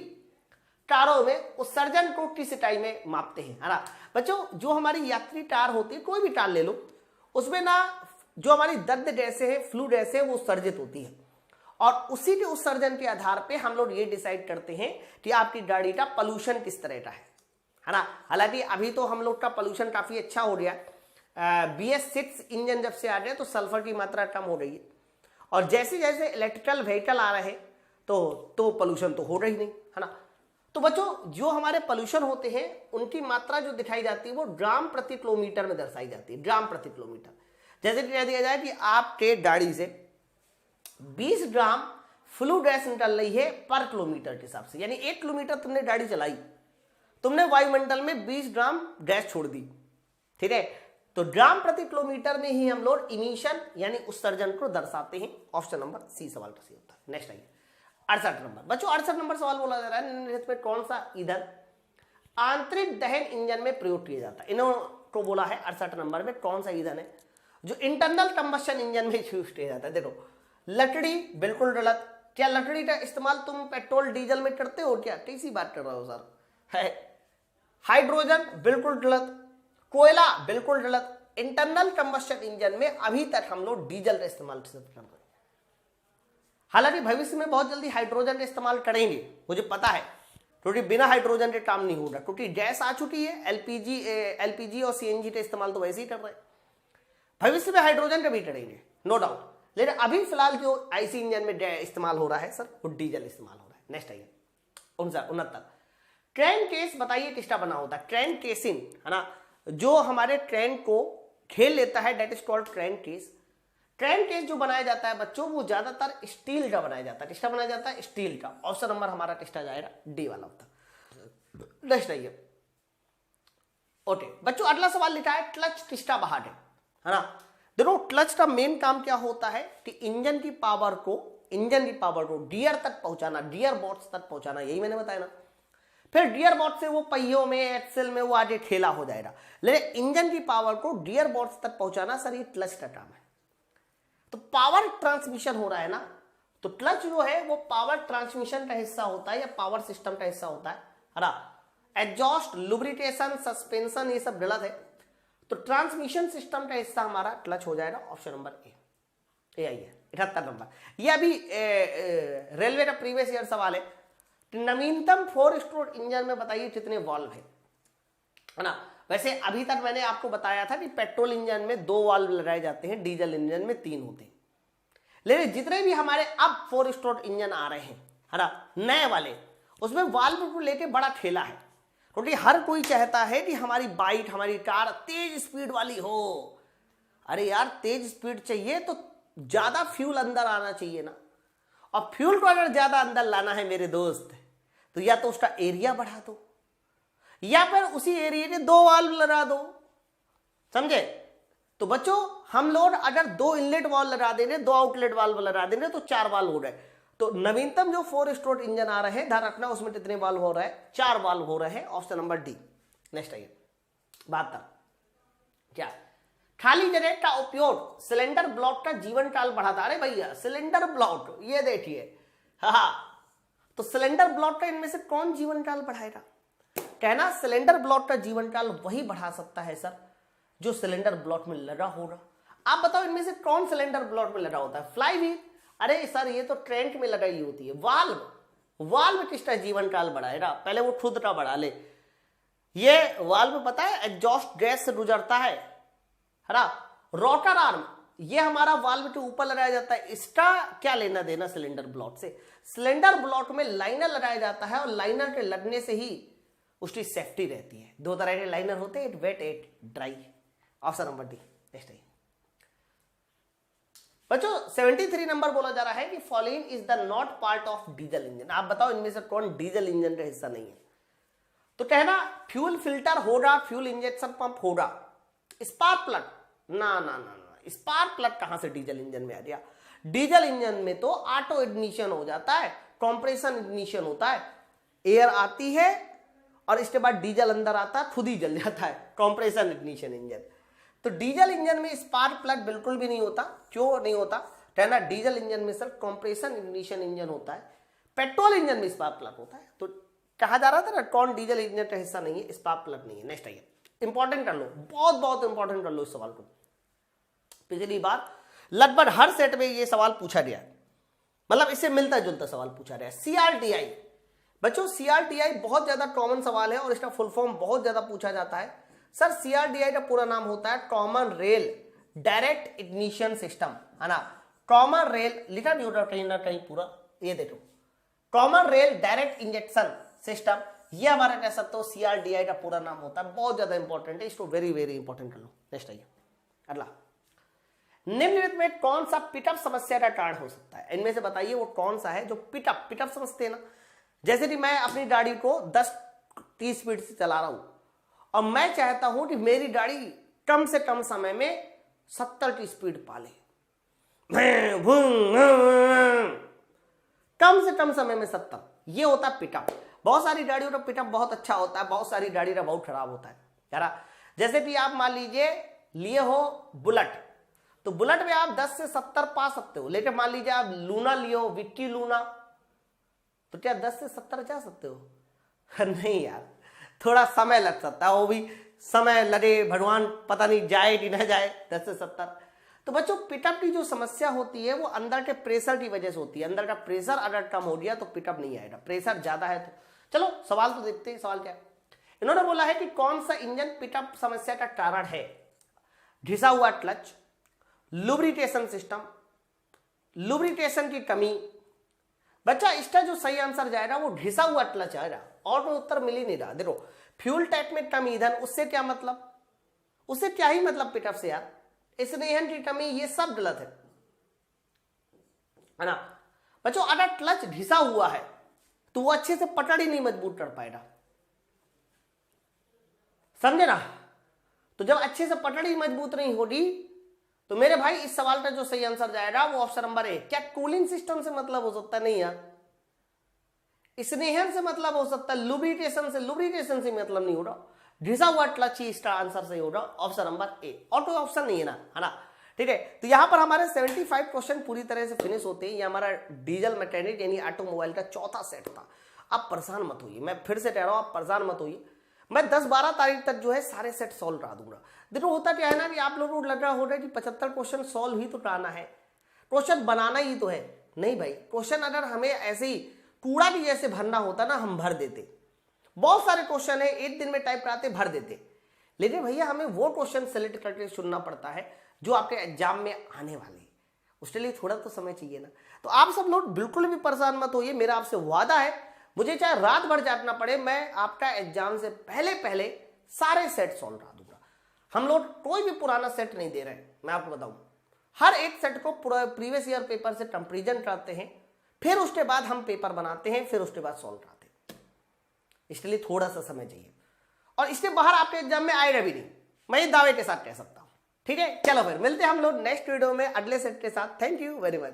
कारों में उत्सर्जन को किस इकाई में मापते हैं। है ना बच्चों, जो हमारी यात्री कार होती है, कोई भी कार ले लो, उसमें ना जो हमारी दर्द गैसें है, फ्लू गैसें, वो उत्सर्जित होती है और उसी के उत्सर्जन के आधार पे हम लोग ये डिसाइड करते हैं कि आपकी गाड़ी का पोल्यूशन किस तरह का है ना। हालांकि अभी तो हम लोग का पोल्यूशन काफी अच्छा हो गया। BS6 इंजन जब से आ गए तो सल्फर की मात्रा कम हो रही है और जैसे जैसे इलेक्ट्रिकल व्हीकल आ रहे हैं तो पोल्यूशन तो हो रही नहीं, है ना। तो बच्चों, जो हमारे पोल्यूशन होते हैं उनकी मात्रा जो दिखाई जाती है वो ग्राम प्रति किलोमीटर में दर्शाई जाती है। ग्राम प्रति किलोमीटर, जैसे कि कह दिया जाए कि आपके गाड़ी से 20 ग्राम फ्लू गैस निकल रही है पर किलोमीटर के हिसाब से, यानी 1 किलोमीटर तुमने गाड़ी चलाई, तुमने वायुमंडल में 20 ग्राम गैस छोड़ दी, ठीक है। तो ग्राम प्रति किलोमीटर में ही हम लोग इमिशन यानी उत्सर्जन को दर्शाते हैं। ऑप्शन नंबर सी सवाल का सही होता है। नेक्स्ट आइए 68 नंबर। बच्चों 68 नंबर सवाल बोला जा रहा है निम्नलिखित में कौन सा ईंधन आंतरिक दहन इंजन में प्रयोग किया जाता है। इन्होंने बोला है 68 नंबर में कौन सा ईंधन है जो इंटरनल कंबशन इंजन में यूज किया जाता है। देखो, लकड़ी बिल्कुल गलत। क्या लकड़ी का इस्तेमाल तुम पेट्रोल डीजल में करते हो? क्या कैसी बात कर रहे हो सर? है हाइड्रोजन बिल्कुल गलत, कोयला बिल्कुल गलत। इंटरनल कंबशन इंजन में अभी तक हम लोग डीजल का इस्तेमाल कर रहे हैं। हालांकि भविष्य में बहुत जल्दी हाइड्रोजन का इस्तेमाल करेंगे, मुझे पता है, क्योंकि बिना हाइड्रोजन के काम नहीं होगा, क्योंकि गैस आ चुकी है। एलपीजी और सीएनजी का इस्तेमाल तो वैसे ही कर रहे हैं। भविष्य में हाइड्रोजन का भी करेंगे, नो डाउट, लेकिन अभी फिलहाल जो आईसी इंजन में इस्तेमाल हो रहा है सर, वो डीजल इस्तेमाल हो रहा है। नेक्स्ट आइए 69। ट्रेन केस बताइए किसका बना होता है? ट्रेन केसिंग, है ना, जो हमारे ट्रेन को घेर लेता है, that is called train case. Train case जो बनाया जाता है बच्चों, वो ज्यादातर स्टील का बनाया जाता है। किसका बनाया जाता है? स्टील का। ऑप्शन नंबर हमारा किसका जाएगा? डी वाला होता है। नेक्स्ट आइए ओके बच्चों, अगला सवाल लिखा है क्लच किसका बाहर है ना। देखो, क्लच का मेन काम क्या होता है कि इंजन की पावर को गियर तक पहुंचाना, गियर बॉक्स तक पहुंचाना, यही मैंने बताया ना। फिर गियर बॉक्स से वो पहियों में, एक्सेल में वो आगे ठेला हो जाएगा, लेकिन इंजन की पावर को गियर बॉक्स तक पहुंचाना सर ये क्लच का काम है। तो पावर ट्रांसमिशन हो रहा है ना, तो क्लच जो है वो पावर ट्रांसमिशन का हिस्सा होता है या पावर सिस्टम का हिस्सा होता है ना। एग्जॉस्ट, लुब्रिकेशन, सस्पेंशन, ये सब गलत है। तो ट्रांसमिशन सिस्टम का हिस्सा हमारा क्लच हो जाएगा। ऑप्शन नंबर ए आइए 78 नंबर। ये अभी रेलवे का प्रीवियस ईयर सवाल है। नवीनतम 4 स्ट्रोक इंजन में बताइए कितने वाल्व है ना। वैसे अभी तक मैंने आपको बताया था कि पेट्रोल इंजन में 2 वाल्व लगाए जाते हैं, डीजल इंजन में 3 होते हैं। लेकिन जितने भी हमारे अब 4 स्ट्रोक इंजन आ रहे हैं, है ना, नए वाले, उसमें वाल्व को लेके बड़ा ठेला है, क्योंकि हर कोई चाहता है कि हमारी बाइक, हमारी कार तेज स्पीड वाली हो। अरे यार, तेज स्पीड चाहिए तो ज्यादा फ्यूल अंदर आना चाहिए ना। और फ्यूल को अगर ज्यादा अंदर लाना है मेरे दोस्त, तो या तो उसका एरिया बढ़ा दो या फिर उसी एरिया में 2 वाल्व लगा दो, समझे। तो बच्चों, हम लोग अगर 2 इनलेट वाल्व लगा देंगे, 2 आउटलेट वाल्व लगा देंगे, तो 4 वाल्व हो रहे। तो नवीनतम जो 4 स्ट्रोक इंजन आ रहे हैं, ध्यान रखना, उसमें कितने वाल्व हो रहे हैं? 4 वाल्व हो रहे हैं। Option number D. नेक्स्ट आइए 72। क्या खाली जगह का उपयोग सिलेंडर ब्लॉक का जीवन काल बढ़ाता? अरे भैया, सिलेंडर ब्लॉक, ये देखिए, हाँ, तो सिलेंडर ब्लॉक का इनमें से कौन जीवन काल बढ़ाएगा? कहना सिलेंडर ब्लॉक का जीवन काल वही बढ़ा सकता है सर जो सिलेंडर ब्लॉक में लगा होगा। आप बताओ इनमें से कौन सिलेंडर ब्लॉक में लगा होता है? Fly wheel? अरे सर, ये तो ट्रेंट में लगाई होती है। वाल्व किसका जीवन काल बढ़ाएगा? पहले वो खुद का बढ़ा ले। ये वाल्व पता है एग्जॉस्ट गैस से गुजरता है ना। रोटर आर्म, ये हमारा वाल्व के ऊपर लगाया जाता है। इसका क्या लेना देना सिलेंडर ब्लॉक से? सिलेंडर ब्लॉक में लाइनर लगाया जाता है और लाइनर के लगने से ही उसकी सेफ्टी रहती है। 2 तरह के लाइनर होते हैं, एक वेट एक dry. Option number D. Next बच्चों 73 नंबर बोला जा रहा है कि following is the not part of diesel engine. आप बताओ इनमें से कौन डीजल इंजन का हिस्सा नहीं है? तो कहना फ्यूल फिल्टर होगा, फ्यूल इंजेक्शन पंप होगा, स्पार्क प्लग ना ना ना ना, स्पार्क प्लग कहां से डीजल इंजन में आ गया? डीजल इंजन में तो ऑटो इग्निशन हो जाता है, कंप्रेशन इग्निशन होता है, एयर आती है और इसके बाद डीजल अंदर आता है, खुद ही जल जाता है, कंप्रेशन इग्निशन इंजन। तो डीजल इंजन में स्पार्क प्लग बिल्कुल भी नहीं होता। क्यों नहीं होता? कहना डीजल इंजन में सर कंप्रेशन इग्निशन इंजन होता है, पेट्रोल इंजन में स्पार्क प्लग होता है। तो कहा जा रहा था ना कौन डीजल इंजन का हिस्सा नहीं है? स्पार्क प्लग नहीं है। नेक्स्ट आइए, इंपॉर्टेंट कर लो, बहुत बहुत इंपॉर्टेंट कर लो इस सवाल को। पिछली बार लगभग हर सेट में ये सवाल पूछा गया, मतलब इससे मिलता जुलता सवाल पूछा गया। CRTI बच्चों, CRTI बहुत ज्यादा कॉमन सवाल है और इसका फुल फॉर्म बहुत ज्यादा पूछा जाता है। सर CRTI का पूरा नाम होता है common rail direct ignition system, है ना? कॉमन रेल लिखा नहीं होता कहीं ना कहीं पूरा, ये देखो common rail direct injection system, ये हमारा कह सकते हो CRTI का पूरा नाम होता है। बहुत ज्यादा इंपॉर्टेंट है, इसको वेरी वेरी इंपॉर्टेंट कर लो। नेक्स्ट आइए, अगला, निम्नलिखित में कौन सा पिटअप समस्या का कारण हो सकता है? इनमें से बताइए वो कौन सा है जो पिटअप समझते हैं ना? जैसे कि मैं अपनी गाड़ी को 10-30 स्पीड से चला रहा हूं और मैं चाहता हूं कि मेरी गाड़ी कम से कम समय में 70 की स्पीड पा ले, कम से कम समय में 70, ये होता है पिटअप। बहुत सारी गाड़ियों का पिटअप बहुत अच्छा होता है, बहुत सारी गाड़ी का बहुत खराब होता है यार। जैसे कि आप मान लीजिए लिए हो बुलेट, तो बुलेट में आप 10 से 70 पा सकते हो, लेकिन मान लीजिए आप लूना लियो, विक्की लूना, तो क्या 10 से 70 जा सकते हो? नहीं यार, थोड़ा समय लग सकता है, वो भी समय लगे, भगवान पता नहीं जाए कि न जाए 10 से 70। तो बच्चों पिटअप की जो समस्या होती है वो अंदर के प्रेशर की वजह से होती है। अंदर का प्रेशर अगर कम हो गया तो पिटअप नहीं आएगा, प्रेशर ज्यादा है तो। चलो सवाल तो देखते हैं, सवाल क्या है। इन्होंने बोला है कि कौन सा इंजन पिटअप समस्या का कारण है? घिसा हुआ क्लच, लुब्रिकेशन सिस्टम, लुब्रिकेशन की कमी। बच्चा इसका जो सही आंसर जाएगा वो घिसा हुआ क्लच आएगा, और कोई उत्तर मिल ही नहीं रहा। देखो फ्यूल टैंक में कम ईंधन, उससे क्या मतलब, उससे क्या ही मतलब पिटअप से यार? स्नेहन की कमी, ये सब गलत है ना बच्चों? अगर क्लच घिसा हुआ है तो वो अच्छे से पकड़ ही नहीं मजबूत कर पाएगा, समझे ना? तो जब अच्छे से पकड़ ही मजबूत नहीं होगी तो मेरे भाई इस सवाल का जो सही आंसर जाएगा वो ऑप्शन नंबर ए। क्या कूलिंग सिस्टम से मतलब हो सकता है? नहीं यार। स्नेहन से मतलब हो सकता है, लुब्रिकेशन से मतलब नहीं होगा। घिसा हुआ क्लच ही इसका आंसर सही होगा, ऑप्शन नंबर ए, और कोई ऑप्शन नहीं है ना, है ना? ठीक है, तो यहां पर हमारे 75 क्वेश्चन पूरी तरह से फिनिश होते हैं। ये हमारा डीजल मैकेनिक यानी ऑटोमोबाइल का चौथा सेट था। आप परेशान मत होइए, मैं फिर से कह रहा हूं, आप परेशान मत होइए। मैं 10-12 तारीख तक जो है सारे सेट सॉल्व करा दूंगा। देखो होता क्या है ना कि आप लोगों को लग रहा होगा कि 75 क्वेश्चन सॉल्व ही तो कराना है, क्वेश्चन बनाना ही तो है। नहीं भाई, क्वेश्चन अगर हमें ऐसे ही कूड़ा भी जैसे भरना होता ना, हम भर देते। बहुत सारे क्वेश्चन है, एक दिन में टाइप कराते भर देते, लेकिन भैया हमें वो क्वेश्चन सेलेक्ट करके चुनना पड़ता है जो आपके एग्जाम में आने वाले, उसके लिए थोड़ा तो समय चाहिए ना। तो आप सब लोग बिल्कुल भी परेशान मत होइए, मेरा आपसे वादा है, मुझे चाहे रात भर जागना पड़े, मैं आपका एग्जाम से पहले पहले सारे सेट सॉल्व करा दूंगा। हम लोग कोई भी पुराना सेट नहीं दे रहे हैं, मैं आपको बताऊं। हर एक सेट को प्रीवियस ईयर पेपर से कंपेरिजन करते हैं, फिर उसके बाद हम पेपर बनाते हैं, फिर उसके बाद सॉल्व कराते हैं। इसके लिए थोड़ा सा समय चाहिए, और इसके बाहर आपके एग्जाम में आएगा भी नहीं, मैं ये दावे के साथ कह सकता हूं। ठीक है, चलो फिर मिलते हैं हम लोग नेक्स्ट वीडियो में अगले सेट के साथ। Thank you very much.